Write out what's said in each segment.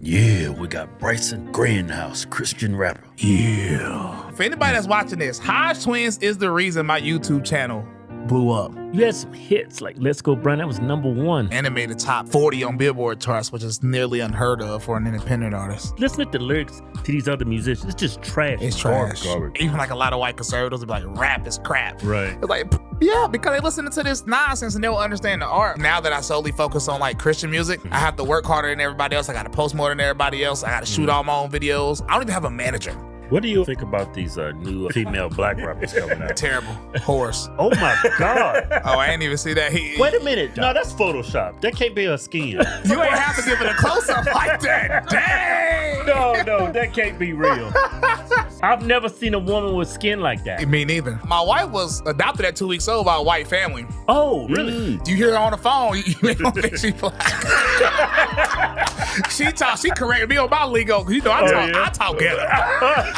Yeah, we got Bryson Gray in the house, Christian rapper. Yeah. For anybody that's watching this, Hodgetwins is the reason my YouTube channel blew up. You had some hits like Let's Go Brown. That was #1. And it made the top 40 on Billboard charts, which is nearly unheard of for an independent artist. Listen to the lyrics to these other musicians. It's just trash. It's trash. Garbage. Even like a lot of white conservatives would be like, rap is crap. Right. It's like, yeah, because they listen to this nonsense and they don't understand the art. Now that I solely focus on like Christian music, I have to work harder than everybody else. I got to post more than everybody else. I got to shoot all my own videos. I don't even have a manager. What do you think about these new female black rappers coming out? Terrible. Horse. Oh my God. Oh, I ain't even see that. Wait a minute. No, that's Photoshop. That can't be her skin. You ain't have to give it a close-up like that. Dang. No, that can't be real. I've never seen a woman with skin like that. Me neither. My wife was adopted at 2 weeks old by a white family. Oh, really? Do you hear her on the phone? You don't think she black. She corrected me on my lingo. You know, I talk ghetto.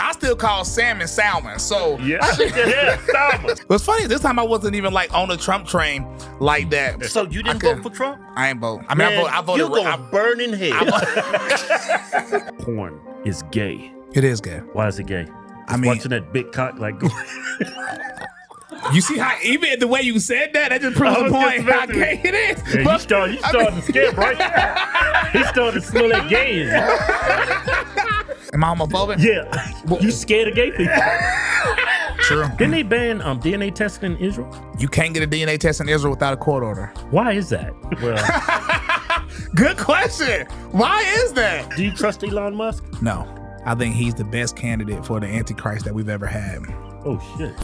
I still call salmon salmon. So Yeah, salmon. what's funny, this time I wasn't even like on the Trump train like that. So you didn't vote for Trump? I ain't vote. I mean, I voted. You're gonna burn in hell. Porn is gay. It is gay. Why is it gay? I mean, watching that big cock like. you see how even the way you said that just proves the point how gay it is. Yeah, you started to scare right. He started to smell that gay. Am I homophobic? Yeah, you scared of gay people. True. Didn't they ban DNA testing in Israel? You can't get a DNA test in Israel without a court order. Why is that? Well, Good question. Why is that? do you trust Elon Musk? No. I think he's the best candidate for the Antichrist that we've ever had. Oh shit.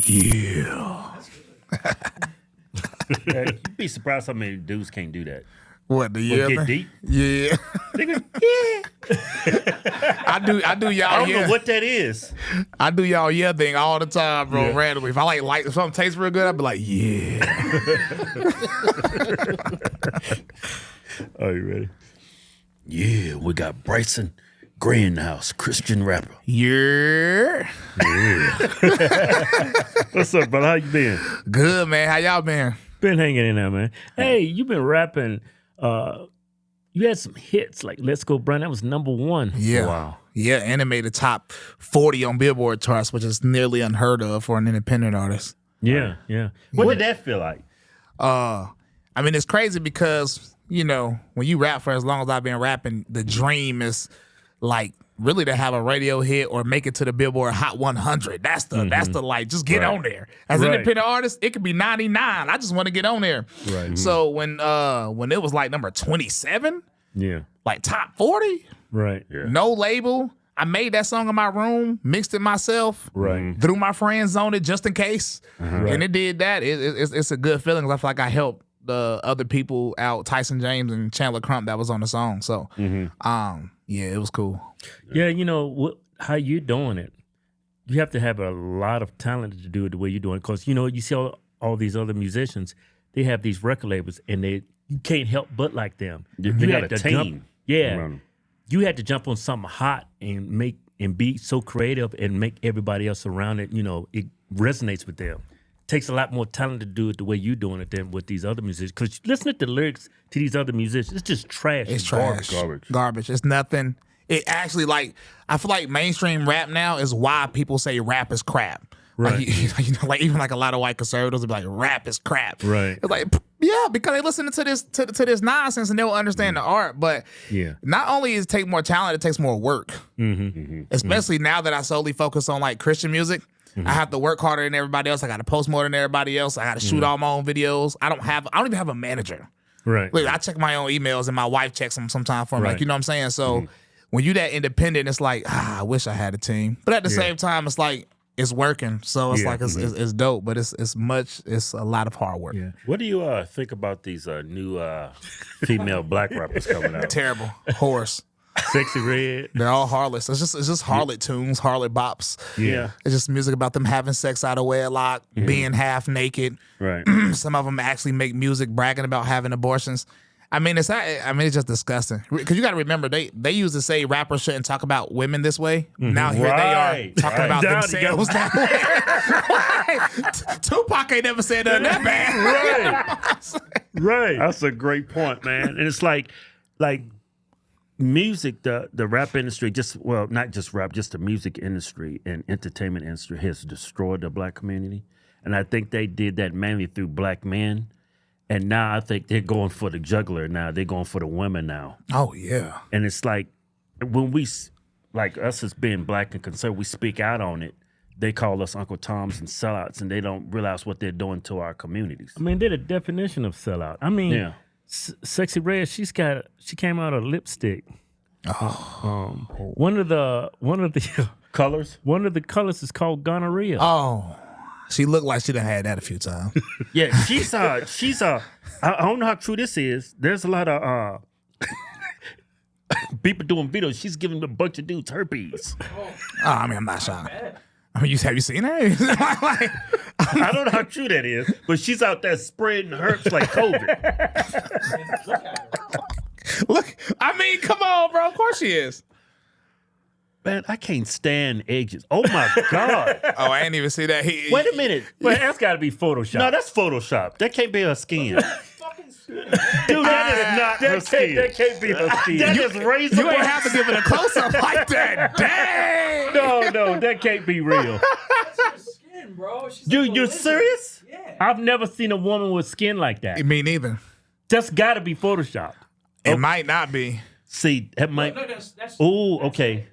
Yeah. You'd be surprised how many dudes can't do that. What, the year Get thing? deep. Yeah. Nigga, yeah. I do I y'all don't know yeah. what that is. I do y'all yeah thing all the time, bro, Yeah. randomly. If I like if something tastes real good, I'd be like, yeah. Are you ready? Yeah, we got Bryson Gray in the house, Christian rapper. Yeah. What's up, brother? How you been? Good, man. How y'all been? Been hanging in there, man. Hey, you been rapping. You had some hits like Let's Go Brown. That was #1. Yeah. Wow. Yeah, and it made the top 40 on Billboard charts, which is nearly unheard of for an independent artist. Yeah, yeah. What did that feel like? I mean, it's crazy because, you know, when you rap for as long as I've been rapping, the dream is like really to have a radio hit or make it to the Billboard Hot 100. That's the like, just get on there. As an independent artist, it could be 99. I just want to get on there. Right. So when it was like number 27, Yeah. like top 40, Right. Yeah. no label. I made that song in my room, mixed it myself, Right. threw my friends on it just in case, and it did that. It's a good feeling 'cause I feel like I helped the other people out, Tyson James and Chandler Crump that was on the song. So, yeah, it was cool. Yeah, you know how you doing it. You have to have a lot of talent to do it the way you're doing it. Because you see all these other musicians, they have these record labels, and you can't help but like them. You had got a to team. Yeah, you had to jump on something hot and be so creative and make everybody else around it. It resonates with them. Takes a lot more talent to do it the way you're doing it than with these other musicians. Because listen to the lyrics to these other musicians, it's just trash. It's trash. Garbage. It's nothing. It actually, like, I feel like mainstream rap now is why people say rap is crap. Right. Like, like even like a lot of white conservatives would be like, rap is crap. Right. It's like, yeah, because they listen to this nonsense and they don't understand the art. But Yeah. not only does it take more talent, it takes more work. Especially now that I solely focus on like Christian music. I have to work harder than everybody else. I got to post more than everybody else. I got to shoot all my own videos. I don't even have a manager. Right. Like, I check my own emails and my wife checks them sometimes for me. Right. Like, you know what I'm saying? So when you that independent, it's like, I wish I had a team. But at the same time, it's like, it's working. So it's like, it's dope, but it's a lot of hard work. Yeah. What do you think about these new female black rappers coming out? Terrible. Horse. Sexy Red. They're all harlots. It's just harlot tunes, harlot bops. Yeah. It's just music about them having sex out of wedlock, being half naked. Right. Some of them actually make music bragging about having abortions. I mean, it's just disgusting. Because you got to remember, they used to say rappers shouldn't talk about women this way. Now here they are talking about themselves that way. Tupac ain't never said nothing that bad. Right. That's a great point, man. And it's like music, the rap industry, not just rap, just the music industry and entertainment industry has destroyed the black community. And I think they did that mainly through black men. And now I think they're going for the juggler now. They're going for the women now. Oh, yeah. And it's like when we, like us as being black and conservative, we speak out on it. They call us Uncle Toms and sellouts, and they don't realize what they're doing to our communities. I mean, they're the definition of sellout. I mean, Sexy Red, she came out of lipstick. One of the Colors? One of the colors is called gonorrhea. Oh. She looked like she done had that a few times. Yeah, she's I don't know how true this is. There's a lot of people doing videos. She's giving a bunch of dudes herpes. I mean, I'm not shocked. I mean, have you seen her? I don't know how true that is, but she's out there spreading herpes like COVID. Look, I mean, come on, bro. Of course she is. Man, I can't stand edges. Oh my God. Oh, I didn't even see that. Wait a minute. Well, that's got to be Photoshop. No, that's Photoshop. That can't be her skin. Dude, that is not her skin. That can't be her skin. That is razor. You ain't have to give it a close up like that. Dang. No, that can't be real. That's her skin, bro. Dude, you serious? Yeah. I've never seen a woman with skin like that. Me neither. That's got to be Photoshopped. It might not be. See, that might. No, that's Oh, okay.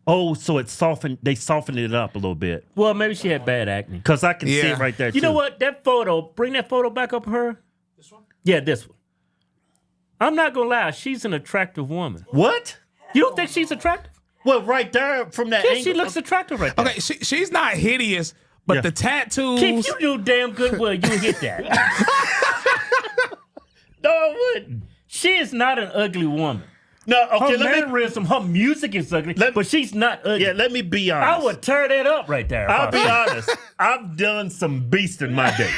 Oh, so it softened. They softened it up a little bit Well, maybe she had bad acne. because I can see Yeah. it right there. You know what? That photo, bring that photo back up of her. this one. Yeah, this one. I'm not going to lie. She's an attractive woman. What? You don't think she's attractive? Well, right there from that Yeah, angle. she looks attractive right there. Okay, she's not hideous, but Yeah. the tattoos. Keith, you do damn good well. You hit that. No, I wouldn't. She is not an ugly woman. No, Her okay. mannerism, her music is ugly, but she's not ugly. Yeah, let me be I honest. would tear that up right there. I'll be honest. I've done some beast in my day.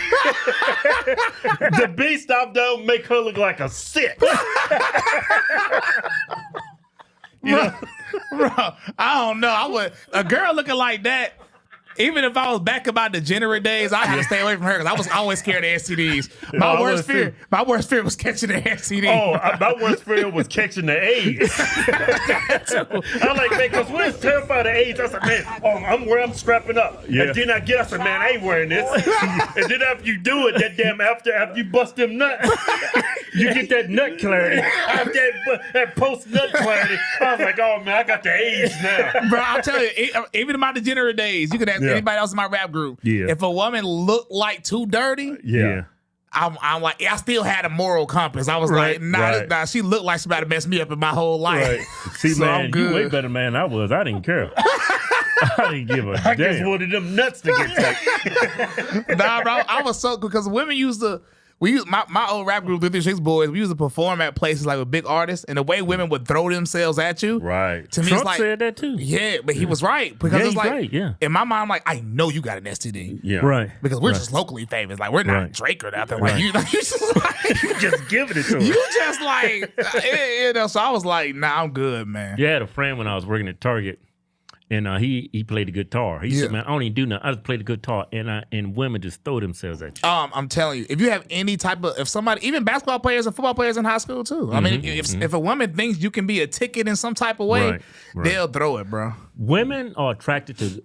The beast I've done make her look like a sick. You know? Bro, I don't know. I would a girl looking like that. Even if I was back in my degenerate days, I had to stay away from her because I was always scared of STDs. My worst fear was catching the STD. Oh, my worst fear was catching the AIDS. I'm like, man, because we're terrified of AIDS. I said, man, I'm strapping up. Yeah. And then I get, I said, man, I ain't wearing this. And then after you do it, that damn after you bust them nuts, you get that nut clarity. after that post nut clarity, I was like, oh man, I got the AIDS now. Bro, I'll tell you, even in my degenerate days, you can ask anybody else in my rap group. Yeah. If a woman looked like too dirty, Yeah. I'm like, I still had a moral compass. I was Right, like, right. nah, she looked like she about to mess me up in my whole life. Right. See, So man, I'm good. you way better man than I was. I didn't care. I didn't give a I just damn. wanted them nuts to get tight. Nah, bro, I was so good because women used to. My old rap group, 56 Boys, we used to perform at places like with big artists, and the way women would throw themselves at you. Right. To me, Trump it's like, said that too. yeah, but he was right because Yeah, it's he's like, right, yeah. in my mind, I'm like, I know you got an STD. Yeah. Right. Because we're just locally famous. Like, we're not Right. Drake or nothing. Right. Like, you just like, You just giving it to her. you just like, you know, so I was like, nah, I'm good, man. Yeah, I had a friend when I was working at Target, and he played the guitar. He said, "Man, I don't even do nothing. I just play the guitar, and women just throw themselves at you." I'm telling you, if you have any type of, if somebody, even basketball players and football players in high school too. I mean, if a woman thinks you can be a ticket in some type of way, Right, right. they'll throw it, bro. Women are attracted to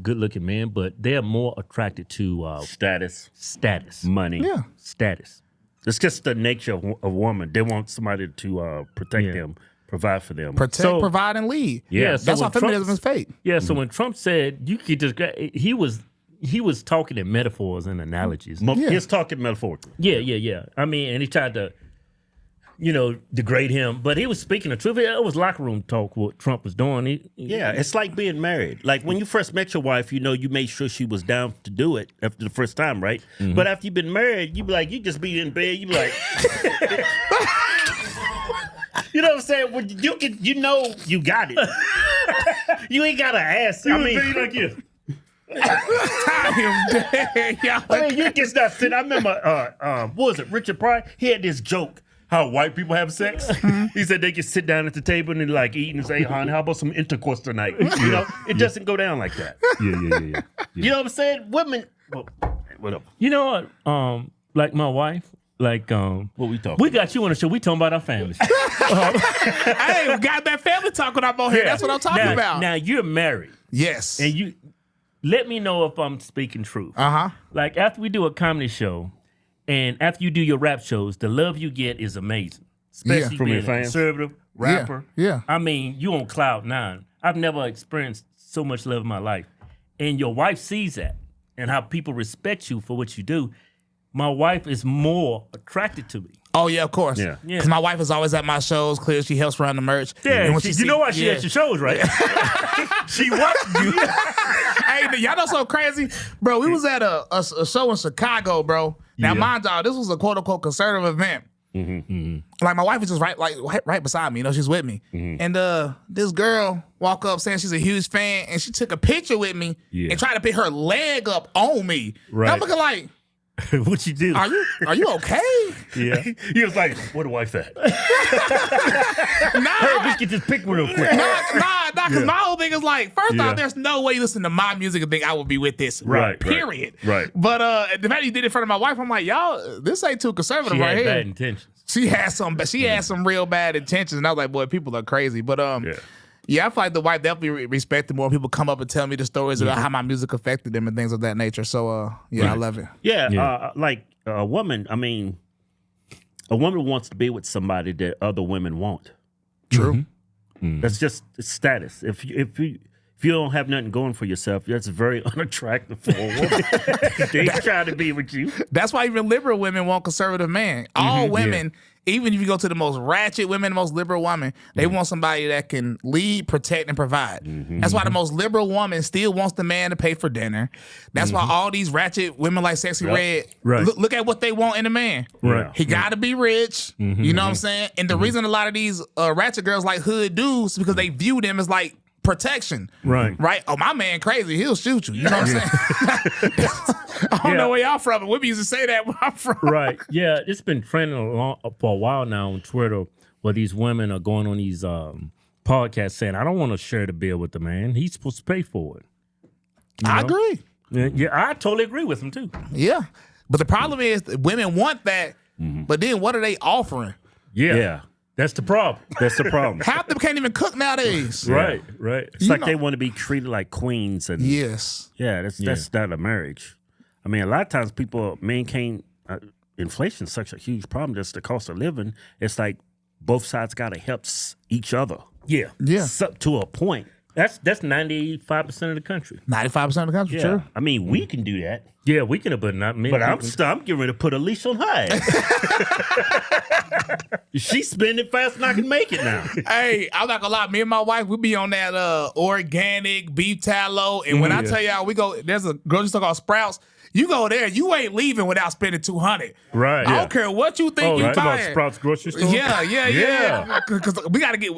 good-looking men, but they're more attracted to status, Money. Yeah. status. It's just the nature of a woman. They want somebody to protect Yeah. them, provide for them. Protect, So- provide, and lead. Yeah, so That's when why feminism is Trump's- fake. Yeah, so when Trump said you could just, he was talking in metaphors and analogies. He's talking metaphorically. Yeah. I mean, and he tried to, degrade him, but he was speaking the truth. It was locker room talk what Trump was doing. Yeah, it's like being married. Like when you first met your wife, you made sure she was down to do it after the first time, right? But after you've been married, you be like, you just be in bed, you be like, you know what I'm saying? Well, you got it. You ain't gotta ask. I mean, like this. I I mean, you just not sit. I remember, what was it? Richard Pryor. He had this joke how white people have sex. He said they can sit down at the table and like eat and say, "Hon, how about some intercourse tonight?" You know, it doesn't go down like that. Yeah. You know what I'm saying? Women, well, whatever. You know what? Like my wife, like What we talking? we got you on the show. We talking about our families. Hey, we got that family talk when I'm on here. That's what I'm talking now, about. Now you're married, Yes. and you let me know if I'm speaking truth. Uh-huh. Like after we do a comedy show, and after you do your rap shows, the love you get is amazing. Especially From being your a fans? conservative rapper. Yeah. I mean, you on cloud 9. I've never experienced so much love in my life. And your wife sees that and how people respect you for what you do. My wife is more attracted to me. Oh, yeah, of course. Yeah. Because my wife is always at my shows. Clear, she helps run the merch. Yeah, And when you see- know why she yeah. at your shows, right? She watched you. Hey, y'all know so crazy? Bro, we was at a show in Chicago, bro. Now, mind y'all, this was a quote-unquote conservative event. Like, my wife was just right beside me. You know, she's with me. And this girl walk up saying she's a huge fan, and she took a picture with me and tried to put her leg up on me. Right. And I'm looking like, What you do? are you okay? Yeah. He was like, "Where the wife at?" Hey, let's get this pic real quick. Nah, because my whole thing is like, first off, there's no way you listen to my music and think I would be with this. Right, Period. right. But the fact you did it in front of my wife, I'm like, y'all, this ain't too conservative She right had here. bad intentions. She had some real bad intentions, and I was like, boy, people are crazy. But yeah, I feel like the wife definitely respected more. People come up and tell me the stories about how my music affected them and things of that nature. So I love it. Yeah, like a woman. I mean, a woman wants to be with somebody that other women want. True. That's just status. If you don't have nothing going for yourself, that's very unattractive for a woman. They try to be with you. That's why even liberal women want conservative man. All women, even if you go to the most ratchet women, the most liberal woman, they want somebody that can lead, protect, and provide. That's why the most liberal woman still wants the man to pay for dinner. That's why all these ratchet women like Sexy Red, Right. look at what they want in a man. Right. He got to be rich. You know what I'm saying? And the reason a lot of these ratchet girls like hood dudes is because they view them as like protection. Right. Oh, my man crazy. He'll shoot you. You know what I'm saying? I don't know where y'all from, but we used to say that where I'm from. Right. Yeah, it's been trending for a while now on Twitter where these women are going on these podcasts saying, I don't want to share the bill with the man. He's supposed to pay for it. I agree. Yeah, I totally agree with him too. Yeah. But the problem is that women want that, but then what are they offering? Yeah. That's the problem. That's the problem. Half them can't even cook nowadays. Right. It's like they want to be treated like queens, and Yes. that's not a marriage. I mean, a lot of times men can't. Inflation's such a huge problem. That's the cost of living. It's like both sides got to help each other. Yeah. Yeah. To a point. That's 95% of the country. 95% of the country, Yeah. true. I mean, we can do that, Yeah, we can, but not me. but I'm getting ready to put a leash on her ass. She's spending fast and I can make it now. Hey, I'm not gonna lie. Me and my wife, we be on that organic beef tallow. And when I tell y'all, we go, there's a grocery store called Sprouts. You go there, you ain't leaving without spending $200. Right. I don't care what you think Oh, you you talking about buying. Sprouts grocery store? Yeah. Because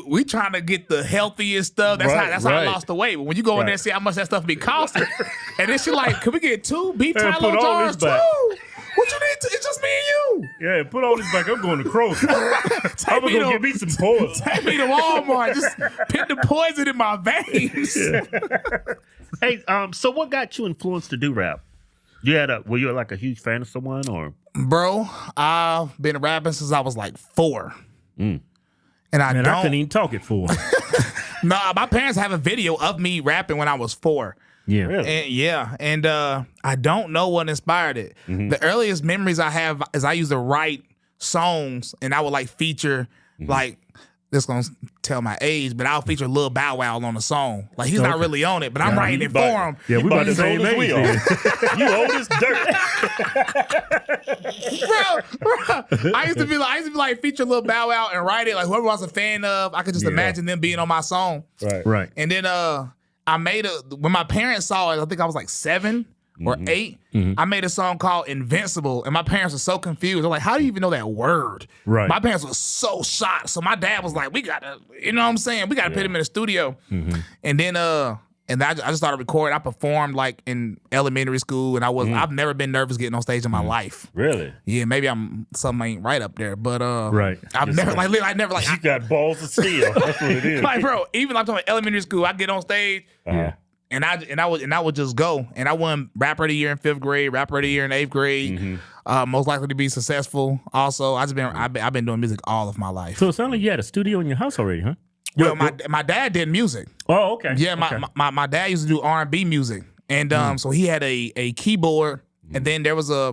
we trying to get the healthiest stuff. That's how I lost the weight. But when you go in there and see how much that stuff be costing, and then she like, can we get 2 beef Hey, tallow put all jars this back. too? What you need? It's just me and you. Yeah, put all this back. I'm going to Kroger. I'm me going to to- give me some poison. Take me to Walmart. Just put the poison in my veins. Hey, so what got you influenced to do rap? Were you like a huge fan of someone, or? Bro, I've been rapping since I was like 4. And I And I don't. couldn't even talk it for him. Nah, my parents have a video of me rapping when I was 4. Yeah. Really? And I don't know what inspired it. The earliest memories I have is I used to write songs, and I would like feature like, this gonna tell my age, but I'll feature Lil Bow Wow on the song. Like, he's not really on it, but I'm writing it for him. Yeah, we about the same age. we are. then. You old as dirt. Bro, I used to be like feature Lil Bow Wow and write it. Like, whoever I was a fan of, I could just imagine them being on my song. Right. And then I made when my parents saw it, I think I was like 7 or 8. I made a song called Invincible, and my parents were so confused. They're like, how do you even know that word? Right. My parents were so shocked. So my dad was like, we gotta, you know what I'm saying? We gotta put him in the studio. And then And I just started recording. I performed like in elementary school, and I've never been nervous getting on stage in my life. Really? Yeah, maybe something ain't right up there, but Right. I've never like You got balls of steel. That's what it is. like, bro, even I'm talking about elementary school, I get on stage Yeah. and I would just go. And I won rapper of the year in 5th grade, rapper of the year in 8th grade. Most likely to be successful. Also, I've been doing music all of my life. So it sounded like you had a studio in your house already, huh? Well, my dad did music. Oh, okay. Yeah, Okay. my dad used to do R&B music, and so he had a keyboard, and then there was a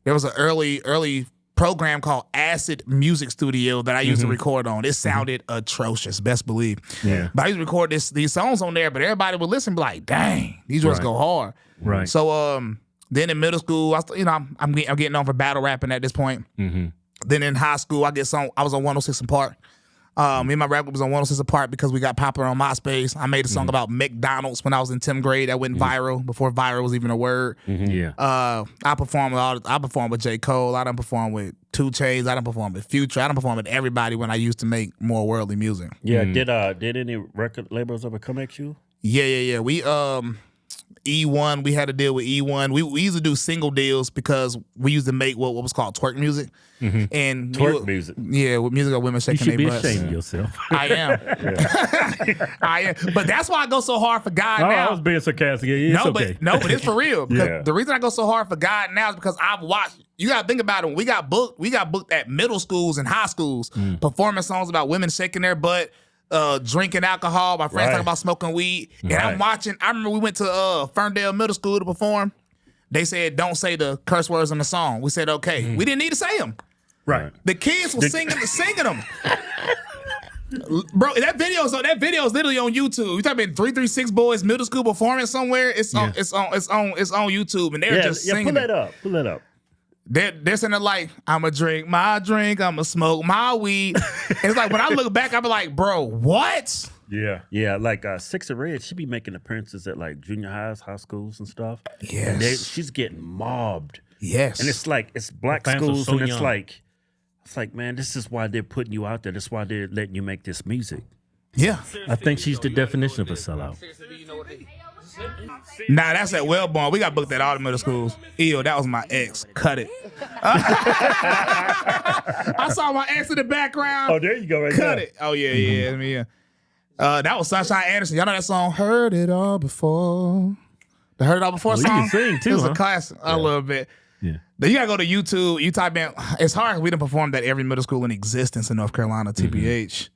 early program called Acid Music Studio that I used to record on. It sounded atrocious, best believe. Yeah. But I used to record these songs on there, but everybody would listen and be like, "Dang, these ones go hard." Right. So then in middle school, I'm getting on for battle rapping at this point. Then in high school, I was on 106 and Park. Me and my rap group was on 106 and Park because we got popular on MySpace. I made a song about McDonald's when I was in 10th grade that went viral before viral was even a word. Yeah. I performed with J. Cole. I done performed with 2 Chainz. I done performed with Future. I done performed with everybody when I used to make more worldly music. Yeah. Did any record labels ever come at you? Yeah. We E1, we had to deal with E1. We used to do single deals because we used to make what was called twerk music. And Twerk music. Yeah, with music of women You shaking should their be butts. ashamed of yourself. I am. I am. But that's why I go so hard for God Oh, now. I was being sarcastic. It's okay. But it's for real. Because Yeah. the reason I go so hard for God now is because I've watched. You gotta think about it. When we got booked at middle schools and high schools, performing songs about women shaking their butt, drinking alcohol. My friends Right. talking about smoking weed, and I'm Right. watching. I remember we went to Ferndale Middle School to perform. They said don't say the curse words in the song. We said okay. We didn't need to say them. Right. The kids were singing them. Bro, that video is literally on YouTube. You talking about 336 boys middle school performing somewhere? It's on YouTube, and they're just singing. Pull it up. They're sitting there like, I'ma drink my drink, I'ma smoke my weed. It's like when I look back, I be like, bro, what? Yeah, like Six of Red, she be making appearances at like junior highs, high schools and stuff. Yes. And she's getting mobbed. Yes. And it's like, it's black fans are schools, so and it's young. like, man, this is why they're putting you out there. That's why they're letting you make this music. yeah. I think she's the definition of a sellout. Nah, that's at Wellborn. We got booked at all the middle schools. Ew, that was my ex. Cut it. I saw my ex in the background. Oh, there you go, right Cut there. it. Oh, yeah. That was Sunshine Anderson. Y'all know that song, Heard It All Before? The Heard It All Before you song? can sing, too, It was huh? a classic. A little bit. Yeah. Then you gotta go to YouTube. You type in, it's hard. We done performed at every middle school in existence in North Carolina, TPH.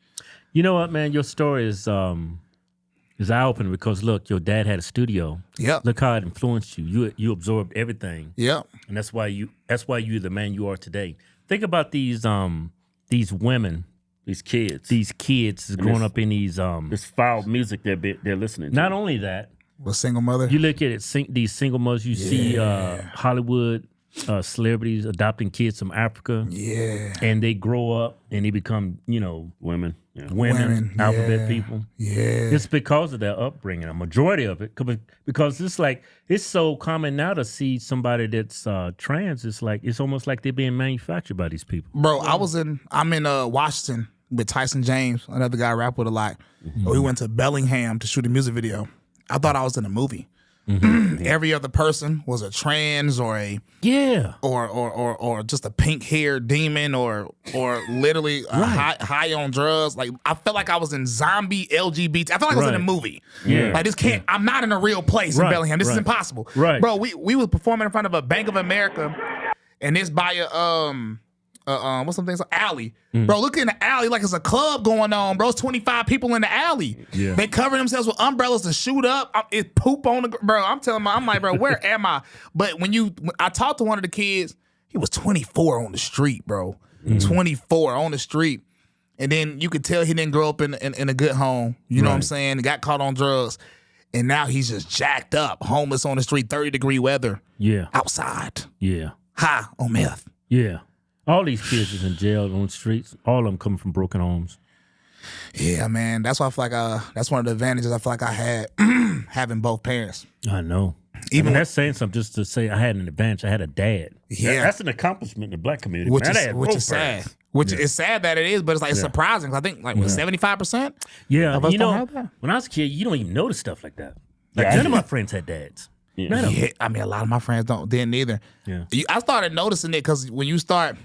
You know what, man? Your story is eye-opening because look, your dad had a studio. Yep. Look how it influenced you. You absorbed everything, Yep. and that's why you're the man you are today. Think about these women, These kids. these kids growing up in these This foul music they're listening to. Not only that, Was single mother. you look at it, these single mothers. You see Hollywood celebrities adopting kids from Africa. Yeah. And they grow up and they become, Women. Yeah. women, alphabet yeah. people. Yeah. It's because of their upbringing, a majority of it. Because it's so common now to see somebody that's trans. It's almost like they're being manufactured by these people. Bro, I'm in Washington with Tyson James, another guy I rap with a lot. We went to Bellingham to shoot a music video. I thought I was in a movie. Every other person was a trans or a Yeah. or just a pink haired demon or literally high on drugs. Like I felt like I was in zombie LGBT. I felt like I was in a Right. movie. Yeah. Like this can't. I'm not in a real place in Right, Bellingham. This is right. impossible. Right. Bro, we was performing in front of a Bank of America, and it's by what's some things? Alley. Bro, look in the alley like it's a club going on, bro. It's 25 people in the alley. Yeah. They cover themselves with umbrellas to shoot up. It's poop on the bro. I'm like, bro, where am I? But when I talked to one of the kids, he was 24 on the street, bro. 24 on the street. And then you could tell he didn't grow up in a good home. You know what I'm saying? He got caught on drugs. And now he's just jacked up, homeless on the street, 30-degree weather, Yeah. outside, Yeah. high on meth. Yeah. All these kids is in jail on the streets. All of them coming from broken homes. Yeah, man. That's why I feel like that's one of the advantages I feel like I had having both parents. I know. Even That's saying something just to say I had an advantage. I had a dad. Yeah, That's an accomplishment in the black community. which man. I is had which both is sad. parents. Which is sad that it is, but it's like surprising. I think like 75%. Yeah, of us you don't know, have that. when I was a kid, you don't even notice stuff like that. Like none of my friends had dads. None of them. Yeah, I mean, a lot of my friends didn't either. Yeah. I started noticing it because when you start,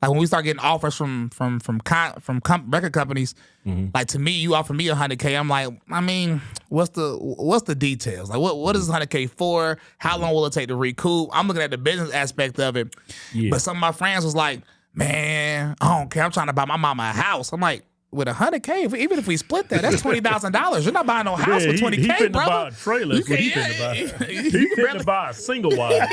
like when we start getting offers from record companies, like to me, you offer me $100K. I'm like, I mean, what's the details? Like, what is $100K for? How long will it take to recoup? I'm looking at the business aspect of it. Yeah. But some of my friends was like, man, I don't care. I'm trying to buy my mama a house. I'm like, with $100K, even if we split that, that's $20,000. You're not buying no house with $20K, he finna brother. buy a trailer. He finna buy a single wide.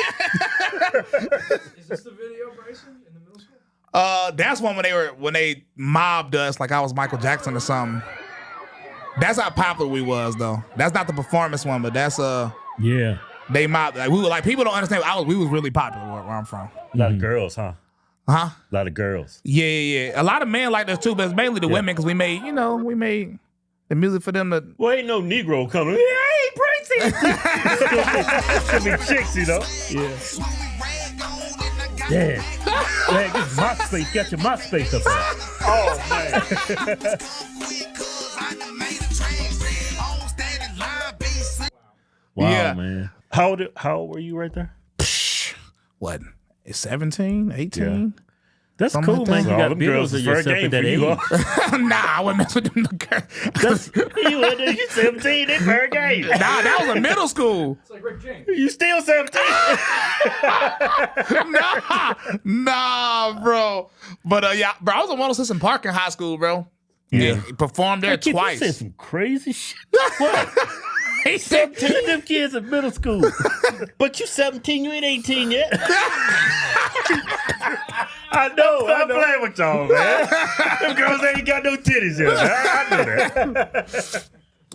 Is this the video, Bryson, in the middle school? That's one when they mobbed us like I was Michael Jackson or something. That's how popular we was though. That's not the performance one, but that's yeah. They mobbed like we were like people don't understand. We was really popular where I'm from. A lot of girls, huh? Huh? A lot of girls. Yeah. A lot of men like us too, but it's mainly the women because we made the music for them to. Well, ain't no Negro coming. Hey, Bryson. Should be chicks, you know. Yeah. Yeah, get MySpace. Got your MySpace up there. Oh man. Wow, Yeah. man. How old were you right there? What? 17, 18? That's Something cool, like man. that. You got them videos girls of is fair yourself game at that for age. you, Nah, I wouldn't mess with them girls. You 17 in per game. Nah, that was in middle school. It's like Rick James. You still 17. Nah, bro. But yeah, bro, I was in 106 Park in high school, bro. Yeah. Performed there That kid, twice. You said some crazy shit. What? He said 10 of them kids in middle school. But you 17, you ain't 18 yet. I know. I'm playing with y'all, man. Them girls ain't got no titties yet. I know that.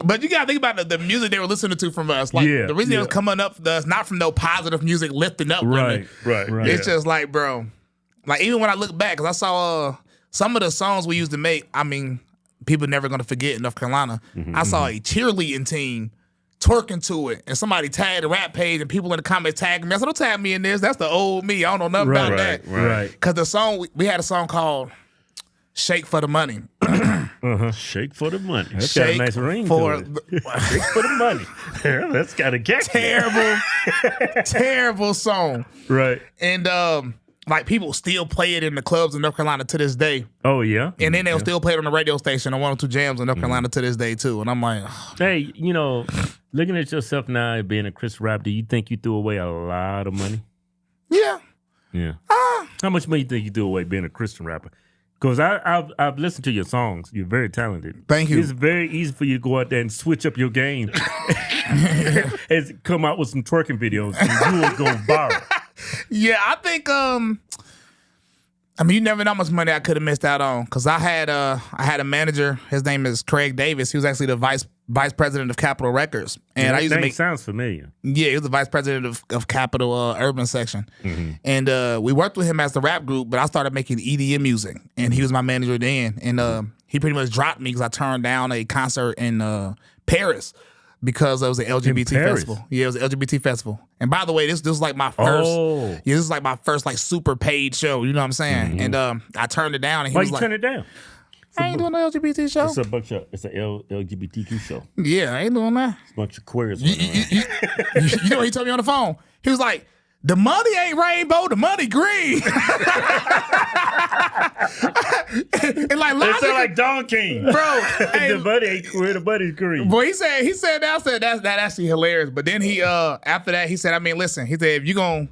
But you gotta think about the music they were listening to from us. Like the reason it was coming up to us, not from no positive music lifting up women. Right. It's just like, bro, like even when I look back, because I saw some of the songs we used to make, I mean, people never gonna forget in North Carolina. I saw a cheerleading team twerking to it, and somebody tagged the rap page, and people in the comments tagging me. I said, don't tag me in this. That's the old me. I don't know nothing about that. Right. Because the song, we had a song called Shake for the Money. Shake for the money. That's got a nice ring to it. Shake for the money. That's got a catch. Terrible song. Right. And like people still play it in the clubs in North Carolina to this day. Oh, yeah? And then they'll still play it on the radio station on 102 Jams in North Carolina to this day, too. And I'm like, Hey, you know, looking at yourself now being a Christian rapper, do you think you threw away a lot of money? yeah. Yeah. How much money you think you threw away being a Christian rapper? Because I've listened to your songs. You're very talented. Thank you. It's very easy for you to go out there and switch up your game and come out with some twerking videos and you will go viral. Yeah, I think I mean, you never know how much money I could have missed out on, because I had a manager. His name is Craig Davis. He was actually the vice president of Capitol Records, and I used to make. Sounds familiar. Yeah, he was the vice president of Capitol Urban Section, and we worked with him as the rap group. But I started making EDM music, and he was my manager then. And he pretty much dropped me because I turned down a concert in Paris because it was an LGBT festival. Yeah, it was an LGBT festival. And by the way, this was like my first. Oh. Yeah, this is like my first like super paid show. You know what I'm saying? And I turned it down. And he Why was you like, turn it down? I ain't doing no LGBT show. It's a bunch of LGBTQ show. Yeah, I ain't doing that. It's a bunch of queers. You know what he told me on the phone? He was like, the money ain't rainbow, the money green. And like, It sound like Don King. bro. Hey, The money ain't queer, the money's green. boy, he said that. I said that's actually hilarious. But then he after that he said, I mean, listen, he said, if you gon',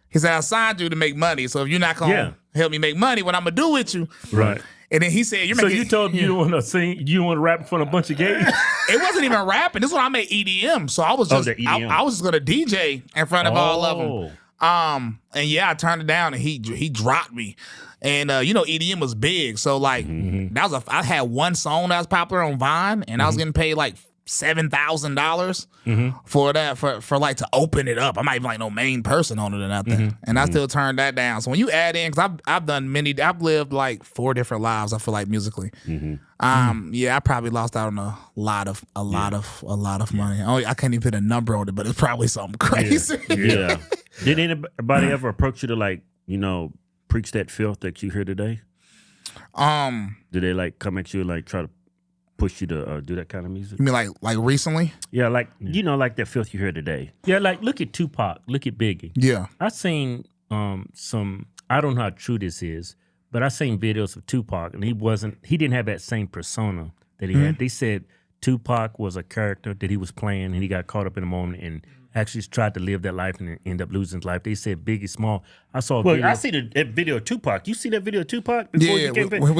he said, I signed you to make money. So if you're not gonna help me make money, what I'm gonna do with you? Right. And then he said, you're So making. you told him you don't want to sing, you don't want to rap in front of a bunch of gays? It wasn't even rapping. This is when I made EDM. So I was just the EDM. I was just gonna DJ in front of all of them. Oh. And yeah, I turned it down, and he dropped me. And you know, EDM was big, so like that was I had one song that was popular on Vine, and I was getting paid like $7,000 for that for like to open it up. I'm not even like no main person on it or nothing, and I still turned that down. So when you add in, because I've done I've lived like 4 different lives. I feel like musically, yeah, I probably lost out on a lot of money. I can't even put a number on it, but it's probably something crazy. Yeah. Did anybody ever approach you to, like, you know, preach that filth that you hear today? Do they like come at you and like try to push you to do that kind of music? You mean like recently? Yeah, like you know, like that filth you hear today. Yeah, like look at Tupac, look at Biggie. Yeah. I seen some. I don't know how true this is, but I seen videos of Tupac, and he didn't have that same persona that he had. They said Tupac was a character that he was playing, and he got caught up in the moment and actually tried to live that life and ended up losing his life. They said Biggie Small. I saw a video. I see that video of Tupac. You see that video of Tupac before Yeah, you came back? like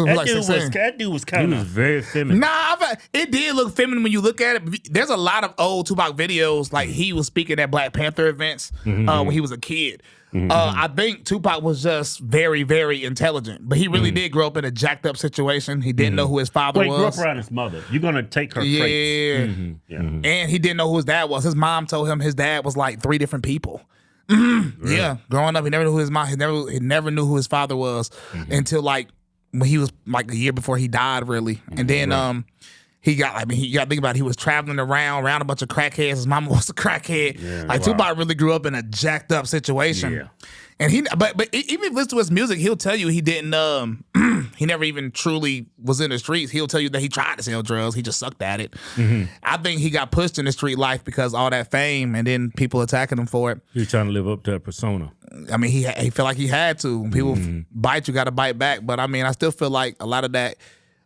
That dude was He kind was of very feminine. Nah, it did look feminine when you look at it. There's a lot of old Tupac videos, like he was speaking at Black Panther events when he was a kid. I think Tupac was just very, very intelligent, but he really did grow up in a jacked up situation. He didn't know who his father Well, he grew was. up around his mother. You're gonna take her Yeah. traits. Yeah. And he didn't know who his dad was. His mom told him his dad was like 3 different people. Yeah, growing up, he never knew who his mom. He never knew who his father was until like when he was like a year before he died, really. And then he got. I mean, you got to think about it, he was traveling around a bunch of crackheads. His mama was a crackhead. Yeah, Tupac really grew up in a jacked up situation. Yeah. And but even if you listen to his music, he'll tell you he didn't. He never even truly was in the streets. He'll tell you that he tried to sell drugs. He just sucked at it. I think he got pushed in the street life because all that fame and then people attacking him for it. He was trying to live up to that persona. I mean, he felt like he had to. When people bite, you got to bite back. But I mean, I still feel like a lot of that,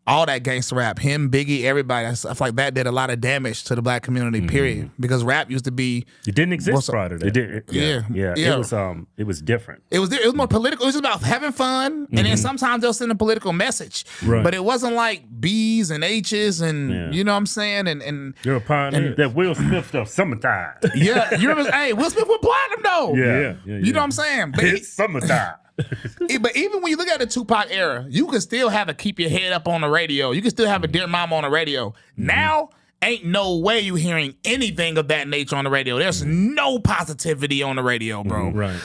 all that gangster rap, him, Biggie, everybody, I feel like that did a lot of damage to the black community, period. Because rap used to be... It didn't exist prior to that. It did. Yeah. It was different. It was more political. It was just about having fun, and then sometimes they'll send a political message. Right. But it wasn't like B's and H's and you know what I'm saying. And You're a pioneer. That Will Smith stuff, summertime. yeah, you remember? Hey, Will Smith was platinum though. Yeah. You know what I'm saying? But It's summertime. but even when you look at the Tupac era, you can still have a Keep Your Head Up on the radio. You can still have a Dear Mama on the radio. Now, ain't no way you hearing anything of that nature on the radio. There's no positivity on the radio, bro. Right.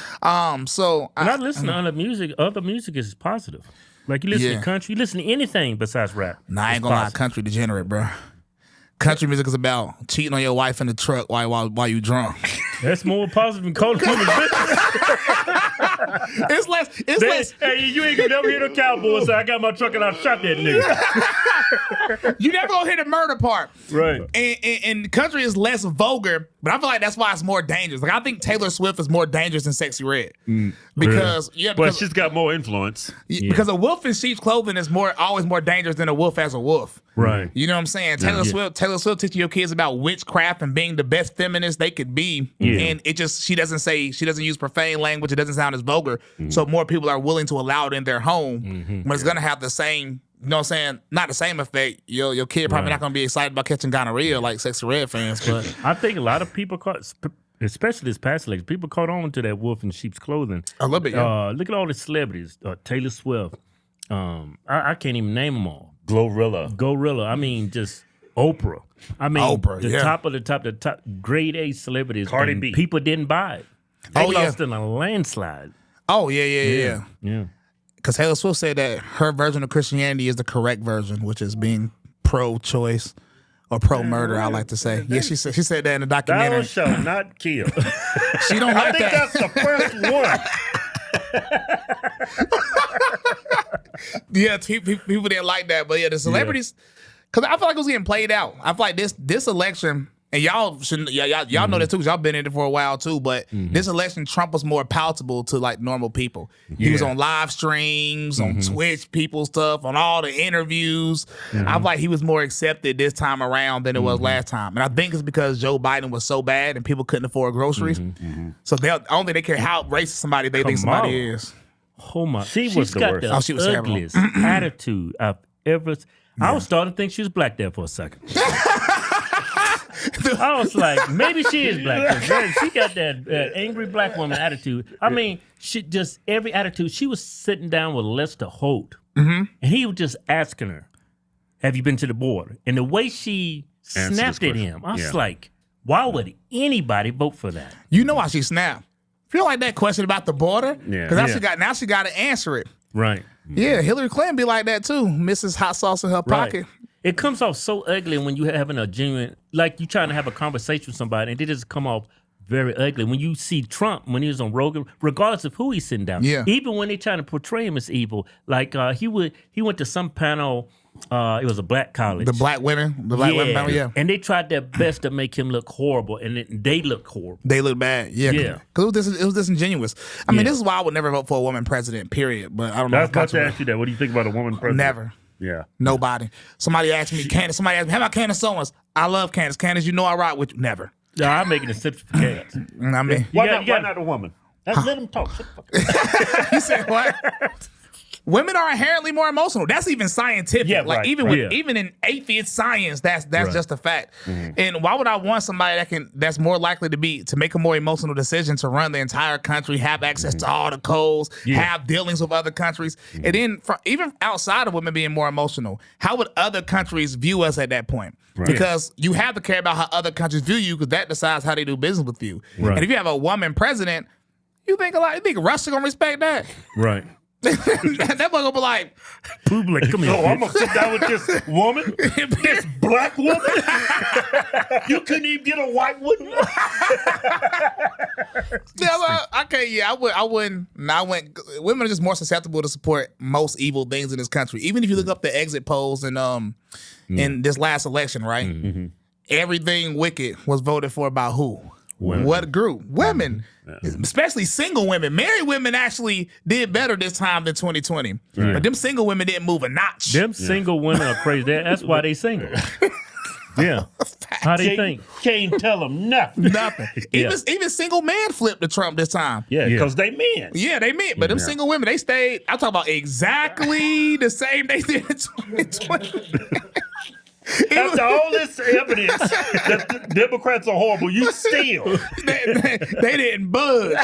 So And I listen to other music. Other music is positive. Like you listen Yeah. to country, you listen to anything besides rap. Nah, I ain't It's gonna lie, positive. country degenerate, bro. Country music is about cheating on your wife in the truck while you drunk. That's more positive than calling women bitches. It's less. Hey, you ain't gonna never hear no cowboy say, I got my truck and I shot that nigga. You never gonna hear the murder part. Right. And country is less vulgar, but I feel like that's why it's more dangerous. Like I think Taylor Swift is more dangerous than Sexy Red because But she's got more influence. because a wolf in sheep's clothing is always more dangerous than a wolf as a wolf. Right. You know what I'm saying? Taylor Swift teaching your kids about witchcraft and being the best feminist they could be, and she doesn't use profane language. It doesn't sound as vulgar, so more people are willing to allow it in their home. But it's gonna have the same. You know what I'm saying? Not the same effect. Your kid probably not gonna be excited about catching gonorrhea like Sexy Red fans, but I think a lot of people caught, especially this past election, people caught on to that wolf in sheep's clothing. a little bit. Yeah. Look at all the celebrities. Taylor Swift. I can't even name them all. Glorilla. I mean, just Oprah. I mean, Oprah, the yeah. top of the top grade A celebrities. Cardi and B. People didn't buy it. They Oh, yeah. lost in a landslide. Oh yeah. Yeah. Because Taylor Swift said that her version of Christianity is the correct version, which is being pro-choice or pro-murder. I like to say. Yeah, she said that in the Thou documentary. shalt not kill. She don't I like think that. that's the first one. Yeah, people didn't like that, but yeah, the celebrities, because I feel like it was getting played out. I feel like this election, and y'all shouldn't, y'all know that too, because y'all been in it for a while too. But this election, Trump was more palatable to like normal people. He was on live streams, on Twitch, people stuff, on all the interviews. I feel like he was more accepted this time around than it was last time, and I think it's because Joe Biden was so bad and people couldn't afford groceries. So I don't think they care how racist somebody they think somebody on. is. Oh my! She was She's the got worst. the Oh, she was terrible. ugliest attitude I've ever. I was starting to think she was black there for a second. I was like, maybe she is black. 'Cause, man, she got that angry black woman attitude. I mean, she just every attitude. She was sitting down with Lester Holt, and he was just asking her, "Have you been to the border?" And the way she Answer snapped this at question. him, I was Yeah. like, "Why would anybody vote for that?" You know why she snapped? Feel like that question about the border? Yeah. Because now she got to answer it. Right. Yeah, Hillary Clinton be like that too. Mrs. Hot Sauce in her pocket. It comes off so ugly when you having a genuine, like you trying to have a conversation with somebody and they just come off very ugly. When you see Trump, when he was on Rogan, regardless of who he's sitting down, even when they trying to portray him as evil, like he went to some panel. It was a black college. The black women panel, yeah. And they tried their best to make him look horrible, and they look horrible. They look bad, yeah. Because it was disingenuous. I mean, this is why I would never vote for a woman president, period. But I don't know. I was about to ask you that. What do you think about a woman president? Never. Yeah. Nobody. Somebody asked me, Candace, how about Candace Owens? I love Candace. Candace, you know I rock with you. Never. No, I'm making a exception for Candace. I mean, why not a woman? Let them talk. You said what? Women are inherently more emotional. That's even scientific. Yeah, like right, even in atheist science, that's just a fact. And why would I want somebody that's more likely to make a more emotional decision to run the entire country, have access to all the codes, have dealings with other countries, and then even outside of women being more emotional, how would other countries view us at that point? Right. Because you have to care about how other countries view you, because that decides how they do business with you. Right. And if you have a woman president, you think Russia gonna respect that? Right. That boy gonna be like, Public, come here. Oh, I'm gonna sit down with this woman, this black woman. You couldn't even get a white woman. I can't. Yeah, I wouldn't. Women are just more susceptible to support most evil things in this country. Even if you look up the exit polls and in this last election, right? Mm-hmm. Everything wicked was voted for by who? Women. What group? Women. Especially single women. Married women actually did better this time than 2020. Right. But them single women didn't move a notch. Them single women are crazy. That's why they single. Yeah. How they think? Can't tell them nothing. Nothing. Even single men flipped to Trump this time. Yeah, because they men. Yeah, they men. But them single women, they stayed. I'm talking about exactly the same they did in 2020. After all this evidence that the Democrats are horrible, you still. They didn't budge.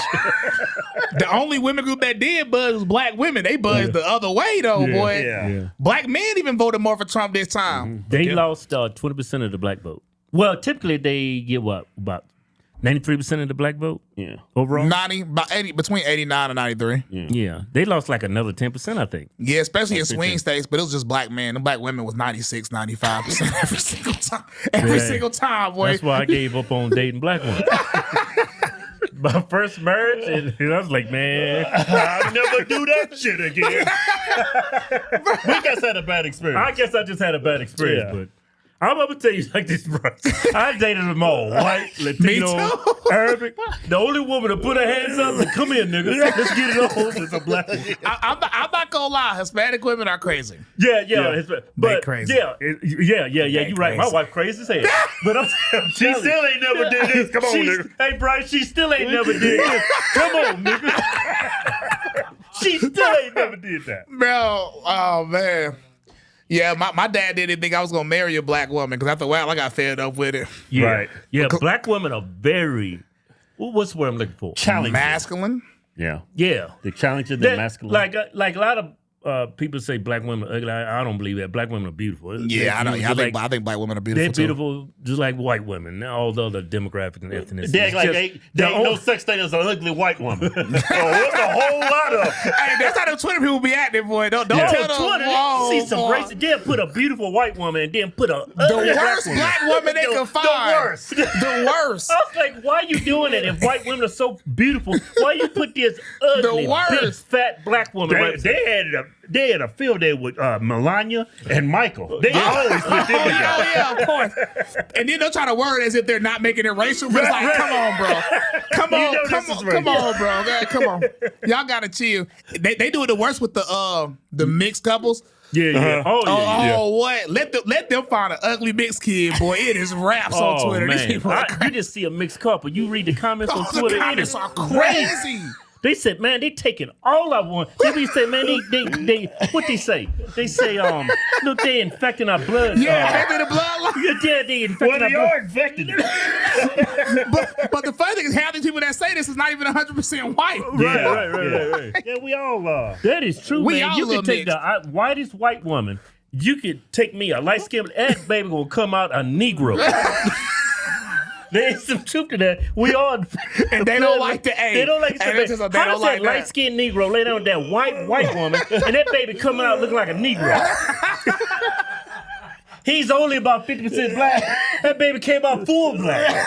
The only women group that did budge was black women. They buzzed the other way, though, boy. Yeah. Black men even voted more for Trump this time. They lost 20% of the black vote. Well, typically they get what? About 93% of the black vote? Yeah. Overall? Between 89 and 93. Yeah. They lost like another 10%, I think. Yeah, especially in swing states, but it was just black men. The black women was 96, 95% every single time. Single time, boy. That's why I gave up on dating black women. My first marriage, and I was like, man, I'll never do that shit again. We just had a bad experience. I guess I just had a bad experience, but I'm going to tell you like this, bro. I dated them all. White, Latino, Arabic. The only woman to put her hands up and come here, nigga. Let's get it on. It's a black woman. I'm not going to lie. Hispanic women are crazy. Yeah. But crazy. Yeah. You're right. My wife crazy as hell. But she still ain't never did this. Come on, nigga. Hey, Bryce, she still ain't never did this. Come on, nigga. She still ain't never did that. Bro, oh, man. Yeah, my dad didn't think I was gonna marry a black woman because after a while I got fed up with it. Yeah. Right. Yeah, black women are very. What's the word I'm looking for? Challenging. Masculine. Yeah. Yeah. The challenging, the masculine. Like a lot of people say black women are ugly. I don't believe that. Black women are beautiful. Yeah, I know. I think black women are beautiful. They're beautiful, just like white women. All the other demographic and ethnicities. There ain't no such thing as an ugly white woman. There's a whole lot of. Hey, that's how the Twitter people be acting, boy. Don't tell them. See some racist. Then put a beautiful white woman and then put a the worst black woman they can find. The worst. I was like, why are you doing it? If white women are so beautiful, why you put this ugly, big, fat black woman? They had a field day with Melania and Michael. They always put them together. Yeah, of course. And then they'll try to word as if they're not making it racial. But it's like, come on, bro. Come on, bro. Okay, come on. Y'all gotta chill. They do it the worst with the mixed couples. Yeah. What? Let them find an ugly mixed kid, boy. It is raps on Twitter. Man. These people you just see a mixed couple. You read the comments on Twitter. The comments are crazy. They said, man, they taking all I want. They say, man, they what they say? They say, look, they infecting our blood. Yeah, infecting the blood. Yeah, they infecting our blood. Well, they are infecting it. but the funny thing is, half these people that say this is not even 100% white. Right. Yeah, we all are. That is true, man. You can take the whitest white woman. You could take me, a light skinned, that baby gonna come out a Negro. There's some truth to that. We all and they don't like the A. They don't like it. How does that light skinned Negro lay down with that white woman and that baby coming out looking like a Negro? He's only about 50% black. That baby came out full black.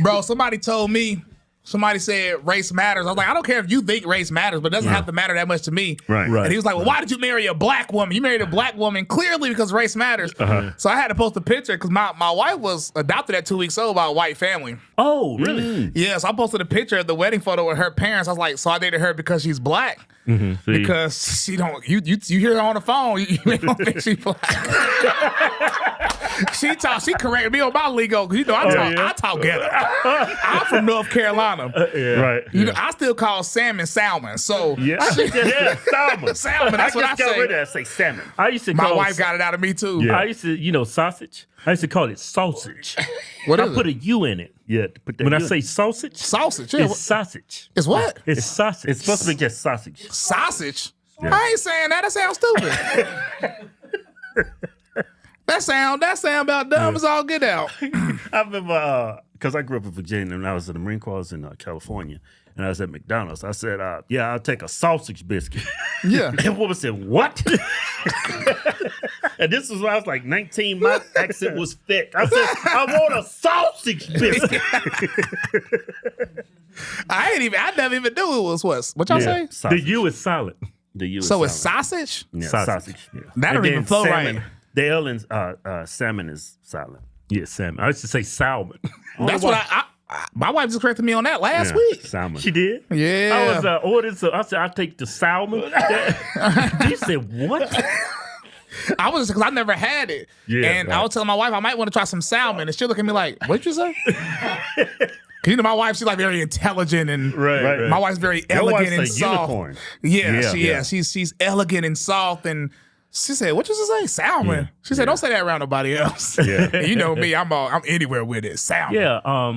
Bro, somebody told me somebody said race matters. I was like, I don't care if you think race matters, but it doesn't have to matter that much to me. Right. And he was like, well, why did you marry a black woman? You married a black woman clearly because race matters. So I had to post a picture because my wife was adopted at 2 weeks old by a white family. Oh, really? Yeah, so I posted a picture of the wedding photo with her parents. I was like, so I dated her because she's black. Because she don't, you hear her on the phone, you don't think she black. She corrected me on my lingo because I talk ghetto. I'm from North Carolina. Right. You know, I still call salmon. So salmon. Salmon, that's what I just got say. rid of that. Say salmon. I used to My call wife got it out of me too. Yeah. I used to, sausage. I used to call it sausage. What I is put it? a U in it. Yeah. Put that When I good. say sausage, Sausage. Yeah. it's sausage. It's what? It's sausage. It's supposed to be just sausage. Sausage. Yeah. I ain't saying that. That sounds stupid. that sound about dumb as all get out. I remember because I grew up in Virginia and I was in the Marine Corps. I was in California, and I was at McDonald's. I said, "Yeah, I'll take a sausage biscuit." Yeah. And the woman said, "What?" And this was when I was like 19. My accent was thick. I said, "I want a sausage biscuit." I never even knew it was what y'all say? The Sausage. U is silent. The U is So it's silent. sausage? Yeah, sausage. sausage. Yeah. That don't And even then flow salmon, right. The L in salmon is silent. Yeah, salmon. I used to say salmon. That's what I my wife just corrected me on that last Yeah, week. salmon. She did? Yeah. I was ordering, so I said, I'll take the salmon. She said, what? I was because I never had it. Yeah, and I right. was telling my wife I might want to try some salmon. And she looked at me like, what'd you say? 'Cause you know, my wife, she's like very intelligent and Right. my wife's very Your elegant wife's and a soft. unicorn. Yeah, Yeah. she's elegant and soft and she said, what you say? Salmon. Yeah. She said, don't say that around nobody else. Yeah. And you know me, I'm anywhere with it. Salmon. Yeah.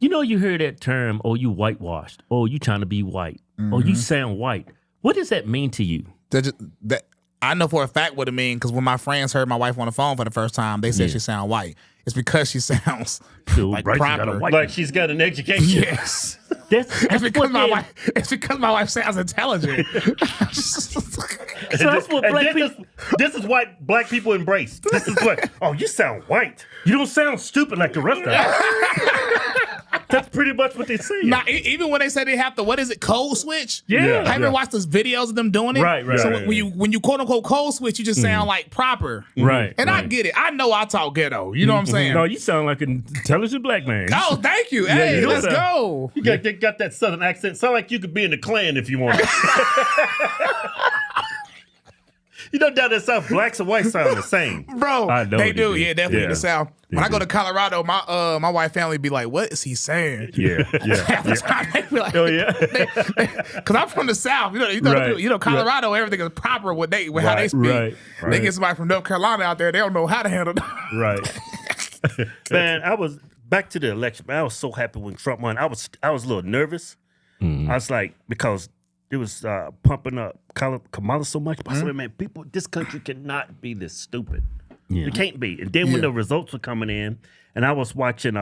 You hear that term, oh, you whitewashed. Oh, you trying to be white. Oh, you sound white. What does that mean to you? That I know for a fact what it means because when my friends heard my wife on the phone for the first time, they said she sound white. It's because she sounds So like Bryson got a proper. white- Like she's got an education. Yes. That's It's because what they- it's because my wife sounds intelligent. So that's what And black this, people. this is what black people embrace. This is what, oh, you sound white. You don't sound stupid like the rest of us. That's pretty much what they say. Now, even when they say they have to, what is it, code switch? Yeah. Have you ever watched those videos of them doing it? Right. So right. when you quote unquote code switch, you just sound like proper. Right. And I right. get it. I know I talk ghetto. You know what I'm saying? No, you sound like an intelligent black man. Oh, thank you. Hey, you do let's sound- go. You got that southern accent. Sound like you could be in the Klan if you want. You know, down in the South, blacks and whites sound the same. Bro, I know they they do. do. Yeah, definitely in the Yeah. South. When I go to Colorado, my wife family be like, what is he saying? Yeah. Yeah. Half the time they be like, Oh yeah. because I'm from the South. Right. Colorado, everything is proper with how they speak. Right. They get somebody from North Carolina out there, they don't know how to handle that. Right. Man, I was back to the election. Man, I was so happy when Trump won. I was a little nervous. I was like, because it was pumping up Kamala so much. But I said, man, people, this country cannot be this stupid. Yeah. It can't be. And then when the results were coming in, and I was watching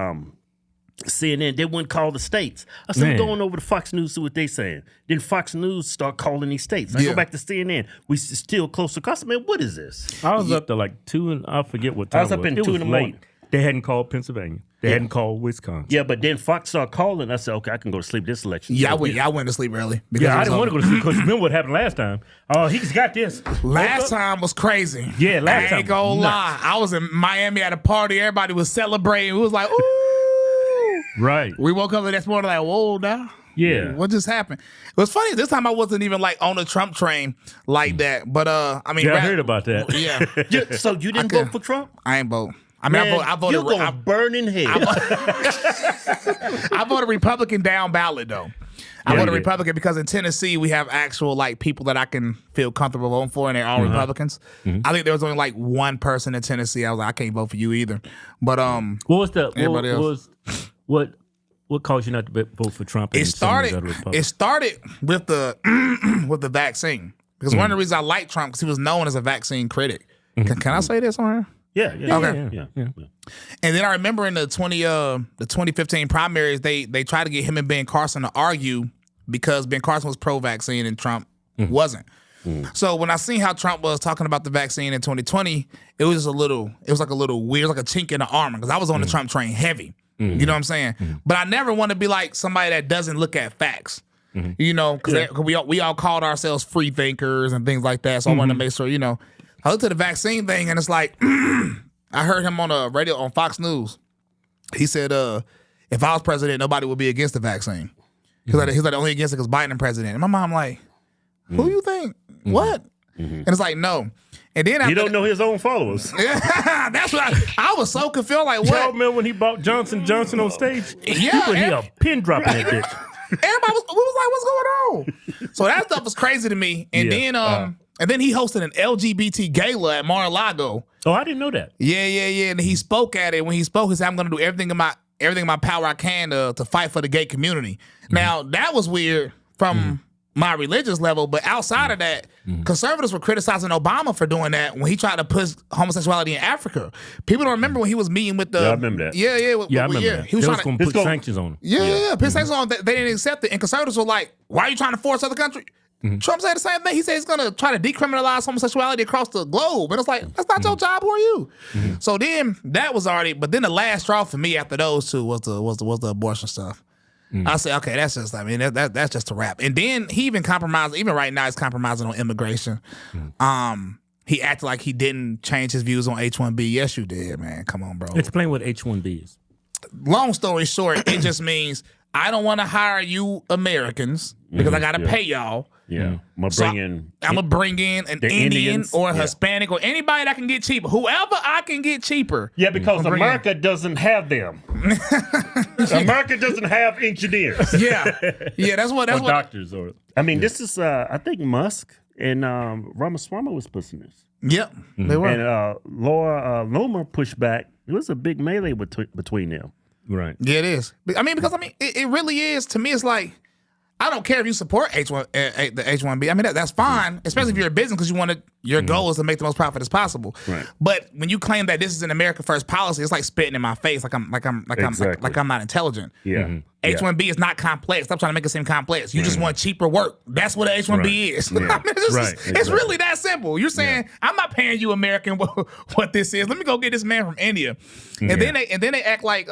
CNN, they wouldn't call the states. I said, I'm Man. going over to Fox News, see what they saying. Then Fox News start calling these states. I Yeah. go back to CNN. We still closer. I said, man, what is this? I was up to like 2 and I forget what time. I was up in It 2 was in the late. morning. They hadn't called Pennsylvania. They hadn't called Wisconsin. Yeah, but then Fox started calling. I said, okay, I can go to sleep this election. Yeah, So, I went to sleep early. Yeah, I didn't want to go to sleep because remember what happened last time. Oh, he's got this. Last time was crazy. Yeah, last I ain't time gonna was lie. I was in Miami at a party. Everybody was celebrating. We was like, ooh. Right. We woke up the next morning like, whoa, now. Yeah. What just happened? It was funny. This time I wasn't even like on the Trump train like that. But I mean, Yeah, I heard about that. Yeah, So you didn't could- vote for Trump? I ain't vote. I mean, Man, I voted. you're gonna burn in hell. I voted Republican down ballot though. I Yeah, voted you did. Republican because in Tennessee we have actual like people that I can feel comfortable voting for, and they're all Republicans. I think there was only like one person in Tennessee. I was like, I can't vote for you either. But What was the Everybody else. what caused you not to vote for Trump? it and some of these started. other Republicans? It started with the with the vaccine because one of the reasons I like Trump because he was known as a vaccine critic. Can I say this on here? Yeah. Okay. Yeah. And then I remember in the 2015 primaries, they tried to get him and Ben Carson to argue because Ben Carson was pro-vaccine and Trump wasn't. So when I seen how Trump was talking about the vaccine in 2020, it was like a little weird, like a chink in the armor because I was on the Trump train heavy. You know what I'm saying? But I never want to be like somebody that doesn't look at facts. You know, because we all called ourselves free thinkers and things like that. So I wanted to make sure, you know, I looked at the vaccine thing and it's like, I heard him on a radio on Fox News. He said, if I was president, nobody would be against the vaccine. He's like only against it because Biden is president. And my mom like, who you think? What? And it's like, no. And then He don't know his own followers. that's what I was so confused. Like, what? Y'all remember when he bought Johnson on stage? Yeah, He put a pin drop in that bitch. Everybody was like, what's going on? So that stuff was crazy to me. And then he hosted an LGBT gala at Mar-a-Lago. Oh, I didn't know that. Yeah. And he spoke at it. When he spoke, he said, I'm going to do everything in my power I can to fight for the gay community. Now, that was weird from my religious level, but outside of that, conservatives were criticizing Obama for doing that when he tried to push homosexuality in Africa. People don't remember when he was meeting with the... Yeah, I remember that. Yeah. I remember that. He was trying going to put sanctions on him. Yeah. Put sanctions on him. They didn't accept it. And conservatives were like, why are you trying to force other countries? Trump said the same thing. He said he's going to try to decriminalize homosexuality across the globe. And it's like, that's not your job. Who are you? So then that was already... But then the last straw for me after those two was the abortion stuff. I said, okay, that's just, I mean, that's just a wrap. And then he even compromised, even right now, he's compromising on immigration. He acted like he didn't change his views on H-1B. Yes, you did, man. Come on, bro. Explain what H-1B is. Long story short, it just means I don't want to hire you Americans because I got to pay y'all. Yeah. I'm going to bring in an Indian Indians, or a Hispanic or anybody that can get cheaper. Whoever I can get cheaper. Yeah, because America doesn't have them. America doesn't have engineers. Yeah, that's what doctors or. I mean, this is I think Musk and Ramaswamy was pushing this. Yep, they were. And Laura Loma pushed back. It was a big melee between them. Right. Yeah, it is. I mean, because it really is. To me, it's like, I don't care if you support the H-1B. I mean, that's fine, especially if you're a business because your goal is to make the most profit as possible. Right. But when you claim that this is an America First policy, it's like spitting in my face, like I'm not intelligent. Yeah. H-1B is not complex. Stop trying to make it seem complex. You just want cheaper work. That's what an H-1B is. Yeah. I mean, it's really that simple. You're saying I'm not paying you American what this is. Let me go get this man from India, and then they act like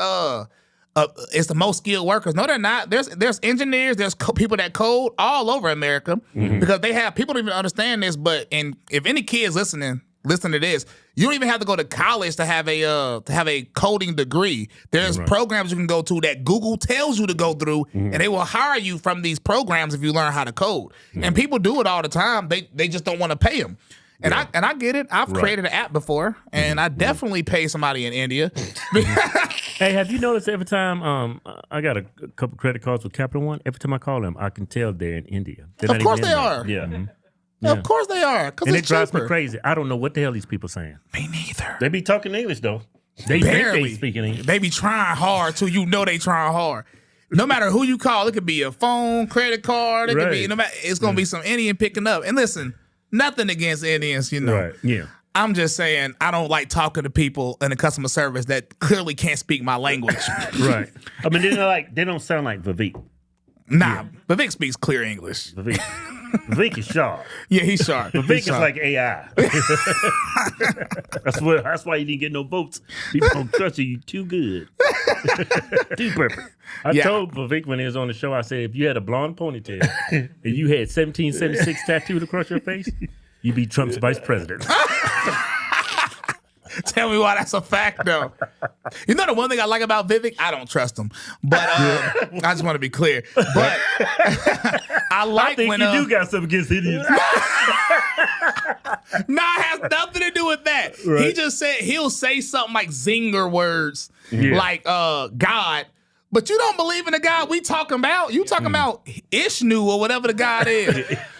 it's the most skilled workers. No, they're not. There's engineers, there's people that code all over America because they have people don't even understand this. But if any kids listening to this, you don't even have to go to college to have a coding degree. There's programs you can go to that Google tells you to go through, and they will hire you from these programs if you learn how to code. And people do it all the time. They just don't want to pay them. And I get it. I've created an app before, and I definitely pay somebody in India. Hey, have you noticed every time I got a couple credit cards with Capital One, every time I call them, I can tell they're in India. Of course they are. Yeah. Of course they are. And it drives me crazy. I don't know what the hell these people saying. Me neither. They be talking English though. They Barely. think they speaking English. They be trying hard too. You know they trying hard. No matter who you call, it could be a phone, credit card. It could be it's gonna be some Indian picking up. And listen, nothing against Indians, you know. Right. Yeah. I'm just saying I don't like talking to people in the customer service that clearly can't speak my language. Right. I mean, they don't sound like Vivek. Nah, Vivek speaks clear English. Vivek is sharp. Yeah, he's sharp. Vivek is like AI. That's why you didn't get no votes. People don't trust you. You too good. Too perfect. I told Vivek when he was on the show, I said, if you had a blonde ponytail and you had 1776 tattooed across your face, you'd be Trump's vice president. Tell me why that's a fact, though. You know the one thing I like about Vivek? I don't trust him. But I just want to be clear. But I think when you do got something against Indians. Nah, it has nothing to do with that. Right. He just said he'll say something like zinger words, like God. But you don't believe in the God we talking about. You talking about Ishnu or whatever the God is.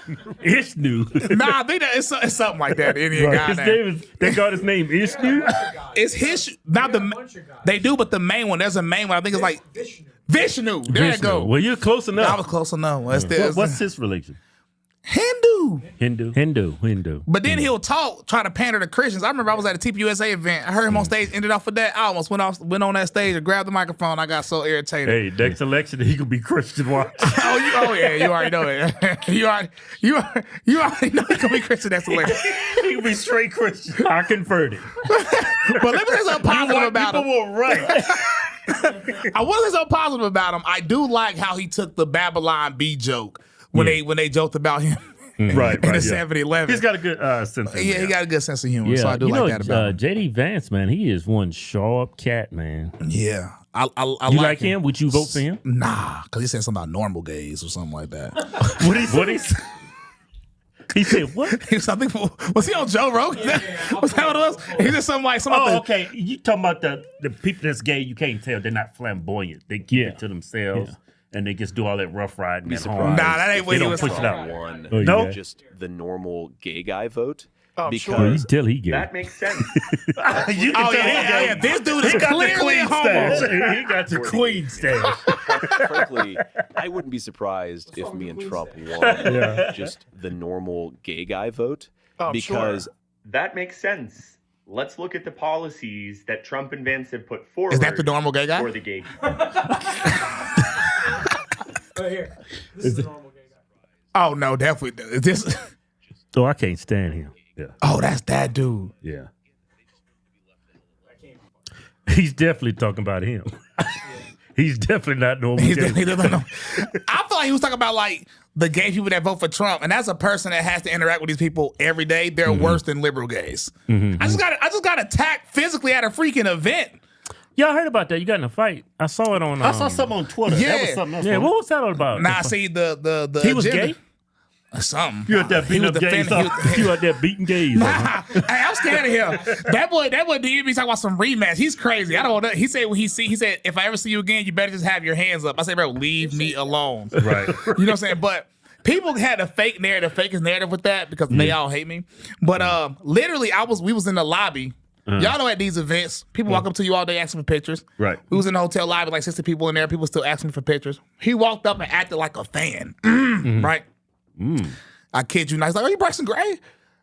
Ishnu. Nah, I think it's something like that. Indian God. They got his name Ishnu. It's his. Not they do, but the main one. There's a main one. I think it's like Vishnu. There you go. Well, you're close enough. I was close enough. What's his religion? Hindu. But then he'll talk, try to pander to Christians. I remember I was at a TPUSA event. I heard him on stage, ended off with that. I almost went on that stage and grabbed the microphone. I got so irritated. Hey, next election, he could be Christian watch. Oh yeah, you already know it. You already know he gonna be Christian next election. He could be straight Christian. I converted. But let me say something positive about him. People will write. I wasn't so positive about him. I do like how he took the Babylon B joke when they joked about him Right, in the yeah. 7-Eleven. He's got a good sense of humor. Yeah, he got a good sense of humor, so I do like that about him. JD Vance, man, he is one sharp cat, man. Yeah, I You like him? Would you vote for him? Nah, because he said something about normal gays or something like that. What he say? He said what? Was he on Joe Rogan? Was that what it was? He said something like Oh, okay. You talking about the people that's gay? You can't tell they're not flamboyant. They keep it to themselves, and they just do all that rough riding at home. Nah, that ain't what They he don't was push it out. One, No? just the normal gay guy vote. Oh, You tell he gay. That makes sense. You can tell yeah. This dude is he got the clearly queen a homo. stash. He got the queen stash. Frankly, I wouldn't be surprised if me and Trump won just the normal gay guy vote. Because That makes sense. Let's look at the policies that Trump and Vance have put forward. Is that the normal gay guy? For the gay. Right here. This is the normal gay guy. Oh no, definitely. This. So I can't stand him. Yeah. Oh, that's that dude. Yeah. He's definitely talking about him. He's definitely not normal. He gay. doesn't know. I feel like he was talking about like the gay people that vote for Trump, and as a person that has to interact with these people every day, they're worse than liberal gays. I just got attacked physically at a freaking event. Yeah, I heard about that. You got in a fight. I saw it on. I saw something on Twitter. Yeah. That was something else. Yeah, what was that all about? Nah, see the He was agenda- gay? Something. You out there beating He up was gays? defending- he You out there beating gays? Hey, I'm scared of him. That boy DB talking about some rematch. He's crazy. I don't know. He said he said, if I ever see you again, you better just have your hands up. I said, bro, leave me alone. Right. You know what I'm saying? But people had a fake narrative, fakest narrative with that because they all hate me. But literally, we was in the lobby. Y'all know at these events, people walk up to you all day asking for pictures. Right. We was in the hotel lobby, like 60 people in there. People still asking for pictures. He walked up and acted like a fan. Right? I kid you not. He's like, "Are you Bryson Gray?"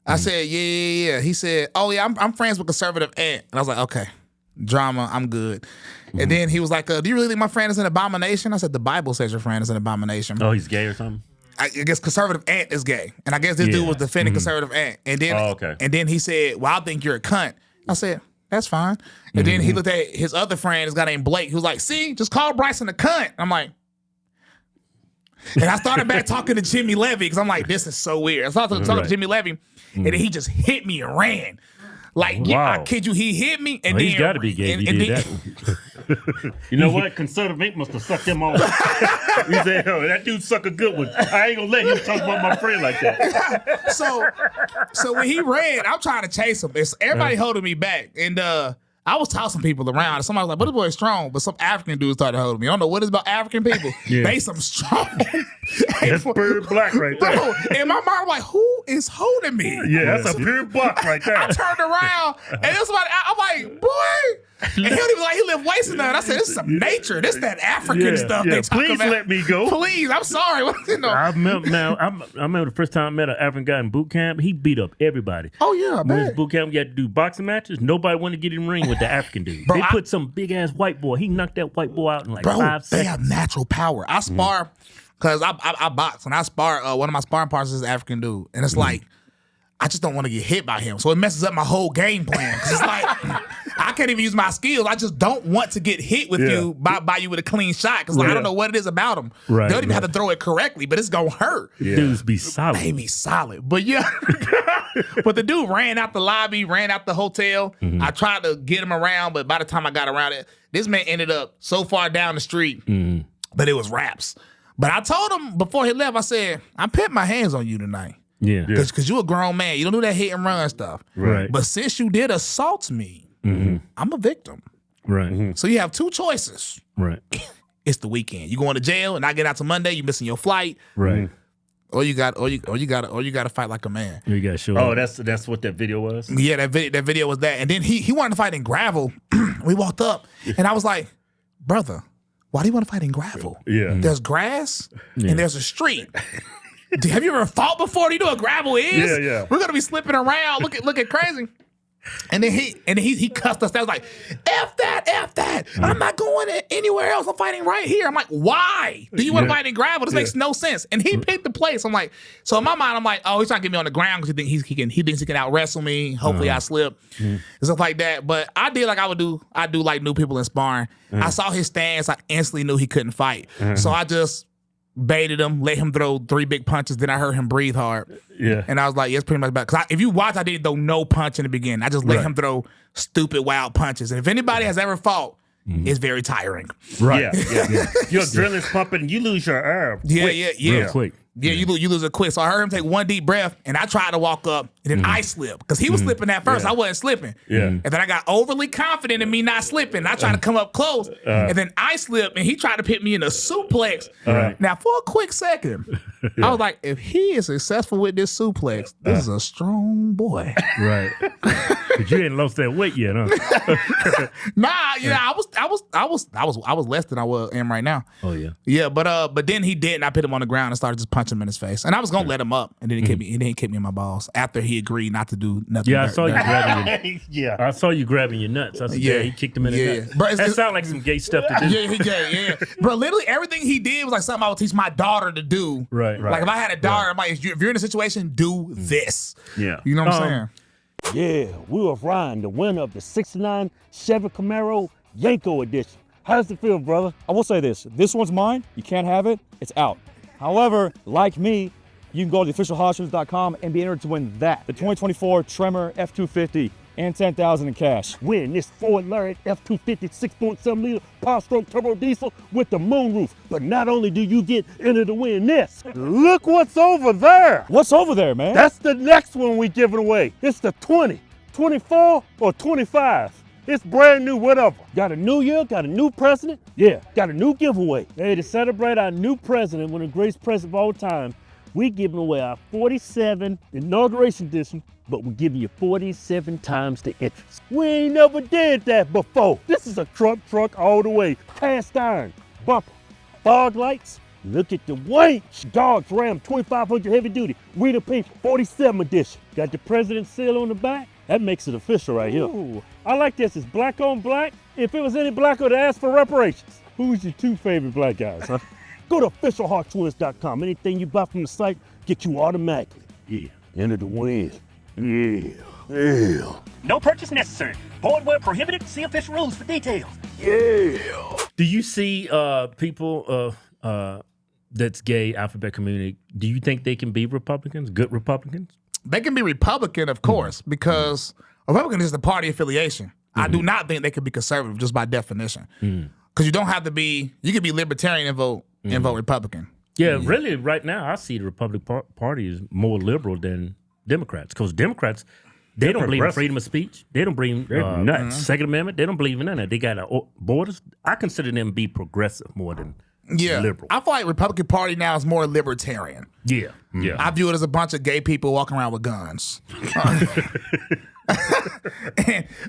I said, yeah. He said, "Oh yeah, I'm friends with conservative aunt." And I was like, "Okay, drama, I'm good." And then he was like, "Do you really think my friend is an abomination?" I said, "The Bible says your friend is an abomination." Oh, he's gay or something? I guess conservative aunt is gay, and I guess this dude was defending conservative aunt. And then, okay. And then he said, "Well, I think you're a cunt." I said, "That's fine." And then he looked at his other friend, this guy named Blake. He was like, "See, just call Bryson a cunt." I'm like. And I started back talking to Jimmy Levy because I'm like, this is so weird. I started talking to Jimmy Levy, and then he just hit me and ran. Like, yeah, I kid you, he hit me, and Well, then he's got to be gay. If he did that. You know what? Conservative ink must have sucked him on. He said, "Oh, that dude suck a good one. I ain't gonna let him talk about my friend like that." So when he ran, I'm trying to chase him. Everybody holding me back, and I was tossing people around. And somebody was like, "But this boy is strong." But some African dudes started holding me. I don't know what it's about African people. They some strong. That's pure black right there. Bro, in my mind, I'm like, who is holding me? Yeah, that's a pure black right there. I turned around, and there's somebody. I'm like, boy. And he was like, he lived wasting that. I said, this is some nature. This that African stuff they talk please about. let me go. Please, I'm sorry. You know. I remember the first time I met an African guy in boot camp. He beat up everybody. Oh yeah, When man. his boot camp, we had to do boxing matches. Nobody wanted to get in the ring with the African dude. Bro, They put some big ass white boy. He knocked that white boy out in like 5 They seconds. have natural power. I spar because I box and I spar. One of my sparring partners is an African dude, and it's like I just don't want to get hit by him, so it messes up my whole game plan. Because it's like I can't even use my skills. I just don't want to get hit with you by you with a clean shot because I don't know what it is about him. Right, they don't even have to throw it correctly, but it's gonna hurt. Dudes be solid. They be solid, but yeah. But the dude ran out the lobby, ran out the hotel. I tried to get him around, but by the time I got around it, this man ended up so far down the street that it was raps. But I told him before he left, I said, "I'm putting my hands on you tonight." Yeah. Because you a grown man. You don't do that hit and run stuff. Right. But since you did assault me, I'm a victim. Right. So you have two choices. Right. It's the weekend. You going to jail and I get out to Monday, you missing your flight. Right. Or you got to fight like a man. You got to show Oh, up. that's what that video was. Yeah, that video was that. And then he wanted to fight in gravel. We walked up and I was like, brother, why do you want to fight in gravel? Yeah. There's grass and there's a street. Have you ever fought before? Do you know what gravel is? Yeah. We're gonna be slipping around, looking crazy. And then he cussed us. I was like, "F that that, F that. I'm not going anywhere else. I'm fighting right here. I'm like, why? Do you want to fight in gravel? This makes no sense. And he picked the place. I'm like, so in my mind, I'm like, oh, he's trying to get me on the ground because he thinks he can out wrestle me. Hopefully I slip and stuff like that. But I did like I do like new people in sparring. I saw his stance. I instantly knew he couldn't fight. So I just baited him, let him throw 3 big punches. Then I heard him breathe hard. Yeah. And I was like, yeah, it's pretty much about. Because if you watch, I didn't throw no punch in the beginning. I just let him throw stupid, wild punches. And if anybody has ever fought, it's very tiring. Right. Yeah. Your adrenaline's pumping. You lose your air. Real quick. Yeah, you lose it quick. So I heard him take 1 deep breath, and I tried to walk up, and then I slipped. Because he was slipping at first. I wasn't slipping. Yeah. And then I got overly confident in me not slipping. I tried to come up close, and then I slipped, and he tried to put me in a suplex. Now, for a quick second, I was like, if he is successful with this suplex, this is a strong boy. Right. But you ain't lost that weight yet, huh? Nah, I was less than I am right now. Oh yeah. Yeah, but then he did, and I put him on the ground and started just punching him in his face. And I was gonna let him up, and then he kicked me in my balls after he agreed not to do nothing. Yeah, I saw you grabbing your, I saw you grabbing your nuts. I said, he kicked him in the nuts. Bro, that sounded like some gay stuff to do. Yeah. Bro, literally everything he did was like something I would teach my daughter to do. Right. Like if I had a daughter, I'm like, if you're in a situation, do this. Yeah. You know what I'm saying? Yeah, we were riding the winner of the 69 Chevy Camaro Yanko edition. How does it feel, brother? I will say this one's mine, you can't have it, it's out. However, like me, you can go to theofficialhodgetwins.com and be entered to win that. The 2024 Tremor F250 and $10,000 in cash. Win this Ford Lariat F250 6.7 liter power stroke turbo diesel with the moonroof. But not only do you get entered to win this, look what's over there. What's over there, man? That's the next one we giving away. It's the 20, 24, or 25. It's brand new, whatever. Got a new year, got a new president. Yeah, got a new giveaway. Hey, to celebrate our new president, one of the greatest presidents of all time, we giving away our 47 inauguration edition, but we're giving you 47 times the interest. We ain't never did that before. This is a truck all the way. Cast iron, bumper, fog lights. Look at the weight. Dodge Ram 2500 heavy duty. We the people, 47 edition. Got the president's seal on the back. That makes it official right here. Ooh. I like this. It's black on black. If it was any blacker, to ask for reparations. Who's your 2 favorite black guys, huh? Go to officialhodgetwins.com. Anything you buy from the site, get you automatically. Yeah, enter the win. Yeah. No purchase necessary. Void where prohibited. See official rules for details. Yeah. Do you see people that's gay, alphabet community, do you think they can be Republicans, good Republicans? They can be Republican, of course, because Republican is the party affiliation. I do not think they could be conservative just by definition. Because you don't have to be, you can be libertarian and vote Republican. Yeah, really, right now, I see the Republican Party is more liberal than Democrats. Because Democrats, they don't believe in freedom of speech. They don't believe in Second Amendment. They don't believe in none of that. They got borders. I consider them to be progressive more than liberal. I feel like Republican Party now is more libertarian. Yeah. I view it as a bunch of gay people walking around with guns.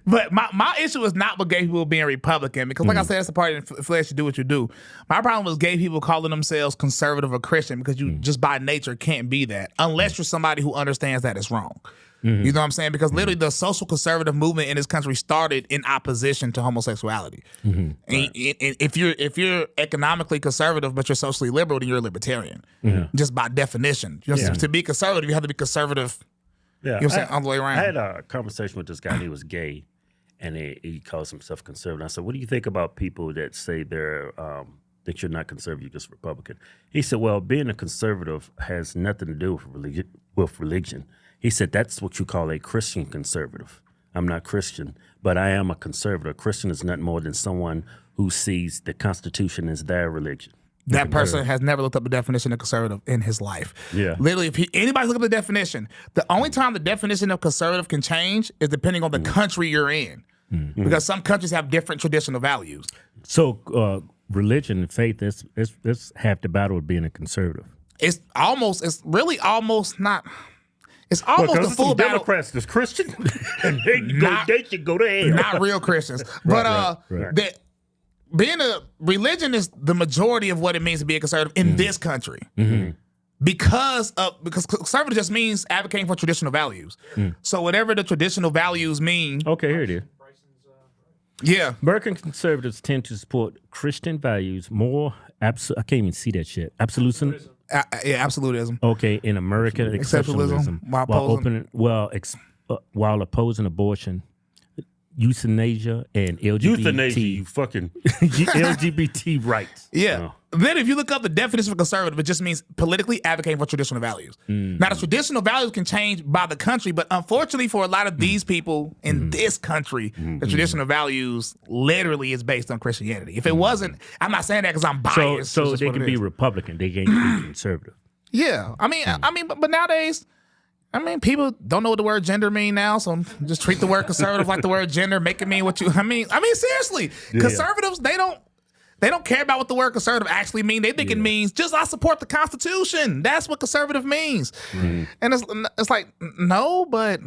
But my issue is not with gay people being Republican, because like I said, that's the party in flesh, you do what you do. My problem was gay people calling themselves conservative or Christian, because you just by nature can't be that unless you're somebody who understands that it's wrong. You know what I'm saying? Because literally the social conservative movement in this country started in opposition to homosexuality. And if you're economically conservative but you're socially liberal, then you're a libertarian. Just by definition. To be conservative, you have to be conservative. Yeah, you know what I'm saying? All the way around. I had a conversation with this guy, and he was gay, and he calls himself conservative. I said, what do you think about people that say they're that you're not conservative, you're just Republican? He said, well, being a conservative has nothing to do with religion. He said, that's what you call a Christian conservative. I'm not Christian, but I am a conservative. A Christian is nothing more than someone who sees the Constitution as their religion. That person has never looked up the definition of conservative in his life. Yeah. Literally, if anybody's looking up the definition, the only time the definition of conservative can change is depending on the country you're in. Because some countries have different traditional values. So religion and faith, that's half the battle of being a conservative. It's really almost not. It's almost a full battle. Democrats that's Christian, and they should go to hell. Not real Christians, but religion is the majority of what it means to be a conservative in this country. Because conservative just means advocating for traditional values. So whatever the traditional values mean. Okay, here it is. Yeah. American conservatives tend to support Christian values more. I can't even see that shit. Absolutism. Yeah, absolutism. Okay, in America, exceptionalism, while opposing abortion, euthanasia, and LGBT. Euthanasia, you fucking LGBT rights. Yeah. Then if you look up the definition of conservative, it just means politically advocating for traditional values. Now, the traditional values can change by the country, but unfortunately for a lot of these people in this country, the traditional values literally is based on Christianity. If it wasn't, I'm not saying that because I'm biased. So they can be Republican. They can't be conservative. Yeah. I mean, but nowadays, people don't know what the word gender mean now, so just treat the word conservative like the word gender, make it mean what you. I mean, seriously, conservatives they don't care about what the word conservative actually mean. They think it means just I support the Constitution. That's what conservative means, and it's like no, but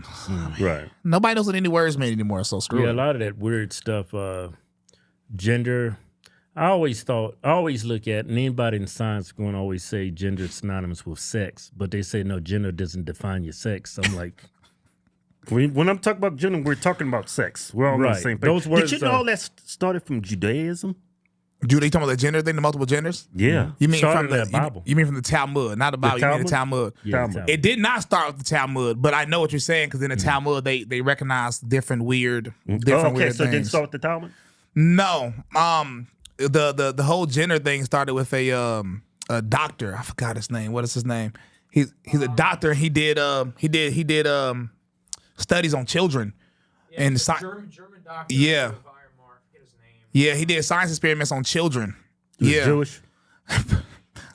nobody knows what any words mean anymore. So screw it. Yeah, a lot of that weird stuff, gender. I always look at, and anybody in science is going to always say gender is synonymous with sex, but they say no, gender doesn't define your sex. I'm like, when I'm talking about gender, we're talking about sex. We're all on the same page. Those words Did you know all that started from Judaism? Jude, you talking about the gender thing, the multiple genders? Yeah. You mean Started from the in the Bible? You mean from the Talmud, not the Bible? You mean the Talmud? Yeah, Talmud. It did not start with the Talmud, but I know what you're saying because in the Talmud they recognize different weird So things. it didn't start with the Talmud? No, the whole gender thing started with a doctor. I forgot his name. What is his name? He's a doctor. He did studies on children and German doctor. Yeah. Yeah, he did science experiments on children. He was Jewish? Had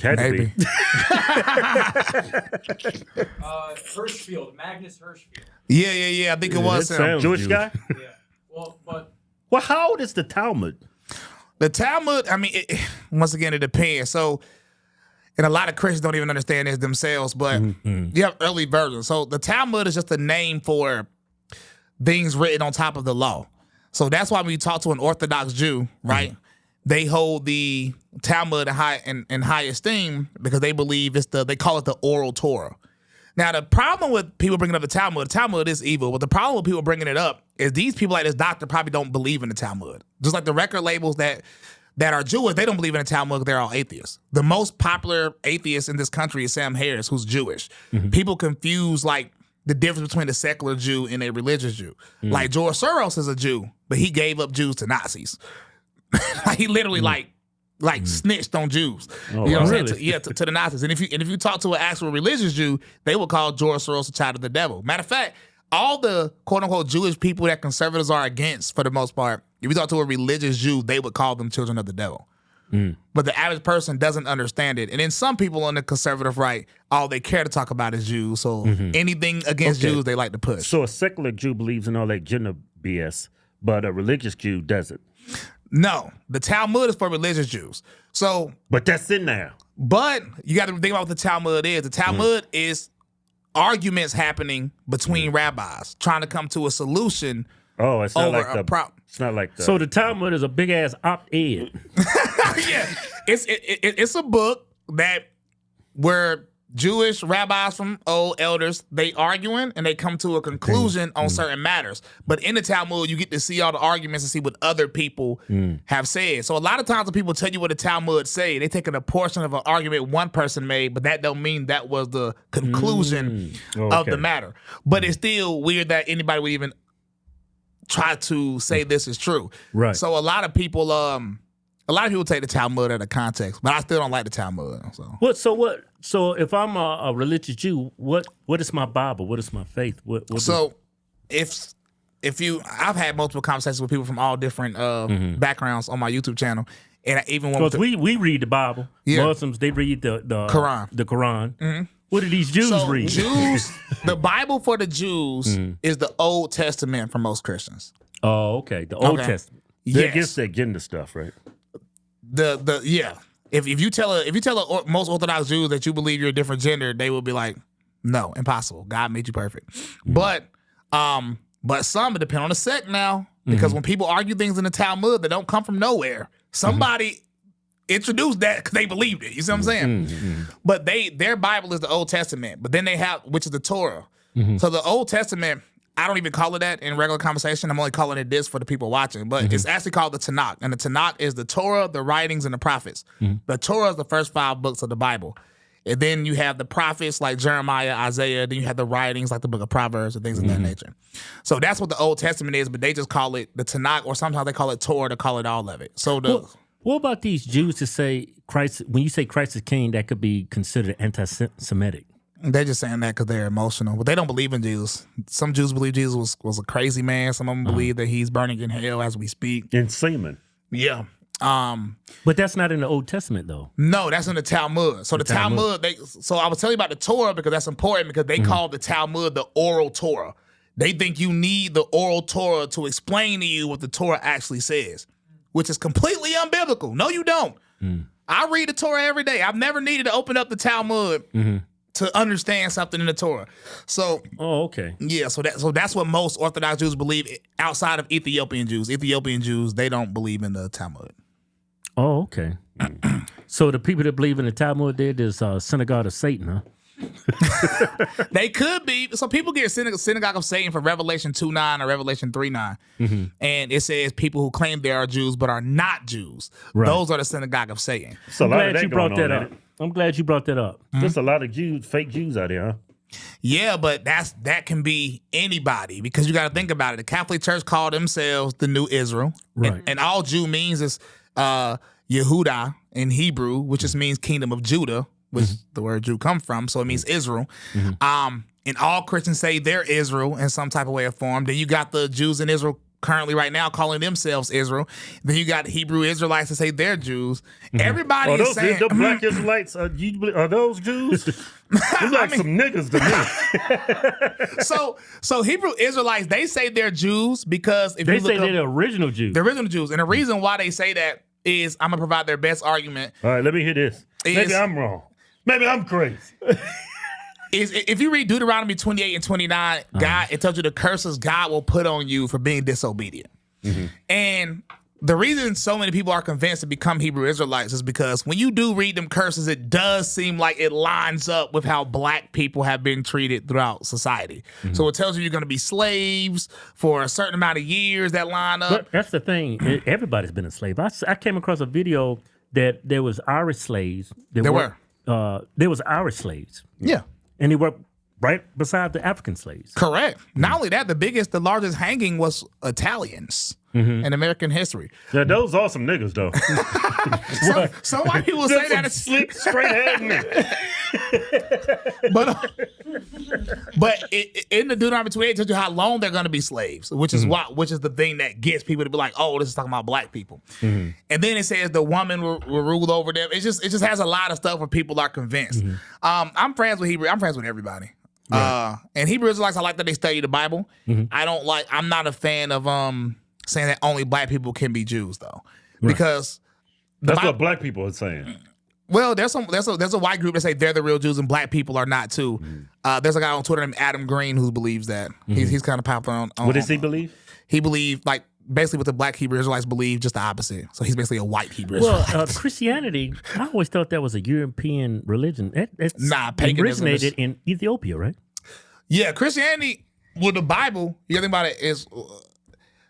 to Maybe. be. Hirschfield, Magnus Hirschfield. Yeah. I think it was him. Jewish guy? Yeah. Well, how old is the Talmud? The Talmud, once again, it depends. So, and a lot of Christians don't even understand this themselves, but you have early versions. So the Talmud is just a name for things written on top of the law. So that's why when you talk to an Orthodox Jew, right, they hold the Talmud in high esteem because they believe they call it the oral Torah. Now, the problem with people bringing up the Talmud is evil, but the problem with people bringing it up is these people like this doctor probably don't believe in the Talmud. Just like the record labels that are Jewish, they don't believe in the Talmud, they're all atheists. The most popular atheist in this country is Sam Harris, who's Jewish. People confuse, like, the difference between a secular Jew and a religious Jew. Like, George Soros is a Jew, but he gave up Jews to Nazis. He literally, snitched on Jews. Oh, you know what I'm really? saying? To the Nazis. And if you talk to an actual religious Jew, they will call George Soros a child of the devil. Matter of fact, all the quote-unquote Jewish people that conservatives are against, for the most part, if you talk to a religious Jew, they would call them children of the devil. But the average person doesn't understand it. And then some people on the conservative right, all they care to talk about is Jews. So anything against Jews, they like to push. So a secular Jew believes in all that gender BS, but a religious Jew doesn't. No, the Talmud is for religious Jews. So, but that's in there. But you got to think about what the Talmud is. The Talmud is arguments happening between rabbis trying to come to a solution. Oh, it's not over like a problem. It's not like the. So the Talmud is a big ass op-ed. Yeah, it's a book where Jewish rabbis from old elders, they arguing and they come to a conclusion on certain matters. But in the Talmud, you get to see all the arguments and see what other people have said. So a lot of times when people tell you what the Talmud say, they taking a portion of an argument one person made, but that don't mean that was the conclusion of the matter. But it's still weird that anybody would even try to say this is true. Right. So a lot of people take the Talmud out of context, but I still don't like the Talmud. So So if I'm a religious Jew, what is my Bible? What is my faith? I've had multiple conversations with people from all different backgrounds on my YouTube channel, and even when we read the Bible, Muslims they read the Quran. The Quran. What do these Jews read? The Bible for the Jews is the Old Testament for most Christians. Oh, okay. The Old Testament. They're against that gender stuff, right? If you tell most Orthodox Jews that you believe you're a different gender, they will be like, no, impossible. God made you perfect. But some depend on the sect now, because when people argue things in the Talmud that don't come from nowhere, somebody introduced that because they believed it. You see what I'm saying? But their Bible is the Old Testament, but then they have, which is the Torah. So the Old Testament, I don't even call it that in regular conversation. I'm only calling it this for the people watching. But it's actually called the Tanakh. And the Tanakh is the Torah, the writings, and the prophets. The Torah is the first 5 books of the Bible. And then you have the prophets like Jeremiah, Isaiah. Then you have the writings like the book of Proverbs and things of that nature. So that's what the Old Testament is, but they just call it the Tanakh, or sometimes they call it Torah to call it all of it. So what about these Jews to say Christ, when you say Christ is king, that could be considered anti-Semitic? They're just saying that because they're emotional, but they don't believe in Jews. Some Jews believe Jesus was a crazy man. Some of them believe that he's burning in hell as we speak. In semen. Yeah. But that's not in the Old Testament, though. No, that's in the Talmud. So the Talmud, so I was telling you about the Torah because that's important, because they call the Talmud the oral Torah. They think you need the oral Torah to explain to you what the Torah actually says, which is completely unbiblical. No, you don't. I read the Torah every day. I've never needed to open up the Talmud to understand something in the Torah. So, okay. Yeah, so that's what most Orthodox Jews believe outside of Ethiopian Jews. Ethiopian Jews, they don't believe in the Talmud. Oh, okay. So the people that believe in the Talmud, there's synagogue of Satan, huh? They could be. So people get synagogue of Satan for Revelation 2:9 or Revelation 3:9. And it says people who claim they are Jews but are not Jews. Right. Those are the synagogue of Satan. So I'm glad you brought that up. I'm glad you brought that up. There's a lot of Jews, fake Jews out there, huh? Yeah, but that can be anybody, because you got to think about it. The Catholic Church called themselves the New Israel. Right. And all Jew means is Yehuda in Hebrew, which just means kingdom of Judah, which the word Jew come from, so it means Israel. And all Christians say they're Israel in some type of way or form. Then you got the Jews in Israel currently right now calling themselves Israel. Then you got Hebrew Israelites that say they're Jews. Everybody is saying... the black Israelites, are those Jews? They're like some niggas to me. So Hebrew Israelites, they say they're Jews because if they you look say they're the original Jews. The original Jews. And the reason why they say that is, I'm going to provide their best argument. All right, let me hear this. Maybe I'm wrong. Maybe I'm crazy. Is if you read Deuteronomy 28 and 29, God, it tells you the curses God will put on you for being disobedient. And the reason so many people are convinced to become Hebrew Israelites is because when you do read them curses, it does seem like it lines up with how black people have been treated throughout society. So it tells you you're going to be slaves for a certain amount of years that line up. But that's the thing. Everybody's been a slave. I came across a video that there was Irish slaves. There was Irish slaves. Yeah. And they were right beside the African slaves. Correct. Not only that, the largest hanging was Italians in American history. Yeah, those are some niggas, though. Some white people say that it's slick, straight head niggas. But in the Deuteronomy 28, it tells you how long they're going to be slaves, which is the thing that gets people to be like, oh, this is talking about black people. And then it says the woman will rule over them. It just has a lot of stuff where people are convinced. I'm friends with Hebrew. I'm friends with everybody. Right. And Hebrew Israelites, I like that they study the Bible. I'm not a fan of saying that only black people can be Jews, though, because that's what black people are saying. Well, there's a white group that say they're the real Jews and black people are not too. There's a guy on Twitter named Adam Green who believes that. He's kind of popular on. What does he believe? He believes like basically what the black Hebrew Israelites believe, just the opposite. So he's basically a white Hebrew Israelite. Well, Christianity, I always thought that was a European religion. Paganism originated in Ethiopia, right? Yeah, Christianity, well, the Bible, you think about it, is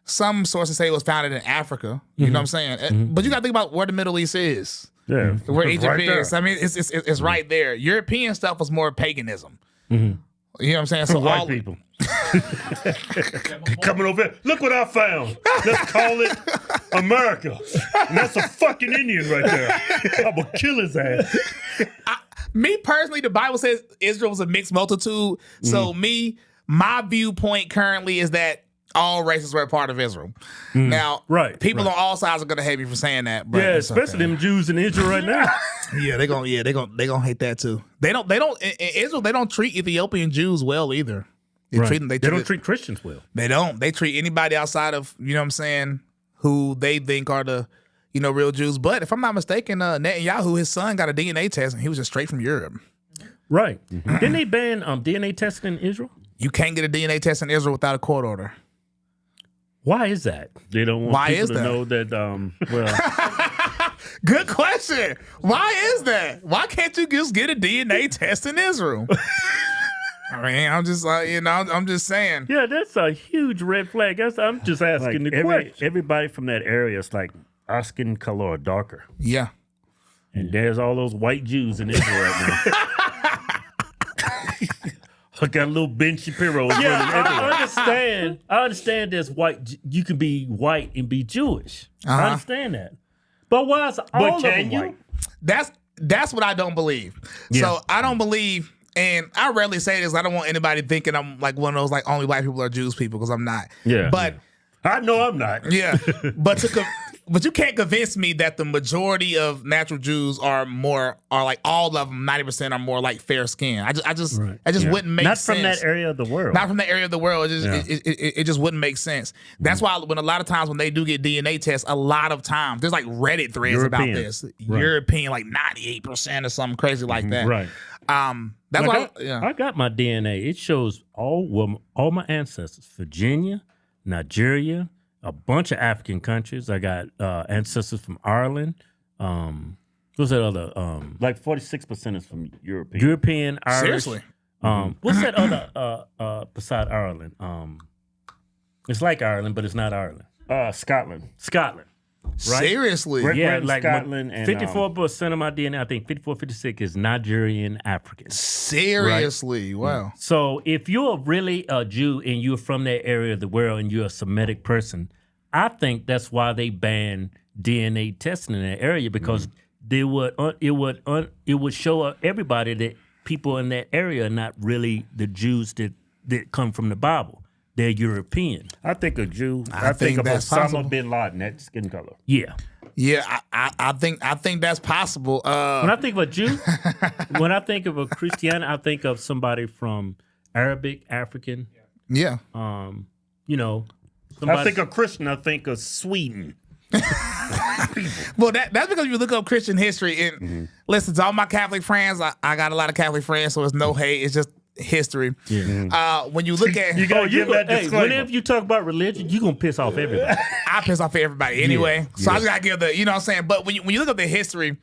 some sources say it was founded in Africa. You know what I'm saying? But you got to think about where the Middle East is. Yeah. Where Egypt right is. There. I mean, it's right there. European stuff was more paganism. You know what I'm saying? So white people. Coming over here. Look what I found. Let's call it America. And that's a fucking Indian right there. I'm going to kill his ass. Me personally, the Bible says Israel was a mixed multitude. So my viewpoint currently is that all races were a part of Israel. Now, people on all sides are gonna hate me for saying that. But yeah, especially them Jews in Israel right now. They gonna hate that too. They don't in Israel. They don't treat Ethiopian Jews well either. They don't treat Christians well. They don't. They treat anybody outside of, you know what I'm saying, who they think are the, real Jews. But if I'm not mistaken, Netanyahu, his son, got a DNA test and he was just straight from Europe. Right. Didn't they ban DNA testing in Israel? You can't get a DNA test in Israel without a court order. Why is that? They don't want people to know that, Good question. Why is that? Why can't you just get a DNA test in Israel? I mean, I'm just like, I'm just saying. Yeah, that's a huge red flag. I'm just asking the question. Everybody from that area is like our skin color or darker. Yeah. And there's all those white Jews in Israel right now. I got a little Ben Shapiro. Yeah, I understand there's white. You can be white and be Jewish. I understand that. But why is all of them white? That's what I don't believe. Yeah. So I don't believe, and I rarely say this. I don't want anybody thinking I'm like one of those like only white people are Jews people, because I'm not. Yeah. But I know I'm not. Yeah. But you can't convince me that the majority of natural Jews are like all of them, 90% are more like fair skin. I just wouldn't make sense. Not from that area of the world. Not from that area of the world. It just wouldn't make sense. That's why when a lot of times when they do get DNA tests, a lot of times there's like Reddit threads about this. Right. European, like 98% or something crazy like that. Right. That's why I got my DNA. It shows all my ancestors: Virginia, Nigeria, a bunch of African countries. I got ancestors from Ireland. What's that other? Like 46% is from European, Irish. Seriously? What's that other beside Ireland? It's like Ireland, but it's not Ireland. Scotland. Right? Seriously? Yeah, Britain, like Scotland, and 54% of my DNA, I think 54, 56 is Nigerian African. Seriously? Right? Wow. So if you're really a Jew and you're from that area of the world and you're a Semitic person, I think that's why they banned DNA testing in that area, because it would show everybody that people in that area are not really the Jews that come from the Bible. They're European. I think a Jew. I think of that's Osama possible. bin Laden, that skin color. Yeah. Yeah, I think that's possible. When I think of a Jew, when I think of a Christian, I think of somebody from Arabic, African. Yeah. Somebody. I think of Christian, I think of Sweden. Well, that's because you look up Christian history and listen to all my Catholic friends. I got a lot of Catholic friends, so it's no hate. It's just history. Yeah. When you look at, You gotta give that disclaimer. Whenever you talk about religion, you're gonna piss off everybody. I piss off everybody anyway. So I just gotta give you know what I'm saying. But when you look up the history,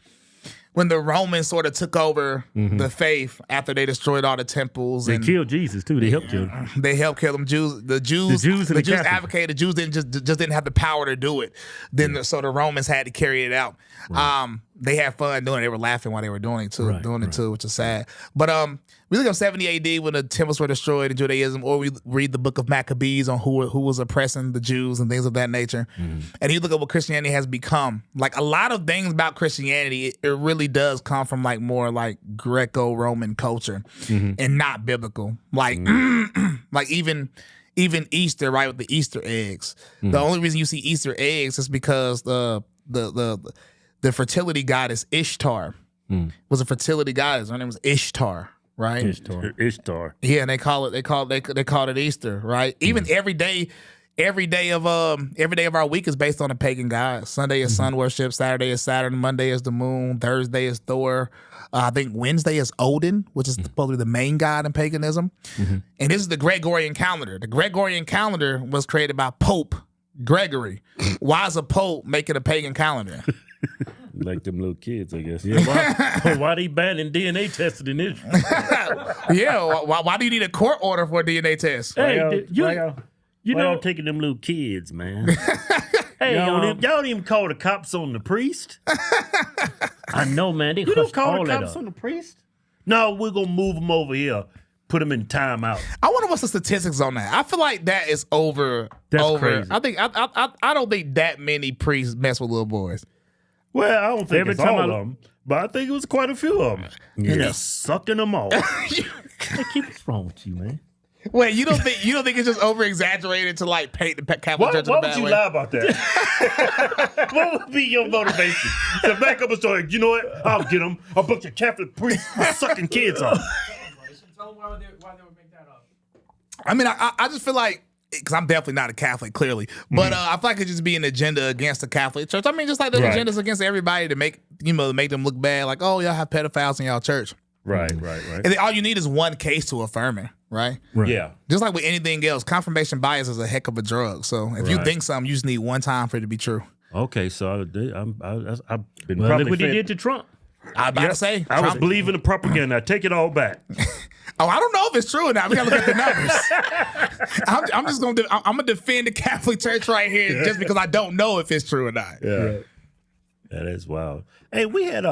when the Romans sort of took over the faith after they destroyed all the temples, They killed Jesus too. They helped kill him. they helped kill them. The Jews advocated. The Jews just didn't have the power to do it. Then so the Romans had to carry it out. Right. They had fun doing it. They were laughing while they were doing it too, which is sad. But we look up 70 AD when the temples were destroyed in Judaism, or we read the book of Maccabees on who was oppressing the Jews and things of that nature. And you look at what Christianity has become. Like a lot of things about Christianity, it really does come from like more like Greco-Roman culture and not biblical. Like like even Easter, right, with the Easter eggs. The only reason you see Easter eggs is because the fertility goddess Ishtar was a fertility goddess. Her name was Ishtar, right? Ishtar. Yeah, and they call it Easter, right? Even every day of our week is based on a pagan god. Sunday is sun worship, Saturday is Saturn, Monday is the moon, Thursday is Thor. I think Wednesday is Odin, which is supposed to be the main god in paganism. And this is the Gregorian calendar. The Gregorian calendar was created by Pope Gregory. Why is a pope making a pagan calendar? Like them little kids, I guess. Yeah, why they banning DNA testing in Israel? Yeah, why do you need a court order for a DNA test? Hey, you know, taking them little kids, man. Hey, y'all don't even call the cops on the priest. I know, man. They You don't call all the that cops up. on the priest? No, we're gonna move them over here, put them in timeout. I wonder what's the statistics on that. I feel like that is over. That's crazy. I think I don't think that many priests mess with little boys. Well, I don't think Every it's time all I- of them, but I think it was quite a few of them. And they sucking them all. Hey, what's wrong with you, man? Wait, you don't think it's just over exaggerated to like paint the Catholic Church in a Why bad would you way? lie about that? What would be your motivation? To back up and say, you know what? I'll get them. A bunch of Catholic priests sucking kids off. Tell them why they would make that up. I mean, I just feel like, because I'm definitely not a Catholic, clearly, but I feel like it just be an agenda against the Catholic Church. I mean, just like there's agendas against everybody to make them look bad. Like, oh, y'all have pedophiles in y'all church. Right. And then all you need is one case to affirm it, right? Yeah. Just like with anything else, confirmation bias is a heck of a drug. So if you think something, you just need one time for it to be true. Okay, so I've been Well, probably look what he fed, did to Trump. I about to say. I was Trump- believing the propaganda. I take it all back. Oh, I don't know if it's true or not. We gotta look at the numbers. I'm just gonna. I'm gonna defend the Catholic Church right here, just because I don't know if it's true or not. Yeah, that is wild. Hey, we had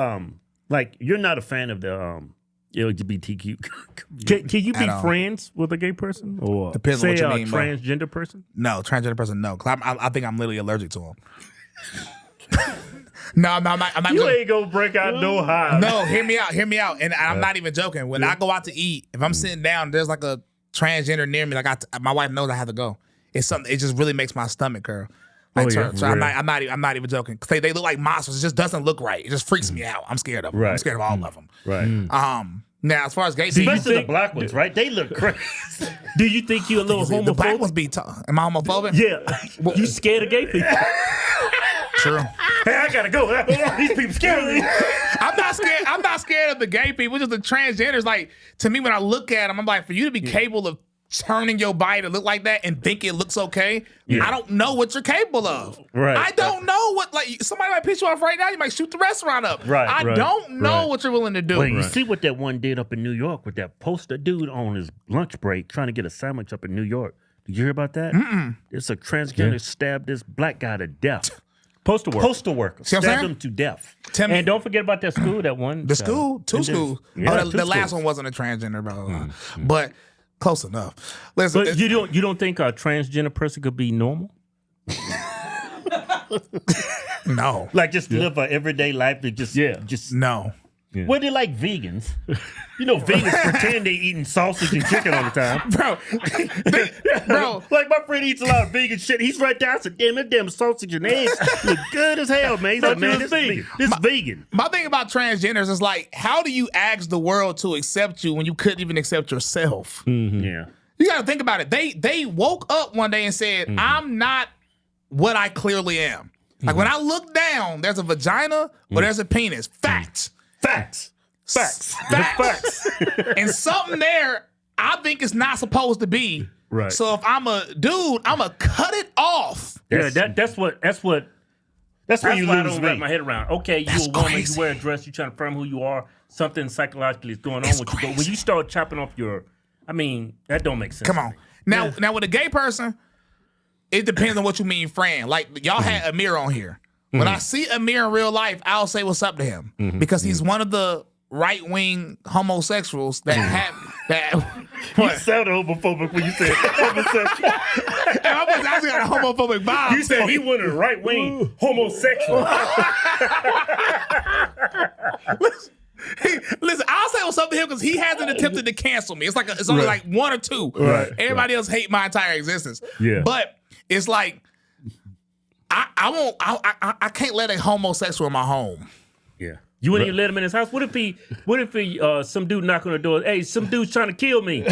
like you're not a fan of the LGBTQ. Can you be friends with a gay person or Depends on say what you mean, a bro. transgender person? No, transgender person, no. Because I think I'm literally allergic to him. No, I'm not. You ain't gonna break out no high. No, hear me out. And I'm not even joking. When I go out to eat, if I'm sitting down, there's like a transgender near me. Like my wife knows I have to go. It's something. It just really makes my stomach curl. Like, so I'm not even joking. Cause they look like monsters. It just doesn't look right. It just freaks me out. I'm scared of them. Right. I'm scared of all of them. Right. Now, as far as gay people, especially the black ones, right? They look crazy. Do you think you're a little the black homophobic? ones be am I homophobic? Yeah. You scared of gay people? True. Hey, I gotta go. These people scare me. I'm not scared of the gay people. Just the transgenders. Like, to me, when I look at them, I'm like, for you to be capable of turning your body to look like that and think it looks okay, I don't know what you're capable of. Right. I don't know what, like, somebody might piss you off right now. You might shoot the restaurant up. Right. I don't know what you're willing to do. Well, you see what that one did up in New York with that poster dude on his lunch break trying to get a sandwich up in New York. Did you hear about that? It's a transgender stabbed this black guy to death. Postal worker. See what I'm Stabbed saying? him to death. And don't forget about that school, that one. The school? Two schools. Yeah, the last one wasn't a transgender, bro. But close enough. Listen, But you don't think a transgender person could be normal? no. Like just live an everyday life. They just No. Yeah. Well, they like vegans. You know, vegans pretend they eating sausage and chicken all the time. Bro. Like my friend eats a lot of vegan shit. He's right there. I said, damn, that damn sausage and eggs look good as hell, man. He's like, man, this vegan. My thing about transgenders is like, how do you ask the world to accept you when you couldn't even accept yourself? Yeah. You got to think about it. They woke up one day and said, I'm not what I clearly am. Like when I look down, there's a vagina or there's a penis. Facts. And something there I think it's not supposed to be. Right. So if I'm a dude, I'm going to cut it off. That's what That's why you I lose don't me. wrap my head around. Okay, you're a woman, you wear a dress, you're trying to affirm who you are. Something psychologically is going on with you. But when you start chopping off that don't make sense. Come on. Now with a gay person, it depends on what you mean, friend. Like y'all had Amir on here. When I see Amir in real life, I'll say what's up to him because he's one of the right-wing homosexuals that have that. You sounded homophobic when you said homosexual. I was got a homophobic vibe. You said he was a right-wing homosexual. Listen, I'll say what's up to him because he hasn't attempted to cancel me. It's only like one or two. Right. Everybody else hate my entire existence. Yeah. But it's like I can't let a homosexual in my home. Yeah. You wouldn't even let him in his house. What if he some dude knock on the door? Hey, some dude's trying to kill me,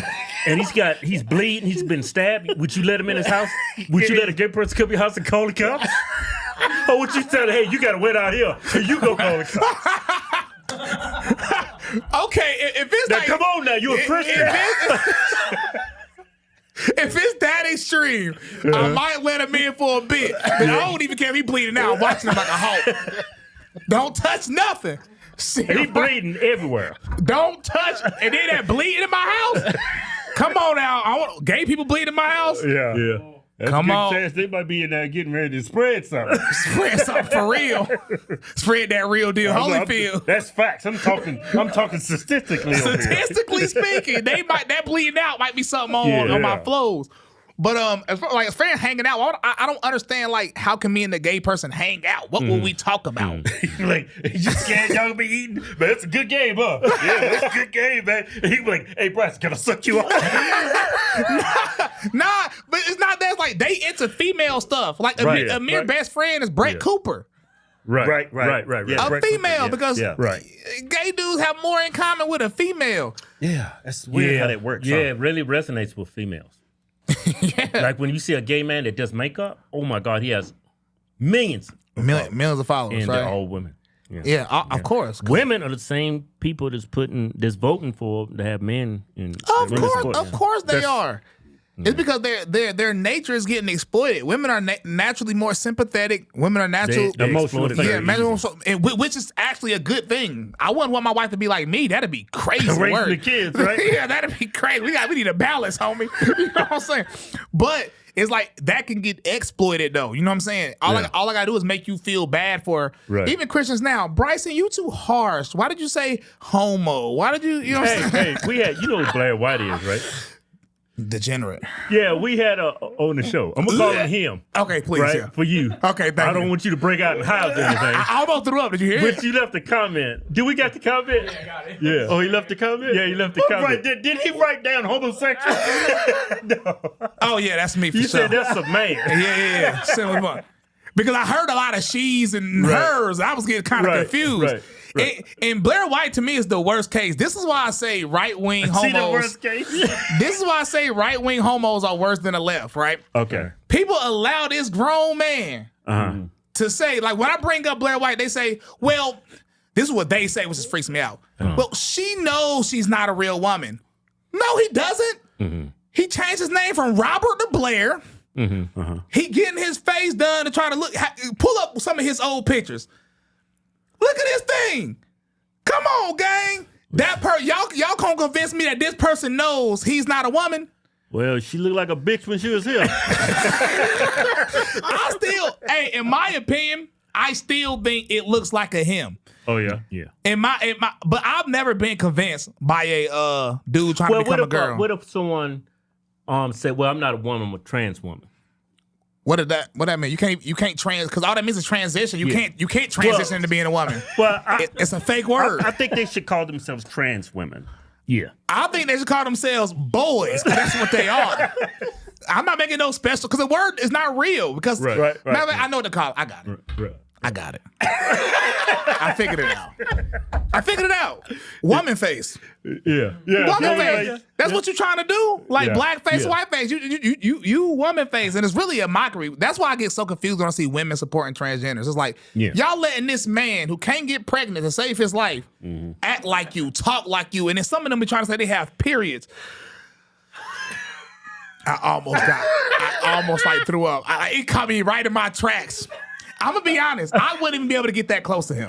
and he's bleeding. He's been stabbed. Would you let him in his house? Would you let a gay person come to your house and call the cops? Or would you tell him, hey, you got to wait out here, so you go call the cops? Okay, if it's now, like, come on now, you're a Christian. If it's that extreme, I might let him in for a bit. But I don't even care if he bleeding out. I'm watching him like a hawk. Don't touch nothing. He bleeding everywhere. Don't touch. And then that bleeding in my house? Come on now. I want gay people bleed in my house? Yeah. That's Come a good on. chance they might be in there getting ready to spread something. Spread something for real. Spread that real deal Holyfield. That's facts. I'm talking statistically. Statistically speaking, that bleeding out might be something on my flows. But as far as hanging out, I don't understand like how can me and the gay person hang out? What will we talk about? Like, you scared y'all gonna be eating? Man, it's a good game, huh? Yeah, it's a good game, man. And he be like, hey, Bryson, can I suck you off? Nah, but it's not that. It's like they into female stuff. Like Amir's best friend is Brett Cooper. Right. Yeah, a female because gay dudes have more in common with a female. Yeah, that's weird how that works. Yeah, it really resonates with females. Like when you see a gay man that does makeup, oh my God, he has millions of followers, and right? they're all women. Of course. Women are the same people that's voting for to have men in. Of course they are. It's because their nature is getting exploited. Women are naturally more sympathetic. Women are natural, emotional. Which is actually a good thing. I wouldn't want my wife to be like me. That'd be crazy. Raising the kids, right? Yeah, that'd be crazy. We need a balance, homie. You know what I'm saying? But it's like that can get exploited though. You know what I'm saying? All I gotta do is make you feel bad for even Christians now. Bryson, you too harsh. Why did you say homo? Why did you know what I'm saying? We had, you know what Blaire White is, right? Degenerate. Yeah, we had on the show. I'm gonna call him. Okay, please. Right? Yeah. For you. Okay, thank you. I don't want you to break out and hide anything. I almost threw up. Did you hear it? But you left a comment. Did we got the comment? Yeah, I got it. Yeah. Oh, he left the comment? Yeah, he left the comment. Right. Did he write down homosexual? No. Oh, yeah, that's me for You sure. said that's a man. Yeah. Similar one. Because I heard a lot of she's and hers. I was getting kind of confused. Right. And Blaire White to me is the worst case. This is why I say right-wing homos. See the worst case? This is why I say right-wing homos are worse than the left, right? Okay. People allow this grown man to say, like when I bring up Blaire White, they say, well, this is what they say, which just freaks me out. Well, she knows she's not a real woman. No, he doesn't. He changed his name from Robert to Blaire. He getting his face done to try to pull up some of his old pictures. Look at this thing. Come on, gang. Y'all can't convince me that this person knows he's not a woman. Well, she looked like a bitch when she was here. In my opinion, I still think it looks like a him. Oh yeah. But I've never been convinced by a dude trying to become a girl. What if someone said, "Well, I'm not a woman, I'm a trans woman." What that mean? You can't trans, because all that means is transition. You can't transition into being a woman. Well, it's a fake word. I think they should call themselves trans women. Yeah. I think they should call themselves boys, because that's what they are. I'm not making no special, because the word is not real. Because Right. I know what to call it. I got it. Right. I got it. I figured it out. Woman face. Yeah. Woman face. That's what you're trying to do. Like black face, white face. You woman face, and it's really a mockery. That's why I get so confused when I see women supporting transgenders. It's like y'all letting this man who can't get pregnant to save his life act like you, talk like you, and then some of them be trying to say they have periods. I almost like threw up. It caught me right in my tracks. I'm gonna be honest. I wouldn't even be able to get that close to him.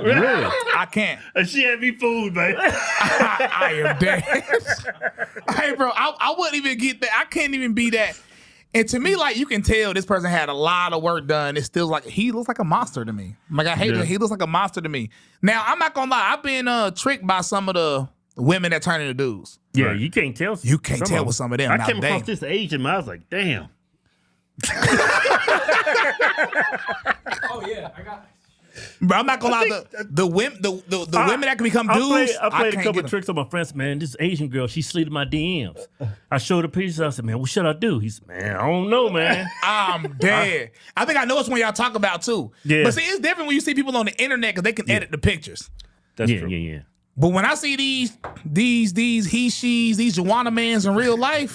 Really? I can't. She had me fooled, man. I am dead. Hey, bro, I wouldn't even get that. I can't even be that. And to me, like, you can tell this person had a lot of work done. It's still like, he looks like a monster to me. Like, I hate it. He looks like a monster to me. Now, I'm not gonna lie. I've been tricked by some of the women that turn into dudes. Yeah, you can't tell. You can't tell with some of them. I came across this Asian man. I was like, damn. Oh yeah, I got. But I'm not gonna lie. The women that can become dudes. I played a couple of tricks on my friends. Man, this Asian girl, she slid in my DMs. I showed her pictures. I said, man, what should I do? He said, man, I don't know, man. I'm dead. I think I know which one y'all talk about too. Yeah. But see, it's different when you see people on the internet because they can edit the pictures. That's true. Yeah. But when I see these he, she's, these Joanna mans in real life,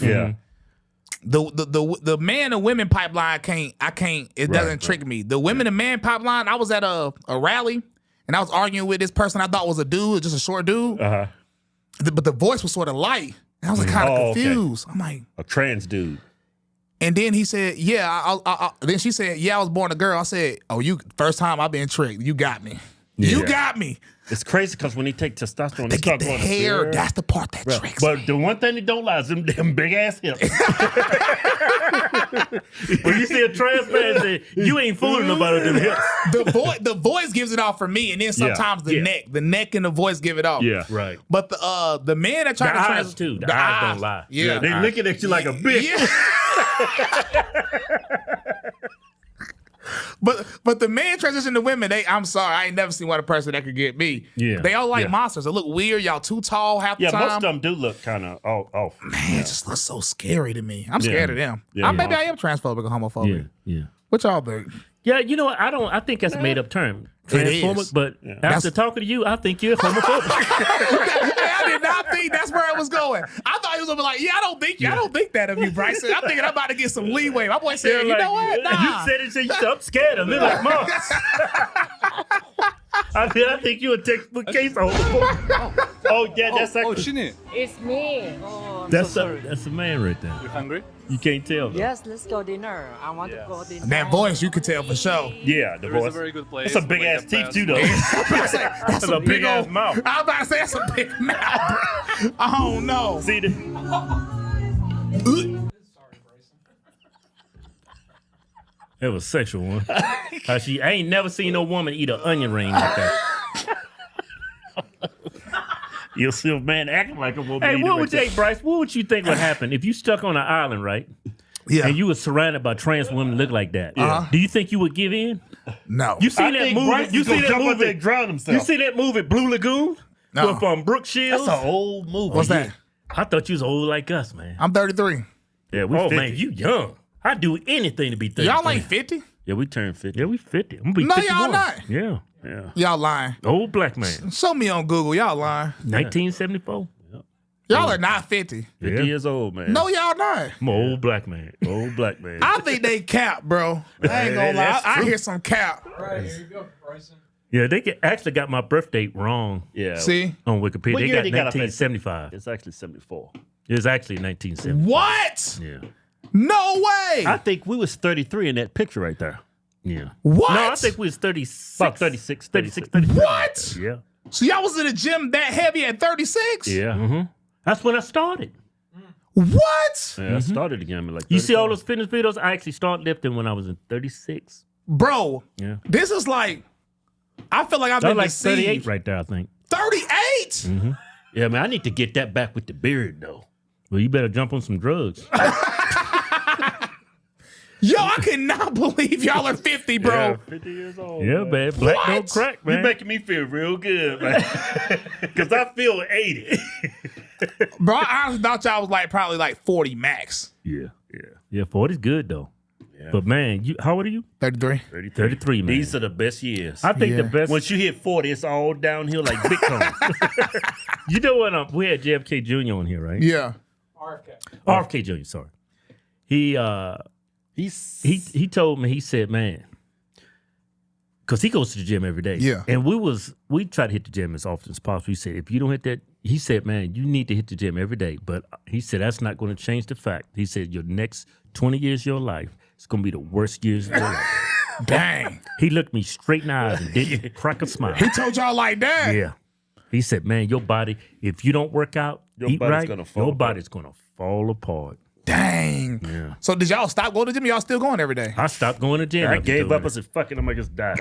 the man and women pipeline it doesn't trick me. The women and man pipeline, I was at a rally and I was arguing with this person I thought was a dude, just a short dude. But the voice was sort of light. And I was kind of confused. Okay. I'm like, a trans dude. And then he said, then she said, I was born a girl. I said, first time I've been tricked. You got me. You got me. It's crazy because when they take testosterone, they get the hair. That's the part that tricks me. But the one thing they don't lie is them big ass hips. When you see a trans man, say, you ain't fooling nobody with them hips. The voice gives it off for me, and then sometimes the neck and the voice give it off. Yeah, right. But the man that try to eyes too. The eyes don't lie. Yeah, they looking at you like a bitch. Yeah. But the man transition to women, I'm sorry, I ain't never seen one person that could get me. Yeah. They all like monsters. They look weird. Y'all too tall half the time. Yeah, most of them do look kind of off. Man, it just looks so scary to me. I'm scared of them. Yeah, maybe I am transphobic or homophobic. Yeah. What y'all think? Yeah, you know what? I think that's a made up term. Transphobic, but after talking to you, I think you're homophobic. I did not think that's where it was going. I thought he was gonna be like, I don't think that of you, Bryson. I'm thinking I'm about to get some leeway. My boy said, you know what? Nah. You said it, so you I'm scared of it like mom. I think you a textbook case of homophobic. Oh, yeah, that's actually. It's me. I'm That's so sorry. that's a man right there. You hungry? You can't tell. Though. Yes, let's go dinner. I want to go dinner. That voice, you could tell for sure. Yeah, the There is a voice. very good place. That's a big ass teeth too, though. That's a big ass mouth. I was about to say that's a big mouth. Bro. I don't know. See the. It was a sexual one. I ain't never seen no woman eat an onion ring like that. You'll see a man acting like a woman. Hey, Bryce, what would you think would happen if you stuck on an island, right? Yeah. And you were surrounded by trans women that look like that. Uh-huh. Do you think you would give in? No. You see I that think movie? Bryce You is see gonna that jump up there movie? and drown himself. You see that movie Blue Lagoon? No. With Brooke Shields? That's an old movie. What's that? I thought you was old like us, man. I'm 33. Yeah, we. Oh 50. man, you young. I'd do anything to be 30. Y'all ain't 50? Yeah, we turned 50. Yeah, we 50. I'm gonna be No, 51. y'all not. Yeah. Yeah. Y'all lying. Old black man. Show me on Google. Y'all lying. 1974. Y'all are not 50. 50 years old, man. No, y'all not. I'm an old black man. Old black man. I think they cap, bro. I ain't gonna lie. That's I true. hear some cap. Right, here you go, Bryson. Yeah, they actually got my birth date wrong Yeah. See? on Wikipedia. What They year got they got up at? 1975. It's actually 74. It was actually 1970. What? Yeah. No way. I think we was 33 in that picture right there. Yeah. What? No, I think we was 36. About 36, 36, 36. 37. What? Yeah. So y'all was in the gym that heavy at 36? Yeah. Mm-hmm. That's when I started. What? Yeah, I started again at like You see all 34. those fitness videos? I actually started lifting when I was in 36. Bro, Yeah. this is like, I feel like I've That been was like deceived. 38 right there, I think. 38? Yeah, man, I need to get that back with the beard, though. Well, you better jump on some drugs. Yo, I cannot believe y'all are 50, bro. Yeah, 50 years old. Yeah, man. Black What? don't crack, man. You're making me feel real good, man. Because I feel 80. Bro, I honestly thought y'all was like probably like 40 max. Yeah. Yeah, 40's good, though. Yeah. But, man, how old are you? 33. 33, man. These are the best years. I think the Yeah. best. Once you hit 40, it's all downhill like Bitcoin. You know what? We had JFK Jr. on here, right? Yeah. RFK. RFK Jr., sorry. He told me, he said, man, because he goes to the gym every day. Yeah. And we try to hit the gym as often as possible. He said, if you don't hit that, he said, man, you need to hit the gym every day. But he said, that's not going to change the fact. He said, your next 20 years of your life is going to be the worst years of your life. Dang. He looked me straight in the eyes and didn't crack a smile. He told y'all like that? Yeah. He said, man, your body, if you don't work out, Your eat body's right, gonna fall your apart. body's going to fall apart. Dang. Yeah. So did y'all stop going to the gym? Y'all still going every day? I stopped going to the gym. I after gave doing up. I it. said, fuck it, I'm going to just die.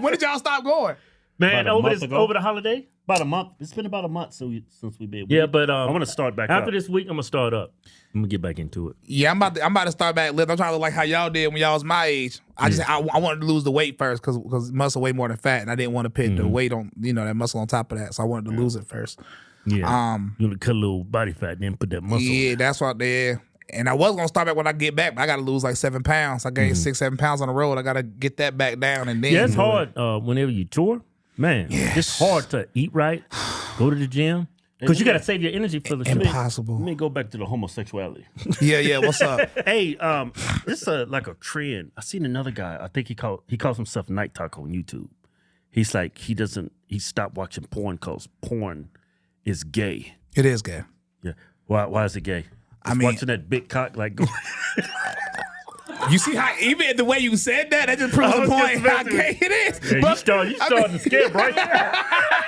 When did y'all stop going? Man, About a month over ago. the holiday? About a month. It's been about a month since we've been. Yeah, but I want to start back after up. this week, I'm gonna start up. I'm gonna get back into it. Yeah, I'm about to start back lifting. I'm trying to look like how y'all did when y'all was my age. I wanted to lose the weight first because muscle way more than fat, and I didn't want to put the weight on that muscle on top of that. So I wanted to lose it first. Yeah, you want to cut a little body fat, then put that muscle. Yeah, that's what they. And I was gonna start back when I get back, but I got to lose like 7 pounds. I gained 6-7 pounds on the road. I got to get that back down, and then Yeah, it's hard whenever you tour. Man, it's hard to eat right, go to the gym, because you got to save your energy for the show. Impossible. Let me go back to the homosexuality. Yeah. What's up? Hey, it's like a trend. I seen another guy. I think he calls himself Night Talk on YouTube. He's like he stopped watching porn because porn is gay. It is gay. Yeah. Why is it gay? I mean, watching that big cock like. You see how even the way you said that just proves the point how gay it is. Yeah, you started to scare Bryce.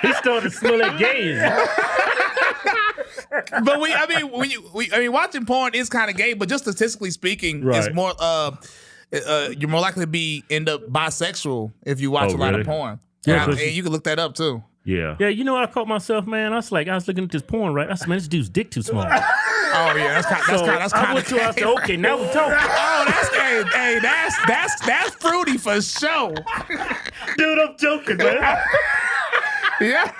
He started to smell that gay. But watching porn is kind of gay, but just statistically speaking, Right. it's more you're more likely to end up bisexual if you watch a lot really? of porn. Yeah, and 'cause you can look that up too. Yeah. Yeah, you know what I caught myself, man? I was looking at this porn, right? I said, man, this dude's dick too small. Oh yeah, that's I kind went to, I said, okay, now we're talking. Oh, that's fruity for sure. Dude, I'm joking, man. Yeah,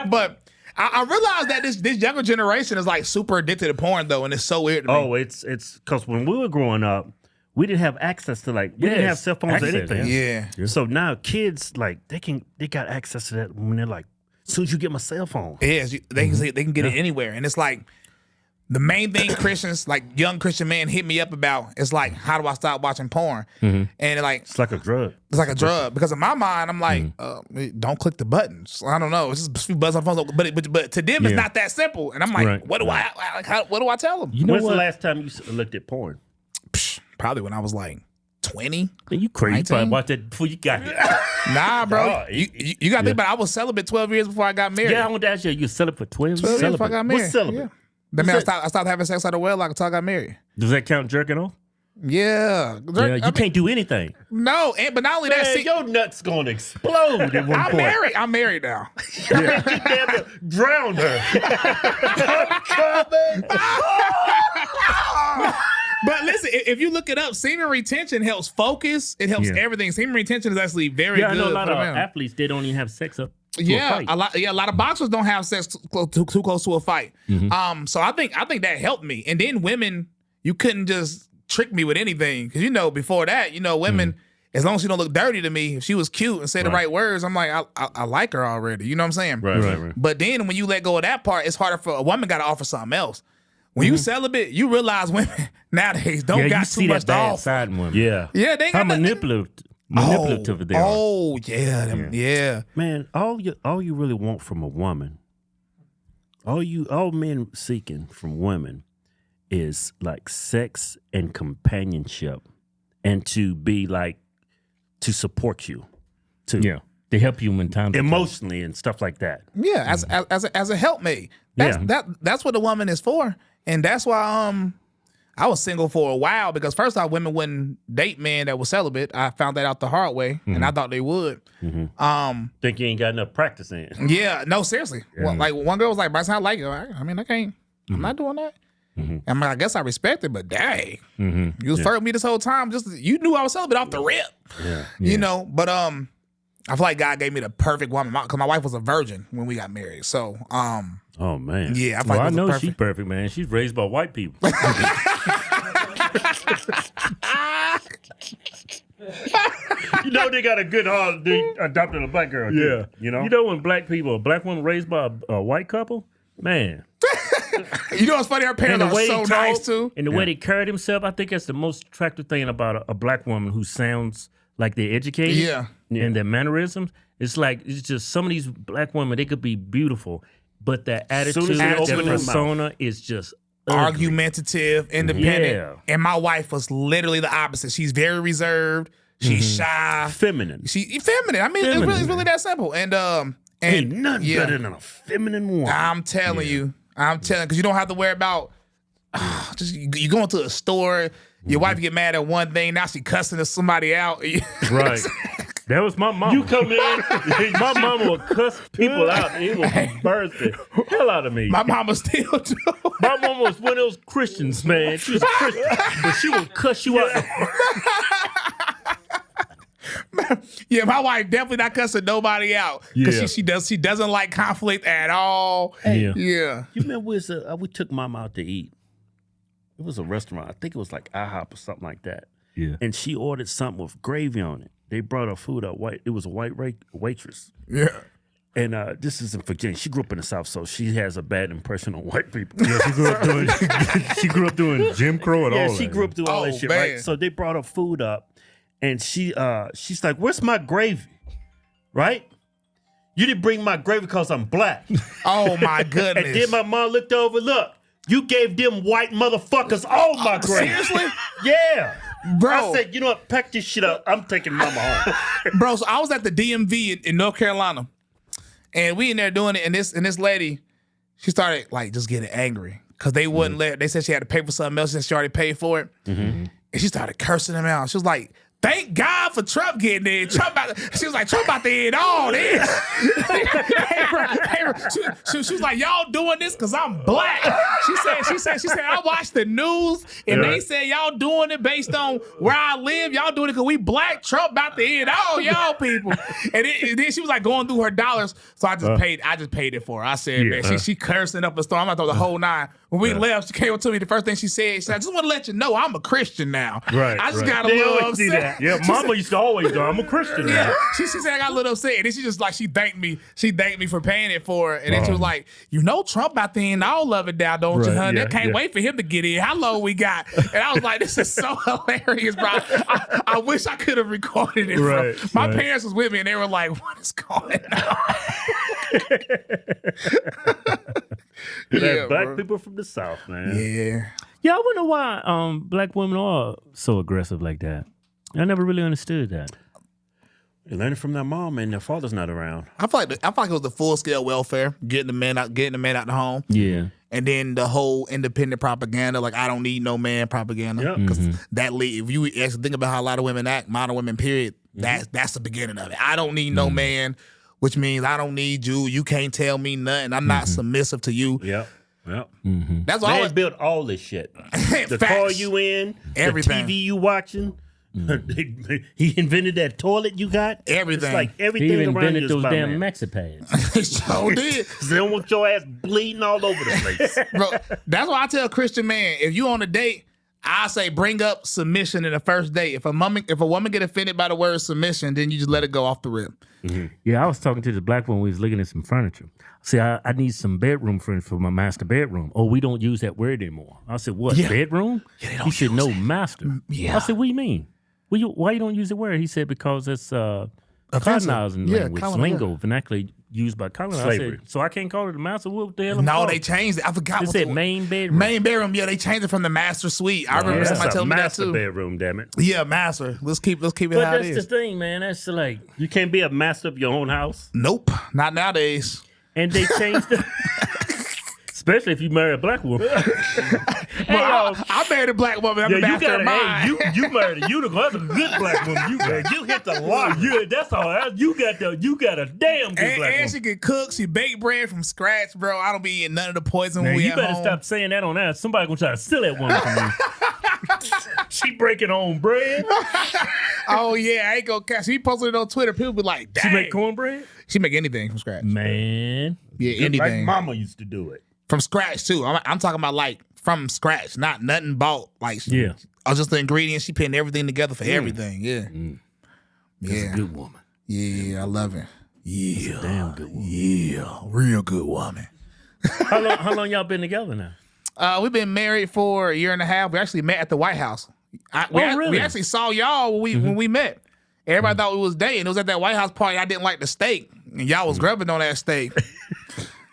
but I realized that this younger generation is like super addicted to porn though, and it's so weird to me. Oh, it's because when we were growing up, we didn't have access to we didn't have cell phones or anything. Yeah. So now kids they got access to that when they're like, as soon as you get my cell phone. Yes, they can get it anywhere, and it's like the main thing Christians, like young Christian men, hit me up about is like, how do I stop watching porn? And like, It's like a drug. it's like a drug because in my mind, I'm like, don't click the buttons. I don't know. It's just a few buttons on the phone, but to them, it's not that simple. And I'm like, Right. what do what do I tell them? You know When's what? the last time you looked at porn? Probably when I was like 20. Man, you crazy. You 19? probably watched that before you got here. Nah, bro. Dog, You got to think about it. I was celibate 12 years before I got married. Yeah, I want to ask you. You celibate for 12 12 years before I celibate. got married. What's celibate? Yeah. That means I stopped having sex out of wedlock until I got married. Does that count jerking off? Yeah. Yeah, you can't do anything. No, but not only that, Man, see, your nuts gonna explode at one point. I'm married now. You damn near drowned her. But listen, if you look it up, semen retention helps focus. It helps everything. Semen retention is actually very Yeah, I good. know a lot for of the man. athletes, they don't even have sex up to a Yeah, fight. a lot of boxers don't have sex too close to a fight. So I think that helped me. And then women, you couldn't just trick me with anything because before that, women, as long as she don't look dirty to me, if she was cute and say the right words, I'm like, I like her already. You know what I'm saying? Right. But then when you let go of that part, it's harder for a woman. Got to offer something else. When you celibate, you realize women nowadays don't you got see too that much to bad offer. side in women. Yeah. Yeah, they ain't How got nothing. manipulative they are. Oh yeah, yeah. Man, all you really want from a woman, all men seeking from women is like sex and companionship and to be like to support you. Yeah. They help you in time. Emotionally and stuff like that. Yeah, as a helpmate. That's what a woman is for. And that's why I was single for a while because first off, women wouldn't date men that was celibate. I found that out the hard way, and I thought they would. Think you ain't got enough practice in. Yeah, no, seriously. Well, like one girl was like, "Bryson, I like it." I mean, I can't. I'm not doing that. I mean, I guess I respect it, but dang, you was flirting with me this whole time. Just you knew I was celibate off the rip. You know. But I feel like God gave me the perfect woman because my wife was a virgin when we got married. So Oh man. yeah, I feel Well, like I it was know perfect. she's perfect, man. She's raised by white people. You know they got a good heart. They adopted a black girl. Too, you know. You know when black women raised by a white couple, man. You know what's funny? Her parents And the are way so he nice talked too. and the way they carried himself, I think that's the most attractive thing about a black woman who sounds like they're educated. Yeah. And their mannerisms. It's like it's just some of these black women, they could be beautiful, but their attitude, as they their open their persona is just ugly. Argumentative, independent. Yeah. And my wife was literally the opposite. She's very reserved. She's shy. Feminine. She feminine. I mean, it's really that simple. And Ain't nothing better than a feminine woman. I'm telling you, because you don't have to worry about just you going to a store. Your wife get mad at one thing, now she cussing somebody out. Right. That was my mama. You come in. My mama would cuss people out and it would embarrass the hell out of me. My mama still do. My mama was one of those Christians, man. She was a Christian, but she would cuss you out. Yeah, my wife definitely not cussing nobody out because she doesn't like conflict at all. Yeah. Yeah. You remember we took Mama out to eat. It was a restaurant. I think it was like IHOP or something like that. Yeah. And she ordered something with gravy on it. They brought her food out white. It was a white waitress. Yeah. And this is in Virginia. She grew up in the South, so she has a bad impression on white people. Yeah, she grew up doing Jim Crow and all that. She grew up doing all that shit, man. right? So they brought her food up, and she's like, "Where's my gravy?" Right? You didn't bring my gravy because I'm black. Oh my goodness. And then my mom looked over. Look, you gave them white motherfuckers all my gravy. Seriously? Yeah. Bro. I said, you know what? Pack this shit up. I'm taking Mama home. Bro, so I was at the DMV in North Carolina, and we in there doing it, and this lady, she started like just getting angry because they wouldn't let. They said she had to pay for something else, and she already paid for it, and she started cursing them out. She was like, "Thank God for Trump getting in. She was like, Trump about to end all this." She was like, "Y'all doing this because I'm black." She said, I watched the news and they said y'all doing it based on where I live. Y'all doing it because we black. Trump about to end all y'all people. And then she was like going through her dollars. So I just paid it for her. I said, man, she cursing up a storm. I'm about to throw the whole nine. when we left, she came up to me. The first thing she said, I just want to let you know I'm a Christian now. Right. I just right. got a little upset. Yeah, Mama used to always go, I'm a Christian now. She said I got a little upset, and then she just like she thanked me for paying it for her, and then she was like, Trump about to end all of it now, don't you, honey? I can't wait for him to get in. How long we got? And I was like, this is so hilarious, bro. I wish I could have recorded it. Right, My parents was with me, and they were like, what is going on? Black people from the South, man. Yeah, I wonder why black women are so aggressive like that. I never really understood that. They learned it from their mom, and their father's not around. I feel like it was the full scale welfare, getting the man out the home. Yeah. And then the whole independent propaganda, like I don't need no man propaganda. Because that if you actually think about how a lot of women act, modern women, period, that's the beginning of it. I don't need no man, which means I don't need you. You can't tell me nothing. I'm not submissive to you. Yep. That's why they built all this shit. The car you in, everything. the TV you watching. He invented that toilet you got. Everything. It's like everything He around invented you is those about damn man. maxi pads. They sure did. They don't want your ass bleeding all over the place. Bro, that's why I tell a Christian man, if you on a date, I say bring up submission in the first date. If a woman get offended by the word submission, then you just let it go off the rip. Yeah, I was talking to this black woman. We was looking at some furniture. See, I need some bedroom furniture for my master bedroom. Oh, we don't use that word anymore. I said, what, bedroom? Yeah, he said, no, master. Yeah. I said, what do you mean? Why you don't use the word? He said, because it's colonizing language, lingo, vernacularly used by colonizers. I said, so I can't call it a master? What the hell? No, they changed it. I forgot They what said main bedroom. Main bedroom, yeah, they changed it from the master suite. I remember somebody telling me that too. Master bedroom, damn it. Yeah, master. Let's keep it But how it that's is. the thing, man. That's like, You can't be a master of your own house. Nope, not nowadays. and they changed it. Especially if you marry a black woman. I married a black woman. I'm the master of mine. You married a unicorn. That's a good black woman. You hit the lock. That's all. You got a damn good black And woman. she can cook. She bake bread from scratch, bro. I don't be eating none of the poison when we You at better home. stop saying that on air. Somebody gonna try to steal that woman from you. She breaking her own bread. Oh yeah, I ain't gonna catch. She posted it on Twitter. People be like, dang. She make cornbread? She make anything from scratch. Man. Yeah, Like anything. mama used to do it. From scratch too. I'm talking about like from scratch, not nothing bought. Like Yeah. just the ingredients. She putting everything together for everything. Yeah. That's a good woman. Yeah, I love it. Yeah. Damn good woman. Yeah, real good woman. How long y'all been together now? We've been married for a year and a half. We actually met at the White House. Really? We actually saw y'all when we met. Everybody thought we was dating. It was at that White House party. I didn't like the steak, and y'all was grubbing on that steak.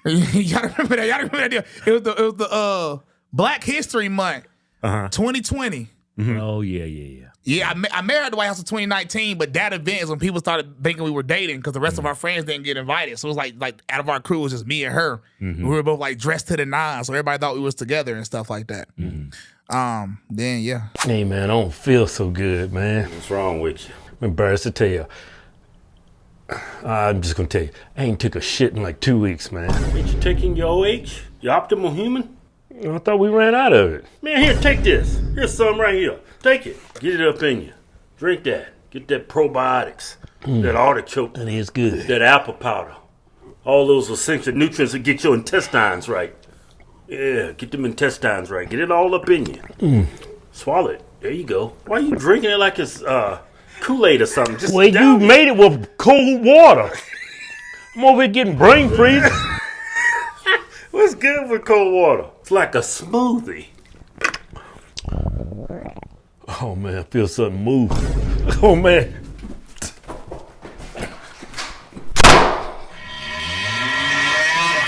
Y'all remember that? Y'all remember that deal? It was the Black History Month, 2020. Oh yeah. Yeah, I married at the White House in 2019, but that event is when people started thinking we were dating because the rest of our friends didn't get invited. So it was like out of our crew, it was just me and her. We were both like dressed to the nines, so everybody thought we was together and stuff like that. Then yeah. Hey man, I don't feel so good, man. What's wrong with you? I'm embarrassed to tell you. I'm just gonna tell you, I ain't took a shit in like 2 weeks, man. Ain't you taking your OH? Your optimal human? I thought we ran out of it. Man, here, take this. Here's some right here. Take it. Get it up in you. Drink that. Get that probiotics. That artichoke. That is good. That apple powder. All those essential nutrients that get your intestines right. Yeah, get them intestines right. Get it all up in you. Swallow it. There you go. Why are you drinking it like it's Kool-Aid or something? Just Well, down you it. made it with cold water. I'm over here getting brain freeze. What's good with cold water? It's like a smoothie. Oh man, I feel something move. Oh man.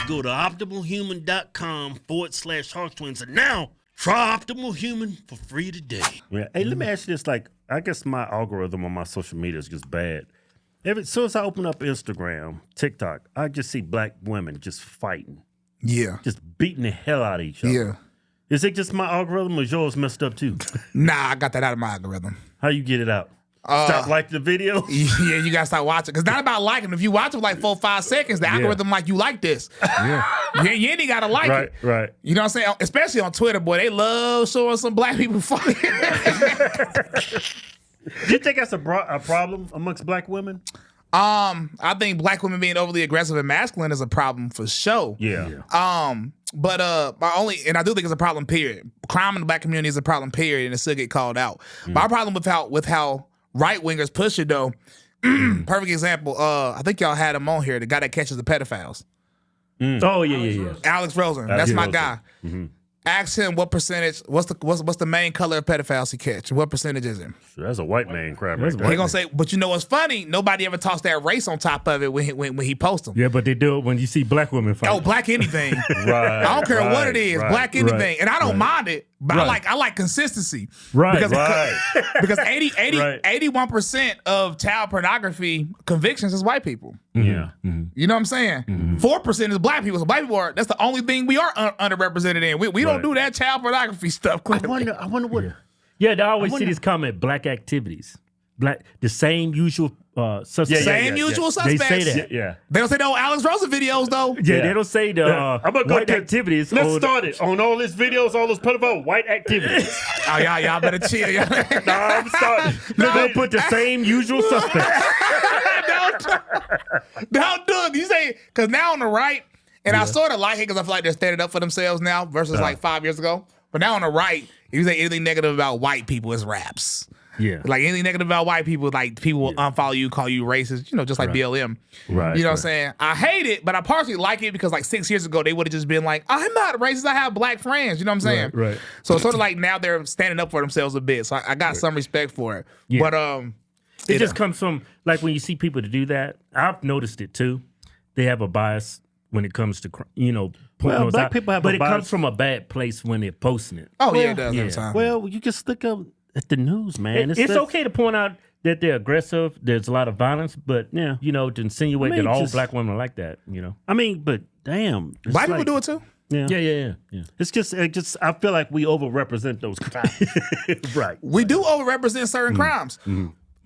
Go to optimalhuman.com/Hodgetwins and now try Optimal Human for free today. Yeah. Hey, let me ask you this. Like, I guess my algorithm on my social media is just bad. As soon as I open up Instagram, TikTok, I just see black women just fighting. Yeah. Just beating the hell out of each other. Yeah. Is it just my algorithm or is yours messed up too? Nah, I got that out of my algorithm. How you get it out? Stop liking the video? Yeah, you gotta start watching. Cause it's not about liking. If you watch it for like 4 or 5 seconds, the algorithm like you like this. Yeah. You ain't gotta like it. Right. You know what I'm saying? Especially on Twitter, boy, they love showing some black people fighting. Do you think that's a problem amongst black women? I think black women being overly aggressive and masculine is a problem for sure. Yeah. But I do think it's a problem, period. Crime in the black community is a problem, period, and it still get called out. My problem with how right wingers push it though, perfect example, I think y'all had him on here, the guy that catches the pedophiles. Oh yeah. Alex Rosen. That's my Rosen. guy. Ask him what percentage, what's the main color of pedophiles he catch? What percentage is it? That's a white man crap That's right there. He gonna say, but you know what's funny? Nobody ever tossed that race on top of it when he posts them. Yeah, but they do it when you see black women fight. Oh, black anything. Right. I don't care what it is. right, Black anything. right, And I don't mind it, but right. I like consistency. Right, Because, right. because Right. 81% of child pornography convictions is white people. Yeah. You know what I'm saying? 4% is black people. So black people that's the only thing we are underrepresented in. We don't Right. do that child pornography stuff. I Clearly. wonder what. Yeah, they always see this comment, black activities. The same usual suspects. Same usual They suspects. say that. Yeah. They don't say no Alex Rosen videos though. Yeah, they don't say the I'm gonna go white to activities. Let's or the- start it on all these videos, all those pedophile white activities. Oh y'all better chill. Nah, I'm starting. They're gonna put the same usual suspects. Don't do it. You say, because now on the right, and I sort of like it because I feel like they're standing up for themselves now versus like 5 years ago. But now on the right, if you say anything negative about white people, it's raps. Yeah. Like anything negative about white people, like people will unfollow you, call you racist, just like BLM. Right, You know what I'm saying? I hate it, but I partially like it because like 6 years ago, they would have just been like, I'm not racist, I have black friends. You know what I'm saying? Right. So it's sort of like now they're standing up for themselves a bit. So I got some respect for it. Yeah. But It just comes from, like, when you see people to do that, I've noticed it too. They have a bias when it comes to, pointing Well, those black out. people have but a it bias. comes from a bad place when they're posting it. oh yeah, it does every time. Well, you just look up at the news, man. It's okay to point out that they're aggressive. There's a lot of violence, but Yeah. to insinuate I mean, that all just- black women are like that. I mean, but damn, it's Black people like- do it too. Yeah. Yeah. It's just, I feel like we overrepresent those crimes. Right. We do overrepresent certain crimes.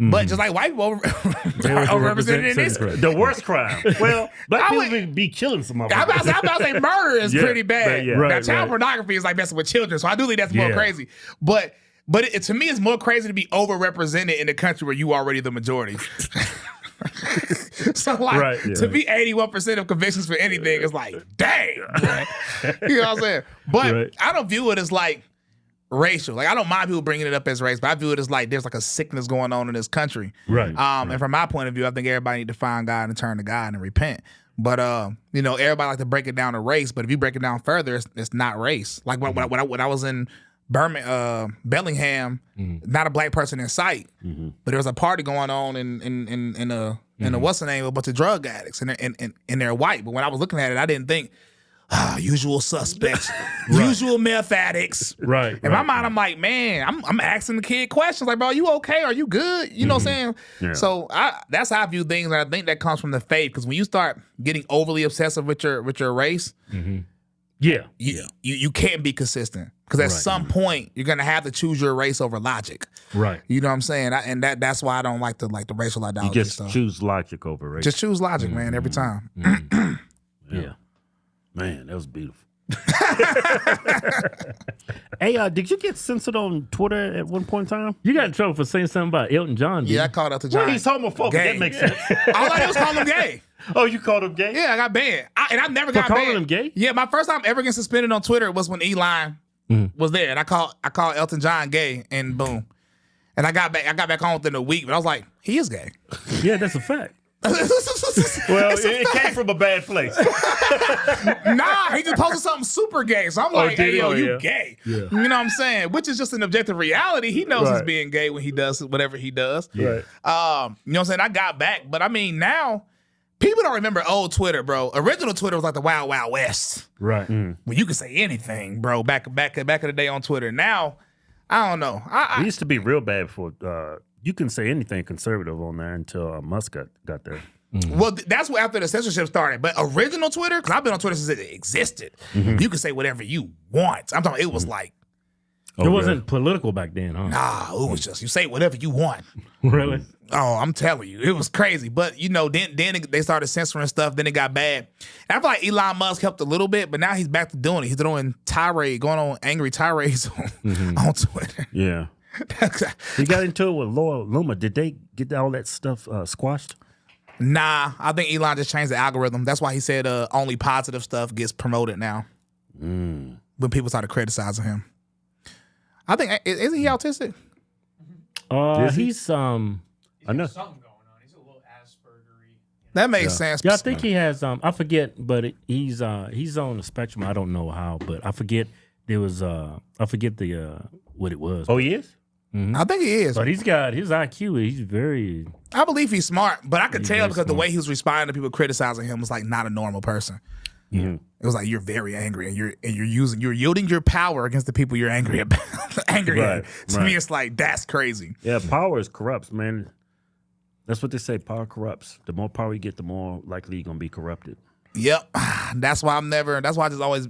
But just like white people overrepresented in this. The worst crime. Well, black I people would- be killing some of I'm them. about to say murder is Yeah, pretty bad. yeah. Now, Right, child right. pornography is like messing with children, so I do think that's more Yeah. crazy. But to me, it's more crazy to be overrepresented in a country where you already the majority. So like Right, yeah. to be 81% of convictions for anything is like, dang. Right? You know what I'm saying? But Right. I don't view it as like racial. Like I don't mind people bringing it up as race, but I view it as like there's like a sickness going on in this country. Right. And from my point of view, I think everybody need to find God and turn to God and repent. But everybody like to break it down to race. But if you break it down further, it's not race. Like when I was in Bellingham, not a black person in sight, but there was a party going on in a what's the name, a bunch of drug addicts, and they're white. But when I was looking at it, I didn't think usual suspects, usual meth addicts. Right. In my mind, I'm like, man, I'm asking the kid questions like, bro, are you okay? Are you good? You know what I'm saying? Yeah. So that's how I view things, and I think that comes from the faith. Because when you start getting overly obsessive with your race, Yeah. you can't be consistent. Because at some point, you're gonna have to choose your race over logic. Right. You know what I'm saying? And that's why I don't like the racial You idolatry just stuff. choose logic over race. Just choose logic, man, every time. Yeah. Man, that was beautiful. Hey, did you get censored on Twitter at one point in time? You got in trouble for saying something about Elton John, didn't Yeah, I you? called out to John. Well, he's homophobic. Gay. That makes sense. All I did was call him gay. Oh, you called him gay? Yeah, I got banned. I never got calling banned. him gay? Yeah, my first time ever getting suspended on Twitter was when Elon was there, and I called Elton John gay, and boom. And I got back on within a week, but I was like, he is gay. Yeah, that's a fact. Well, it came from a bad place. Nah, he just posted something super gay. So I'm like, did hey, he? yo, Oh, you yeah. gay. You know what I'm saying? Which is just an objective reality. He knows he's being gay when he does whatever he does. Right. You know what I'm saying? I got back. But I mean, now, people don't remember old Twitter, bro. Original Twitter was like the Wild Wild West. Right. When you could say anything, bro, back in the day on Twitter. Now, I don't know. It used to be real bad for you can say anything conservative on there until Musk got there. Well, that's what after the censorship started. But original Twitter, because I've been on Twitter since it existed, you can say whatever you want. I'm talking, it was like, It wasn't political back then, huh? nah, it was just, you say whatever you want. Really? Oh, I'm telling you, it was crazy. But, then they started censoring stuff. Then it got bad. And I feel like Elon Musk helped a little bit, but now he's back to doing it. He's going on angry tirades on Twitter. Yeah. He got into it with Laura Luma. Did they get all that stuff squashed? Nah, I think Elon just changed the algorithm. That's why he said only positive stuff gets promoted now. When people started criticizing him. I think, isn't he autistic? He's I know. Something going on. He's a little Asperger-y. That makes sense. Yeah, I think he has. I forget, but he's on the spectrum. I don't know how, but I forget there was. I forget the what it was. Oh, he is. I think he is. But he's got his IQ. He's very. I believe he's smart, but I could tell because the way he was responding to people criticizing him was like not a normal person. Mm-hmm. It was like you're very angry and you're yielding your power against the people you're angry about. Right, To me, it's like that's crazy. Yeah, power is corrupts, man. That's what they say. Power corrupts. The more power you get, the more likely you're gonna be corrupted. Yep. That's why That's why I just always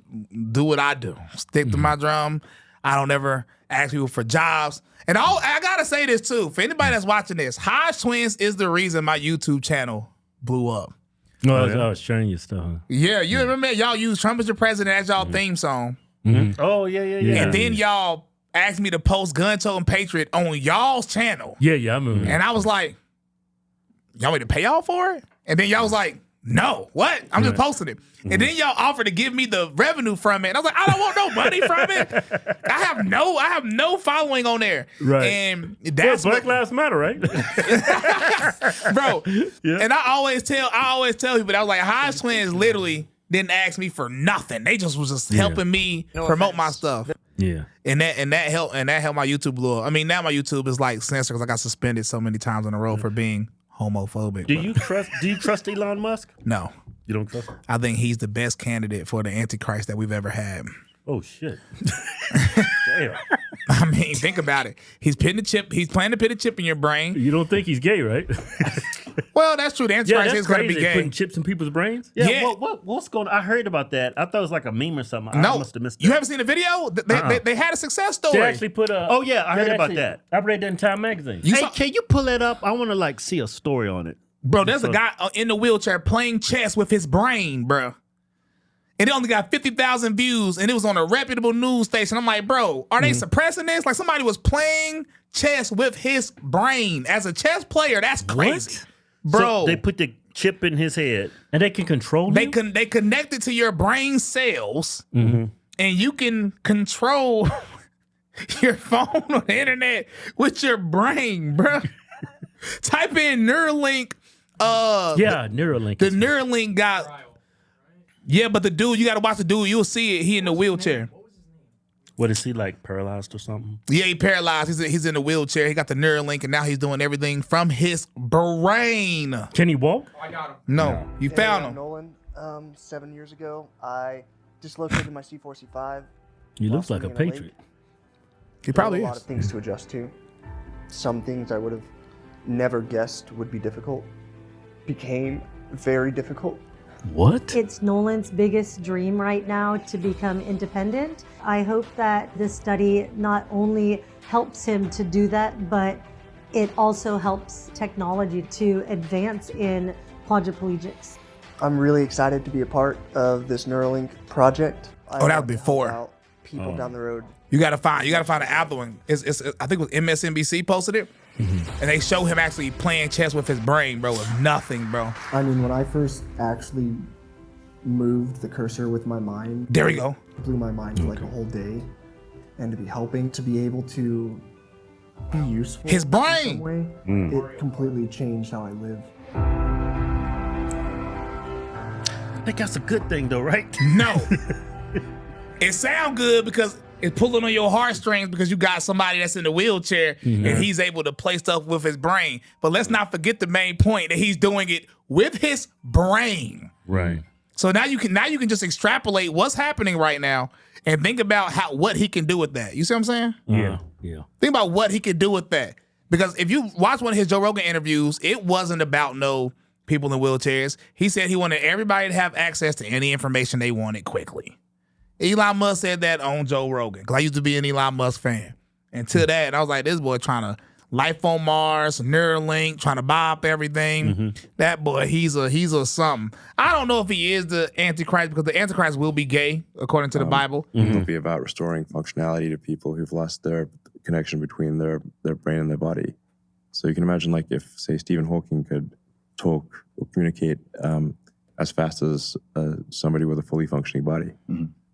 do what I do. Stick to my drum. I don't ever ask people for jobs. And I gotta say this too. For anybody that's watching this, Hodgetwins is the reason my YouTube channel blew up. No, I was sharing your stuff. Huh? Yeah, you remember y'all used Trump as your president as y'all theme song. Mm-hmm. Oh yeah. And then y'all asked me to post Gun Toting Patriot on y'all's channel. Yeah, I remember. And I was like, y'all want me to pay y'all for it? And then y'all was like, no, what? I'm just posting it. And then y'all offered to give me the revenue from it. And I was like, I don't want no money from it. I have no following on there. Right. And that's Black Lives Matter, right? bro. Yeah. And I always tell people, I was like, Hodgetwins literally didn't ask me for nothing. They just was just helping me promote my stuff. Yeah. And that helped my YouTube blow up. I mean, now my YouTube is like censored because I got suspended so many times in a row for being homophobic. Do you trust Elon Musk? No. You don't trust him? I think he's the best candidate for the Antichrist that we've ever had. Oh shit. Damn. I mean, think about it. He's planning to put a chip in your brain. You don't think he's gay, right? Well, that's true. The Antichrist is going to be gay. Putting chips in people's brains? Yeah. What's going on? I heard about that. I thought it was like a meme or something. No. I must have missed it. You haven't seen the video? They had a success story. They actually put a... Oh yeah, I heard about that. I read that in Time Magazine. Can you pull that up? I want to like see a story on it. Bro, there's a guy in the wheelchair playing chess with his brain, bro. And it only got 50,000 views, and it was on a reputable news station. I'm like, bro, are they suppressing this? Like somebody was playing chess with his brain. As a chess player, that's crazy. What? Bro. So they put the chip in his head. And they can control They him? They connect it to your brain cells, and you can control your phone or the internet with your brain, bro. Type in Neuralink. Neuralink. The Neuralink got... Yeah, but the dude, you got to watch the dude. You'll see it. He in the wheelchair. What is he, like paralyzed or something? Yeah, he paralyzed. He's in the wheelchair. He got the Neuralink, and now he's doing everything from his brain. Can he walk? I got him. No, you found him. Nolan, 7 years ago, I dislocated my C4, C5. He looks like a patriot. He probably is. A lot of things to adjust to. Some things I would have never guessed would be difficult became very difficult. What? It's Nolan's biggest dream right now to become independent. I hope that this study not only helps him to do that, but it also helps technology to advance in quadriplegics. I'm really excited to be a part of this Neuralink project. That was before. People down the road. You gotta find the other one. It's I think it was MSNBC posted it. And they show him actually playing chess with his brain, bro, with nothing, bro. I mean, when I first actually moved the cursor with my mind, there we go. It blew my mind for like a whole day. And to be helping, to be able to be useful. His brain! In some way, it completely changed how I live. I think that's a good thing though, right? No. It sounds good because it's pulling on your heartstrings because you got somebody that's in a wheelchair and he's able to play stuff with his brain. But let's not forget the main point that he's doing it with his brain. Right. So now you can just extrapolate what's happening right now and think about what he can do with that. You see what I'm saying? Yeah. Think about what he could do with that. Because if you watch one of his Joe Rogan interviews, it wasn't about no people in wheelchairs. He said he wanted everybody to have access to any information they wanted quickly. Elon Musk said that on Joe Rogan, because I used to be an Elon Musk fan. And to that, I was like, this boy trying to life on Mars, Neuralink, trying to buy up everything. That boy, he's a something. I don't know if he is the Antichrist, because the Antichrist will be gay, according to the Bible. It'll be about restoring functionality to people who've lost their connection between their brain and their body. So you can imagine, like, if, say, Stephen Hawking could talk or communicate as fast as somebody with a fully functioning body.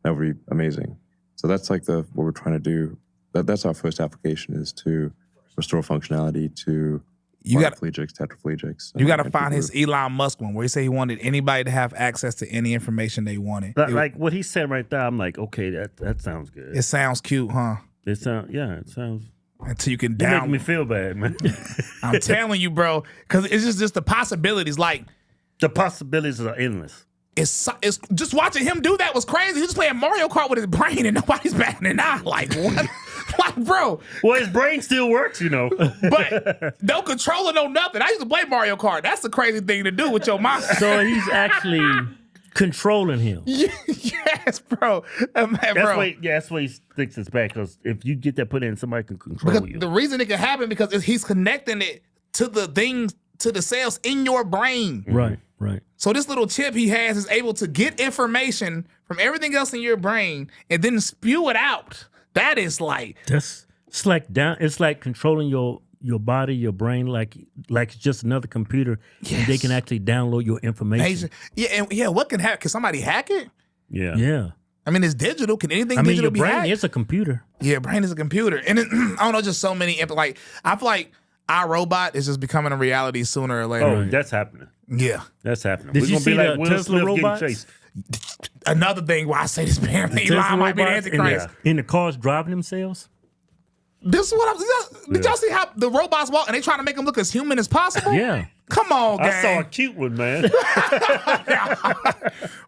That would be amazing. So that's like what we're trying to do. That's our first application, is to restore functionality to quadriplegics, tetraplegics. You got to find his Elon Musk one where he said he wanted anybody to have access to any information they wanted. Like what he said right there, I'm like, okay, that sounds good. It sounds cute, huh? It sounds. Until you can You down. make me feel bad, man. I'm telling you, bro, because it's just the possibilities. Like the possibilities are endless. It's just watching him do that was crazy. He was playing Mario Kart with his brain and nobody's batting an eye. Like what? Like, bro. Well, his brain still works, you know. But no controller, no nothing. I used to play Mario Kart. That's the crazy thing to do with your mind. So he's actually controlling him. Yes, bro. That's why he sticks his back, because if you get that put in, somebody can control you. The reason it can happen because he's connecting it to the things, to the cells in your brain. Right. So this little chip he has is able to get information from everything else in your brain and then spew it out. That is like it's like controlling your body, your brain, like it's just another computer. Yes. And they can actually download your information. What can happen? Can somebody hack it? Yeah. I mean, it's digital. Can anything digital be hacked? Your brain is a computer. Yeah, brain is a computer. And I don't know, just so many, like, I feel like iRobot is just becoming a reality sooner or later. Oh, that's happening. Yeah. That's happening. Did you see the Tesla robots? Another thing why I say this apparently Elon might be the Antichrist. In the cars driving themselves? This is what did y'all see how the robots walk and they trying to make them look as human as possible? Yeah. Come on, gang. I saw a cute one, man.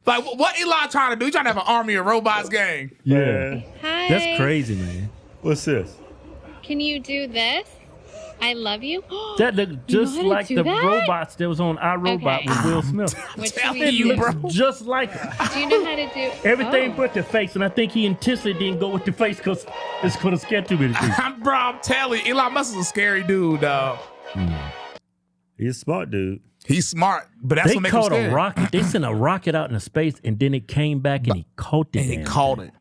Like, what Elon trying to do? He trying to have an army of robots, gang. Yeah. Hi. That's crazy, man. What's this? Can you do this? I love you. That looked just like the robots that was on iRobot with Will Smith. What telling should we you, do? bro. Just like her. Do you know how to do Everything but the face, and I think he intentionally didn't go with the face because it's going to scare too many people. I'm telling you, Elon Musk is a scary dude, dog. He's a smart dude. He's smart, but that's They what makes him caught scary. a rocket. They sent a rocket out into space, and then it came back and he caught it. And he caught it.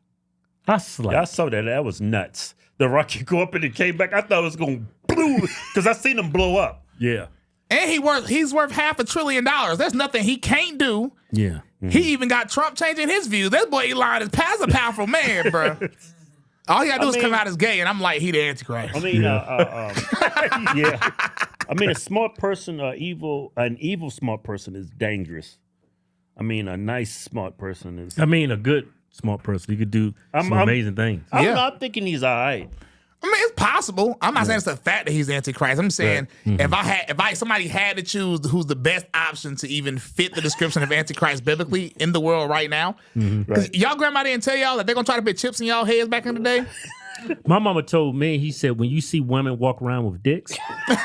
I saw I saw that. That was nuts. The rocket go up and it came back. I thought it was going to because I seen him blow up. Yeah. And he's worth $500 billion. There's nothing he can't do. Yeah. He even got Trump changing his views. That boy Elon is a powerful man, bro. All he gotta do is come out as gay, and I'm like, he the Antichrist. I mean, yeah. I mean, a smart person, an evil smart person is dangerous. I mean, a nice smart person is. I mean, a good smart person. He could do some amazing things. I'm thinking he's all right. I mean, it's possible. I'm not saying it's the fact that he's the Antichrist. I'm saying if somebody had to choose who's the best option to even fit the description of Antichrist biblically in the world right now, y'all grandma didn't tell y'all that they're gonna try to put chips in y'all heads back in the day. My mama told me, he said, when you see women walk around with dicks,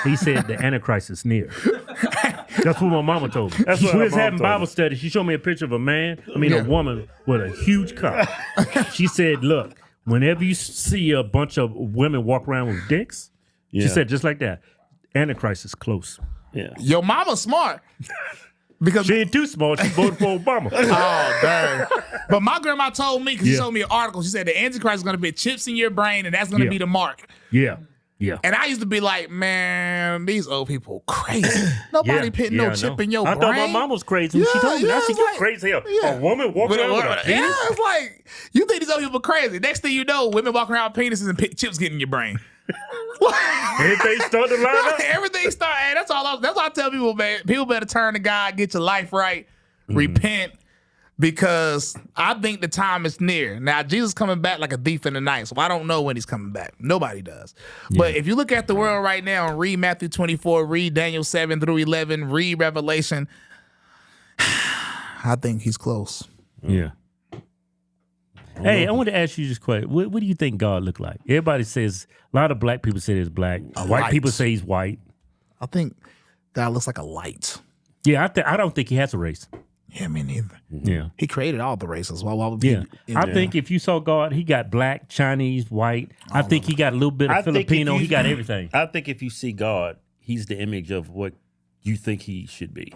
he said the Antichrist is near. That's what my mama told me. That's what we my was mom having told Bible me. study. She showed me a picture of a woman with a huge cock. She said, look, whenever you see a bunch of women walk around with dicks, she said just like that, Antichrist is close. Yeah. Your mama's smart. Because she ain't too smart. She voted for Obama. Oh, dang. But my grandma told me, because she showed me an article, she said the Antichrist is going to be chips in your brain, and that's going to be the mark. Yeah. And I used to be like, man, these old people crazy. Nobody putting no chip in your brain. I thought my mom was crazy when she told me that. She got crazy. A woman walking around with a penis? Yeah, it's like, you think these old people crazy. Next thing you know, women walking around with penises and chips getting in your brain. Everything started to line up. Everything started. Hey, that's all I tell people, man. People better turn to God, get your life right, repent, because I think the time is near. Now, Jesus coming back like a thief in the night, so I don't know when he's coming back. Nobody does. But if you look at the world right now and read Matthew 24, read Daniel 7 through 11, read Revelation, I think he's close. Yeah. Hey, I want to ask you just quick. What do you think God look like? Everybody says, a lot of black people say he's black. White people say he's white. I think God looks like a light. Yeah, I don't think he has a race. Yeah, me neither. Yeah. He created all the races. Why would I think if you saw God, he got black, Chinese, white. I think he got a little bit of Filipino. He got everything. I think if you see God, he's the image of what you think he should be.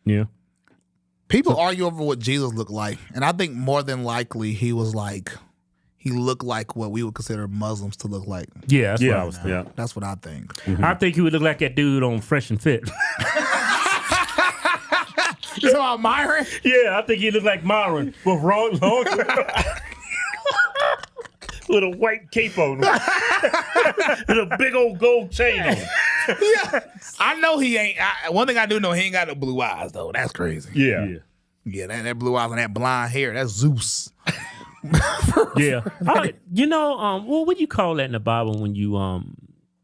Yeah. People argue over what Jesus looked like, and I think more than likely he was he looked like what we would consider Muslims to look like. Yeah, that's what I was thinking. Yeah. That's what I think. I think he would look like that dude on Fresh and Fit. You talking about Myron? Yeah, I think he looked like Myron with long with a white cape on him. And a big old gold chain on him. Yeah. I know he ain't. One thing I do know, he ain't got no blue eyes, though. That's crazy. Yeah. Yeah, that blue eyes and that blonde hair, that's Zeus. Yeah. What would you call that in the Bible when you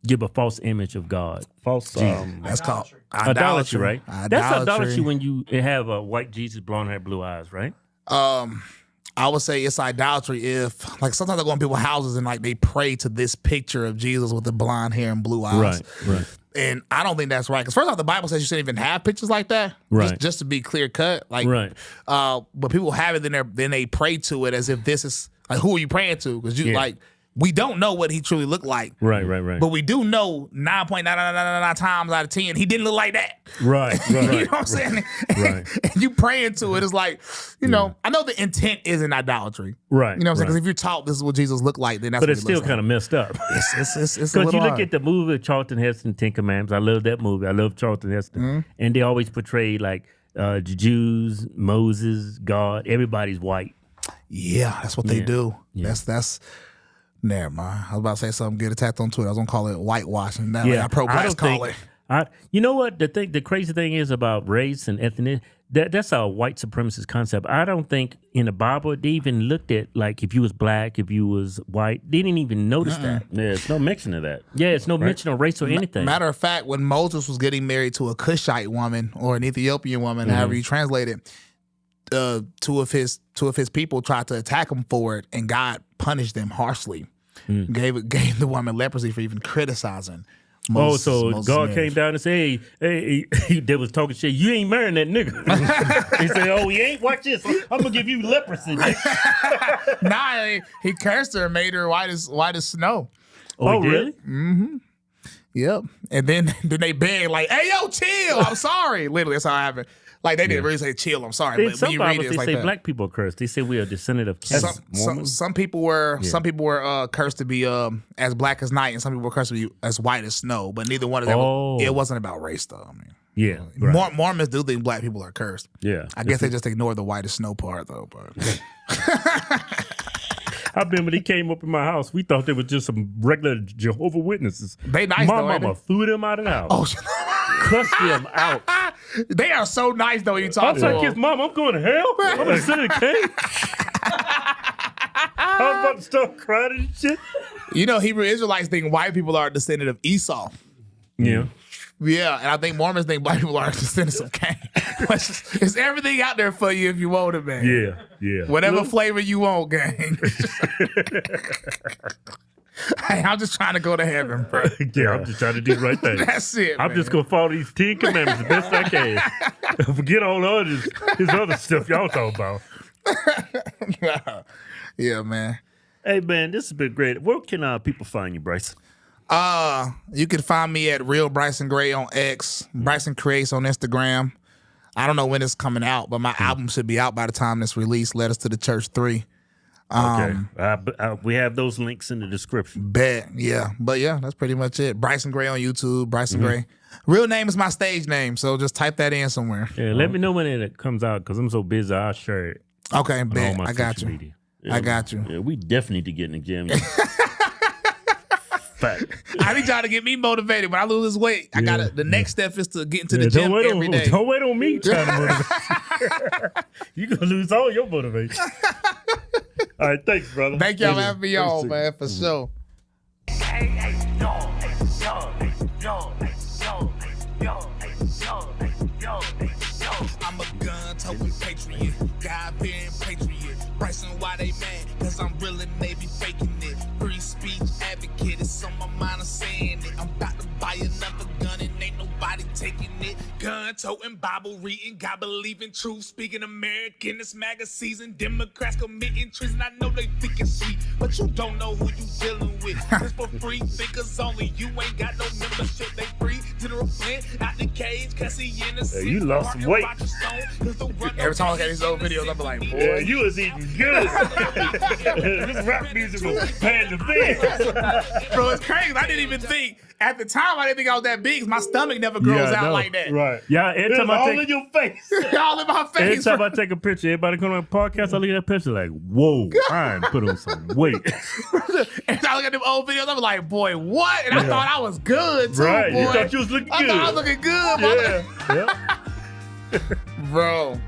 give a false image of God? False. That's called idolatry, right? That's idolatry when you have a white Jesus, blonde hair, blue eyes, right? I would say it's idolatry if, like, sometimes I go in people's houses and like they pray to this picture of Jesus with the blonde hair and blue eyes. Right. And I don't think that's right. Because first off, the Bible says you shouldn't even have pictures like that. Right. Just to be clear cut. Like, right. But people have it, then they pray to it as if this is, like, who are you praying to? Because like, we don't know what he truly looked like. Right. But we do know 9.999 times out of 10, he didn't look like that. Right. You know what I'm saying? Right. And you praying to it, it's like, you know, I know the intent isn't idolatry. Right. You know what I'm saying? Because if you're taught this is what Jesus looked like, then that's but what it's still kind of messed up. It's a Because little you look hard. at the movie of Charlton Heston, Ten Commandments. I love that movie. I love Charlton Heston. And they always portray like the Jews, Moses, God, everybody's white. Yeah, that's what they do. Yeah. That's never mind. I was about to say something, get attacked on Twitter. I was gonna call it whitewashing. Now I pro-blacks call it. You know what? The crazy thing is about race and ethnicity, that's a white supremacist concept. I don't think in the Bible they even looked at, like, if you was black, if you was white, they didn't even notice that. Yeah, it's no mention of that. Yeah, it's no mention of race or anything. Matter of fact, when Moses was getting married to a Cushite woman or an Ethiopian woman, however you translate it, two of his people tried to attack him for it, and God punished them harshly. Gave the woman leprosy for even criticizing Moses. Moses God came down and said, hey, they was talking shit. You ain't marrying that nigga. He said, oh, he ain't? Watch this. I'm going to give you leprosy. Nah, he cursed her and made her white as snow. Oh, really? Mm-hmm. Yep. And then they begged, like, hey, yo, chill. I'm sorry. Literally, that's how it happened. Like, they didn't really say chill, I'm sorry. In But some when you read Bibles, it, it's they like say that. black people are cursed. They say we are descendant of Catholic. Some people were cursed to be as black as night, and some people were cursed to be as white as snow. But neither one of them. It wasn't about race, though. I mean, yeah, right. Mormons do think black people are cursed. Yeah, I guess they just ignore the white as snow part, though. But I remember they came up in my house. We thought they were just some regular Jehovah Witnesses. They nice, my though, ain't mama they? threw them out of the house. Oh, cussed them out. They are so nice, though. You talk I was to like, his mom, I'm going to hell. I'm a sinner king. I was about to start crying and shit. You know, Hebrew Israelites think white people are a descendant of Esau. Yeah. Yeah, and I think Mormons think black people are descendants of Cain. It's everything out there for you if you want it, man. Yeah. Whatever flavor you want, gang. Hey, I'm just trying to go to heaven, bro. Yeah, I'm just trying to do the right thing. That's it, I'm man. just going to follow these 10 commandments the best I can. Forget all the others, his other stuff y'all talk about. Yeah, man. Hey, man, this has been great. Where can people find you, Bryson? You can find me at Real Bryson Gray on X, Bryson Creates on Instagram. I don't know when it's coming out, but my album should be out by the time it's released. Letters to the Church 3. Okay. We have those links in the description. Bet, yeah. But yeah, that's pretty much it. Bryson Gray on YouTube, Bryson Gray. Real name is my stage name, so just type that in somewhere. Yeah, let me know when it comes out, because I'm so busy, I'll share it. Okay, on bet. all my I got social you. media. Yeah, I got you. Yeah, we definitely need to get in the gym. Fact. I need y'all to get me motivated. When I lose this weight, I gotta. The next step is to get into the gym every day. Don't wait on me trying to motivate you. You're going to lose all your motivation. All right, thanks, brother. Thank y'all for having me on, man, for sure. I'm a gun-toting patriot, God-fearing patriot. Bryson, why they mad? Cause I'm real and they be faking it. Free speech advocate, it's on my mind, I'm saying it. I'm about to buy another gun and ain't nobody taking it. Gun-toting, Bible reading, God believing, truth speaking American. This MAGA season, Democrats committing treason. I know they think it's sweet, but you don't know who you dealing with. It's for free thinkers only. You ain't got no membership, they free. You lost some weight. Every time I look at these old videos, I'm like, boy. Yeah, you was eating good. This rap music was paying the bills. Bro, it's crazy. I didn't even think, at the time, I didn't think I was that big. My stomach never grows out like that. Right. Yeah, every time All in your face. All in my face. Every time I take a picture, everybody come on my podcast, I look at that picture like, whoa, I ain't put on some weight. And I look at them old videos, I'm like, boy, what? And I thought I was good, too, Right. boy. You thought you was looking good. I thought I was looking good, Yeah. Bro.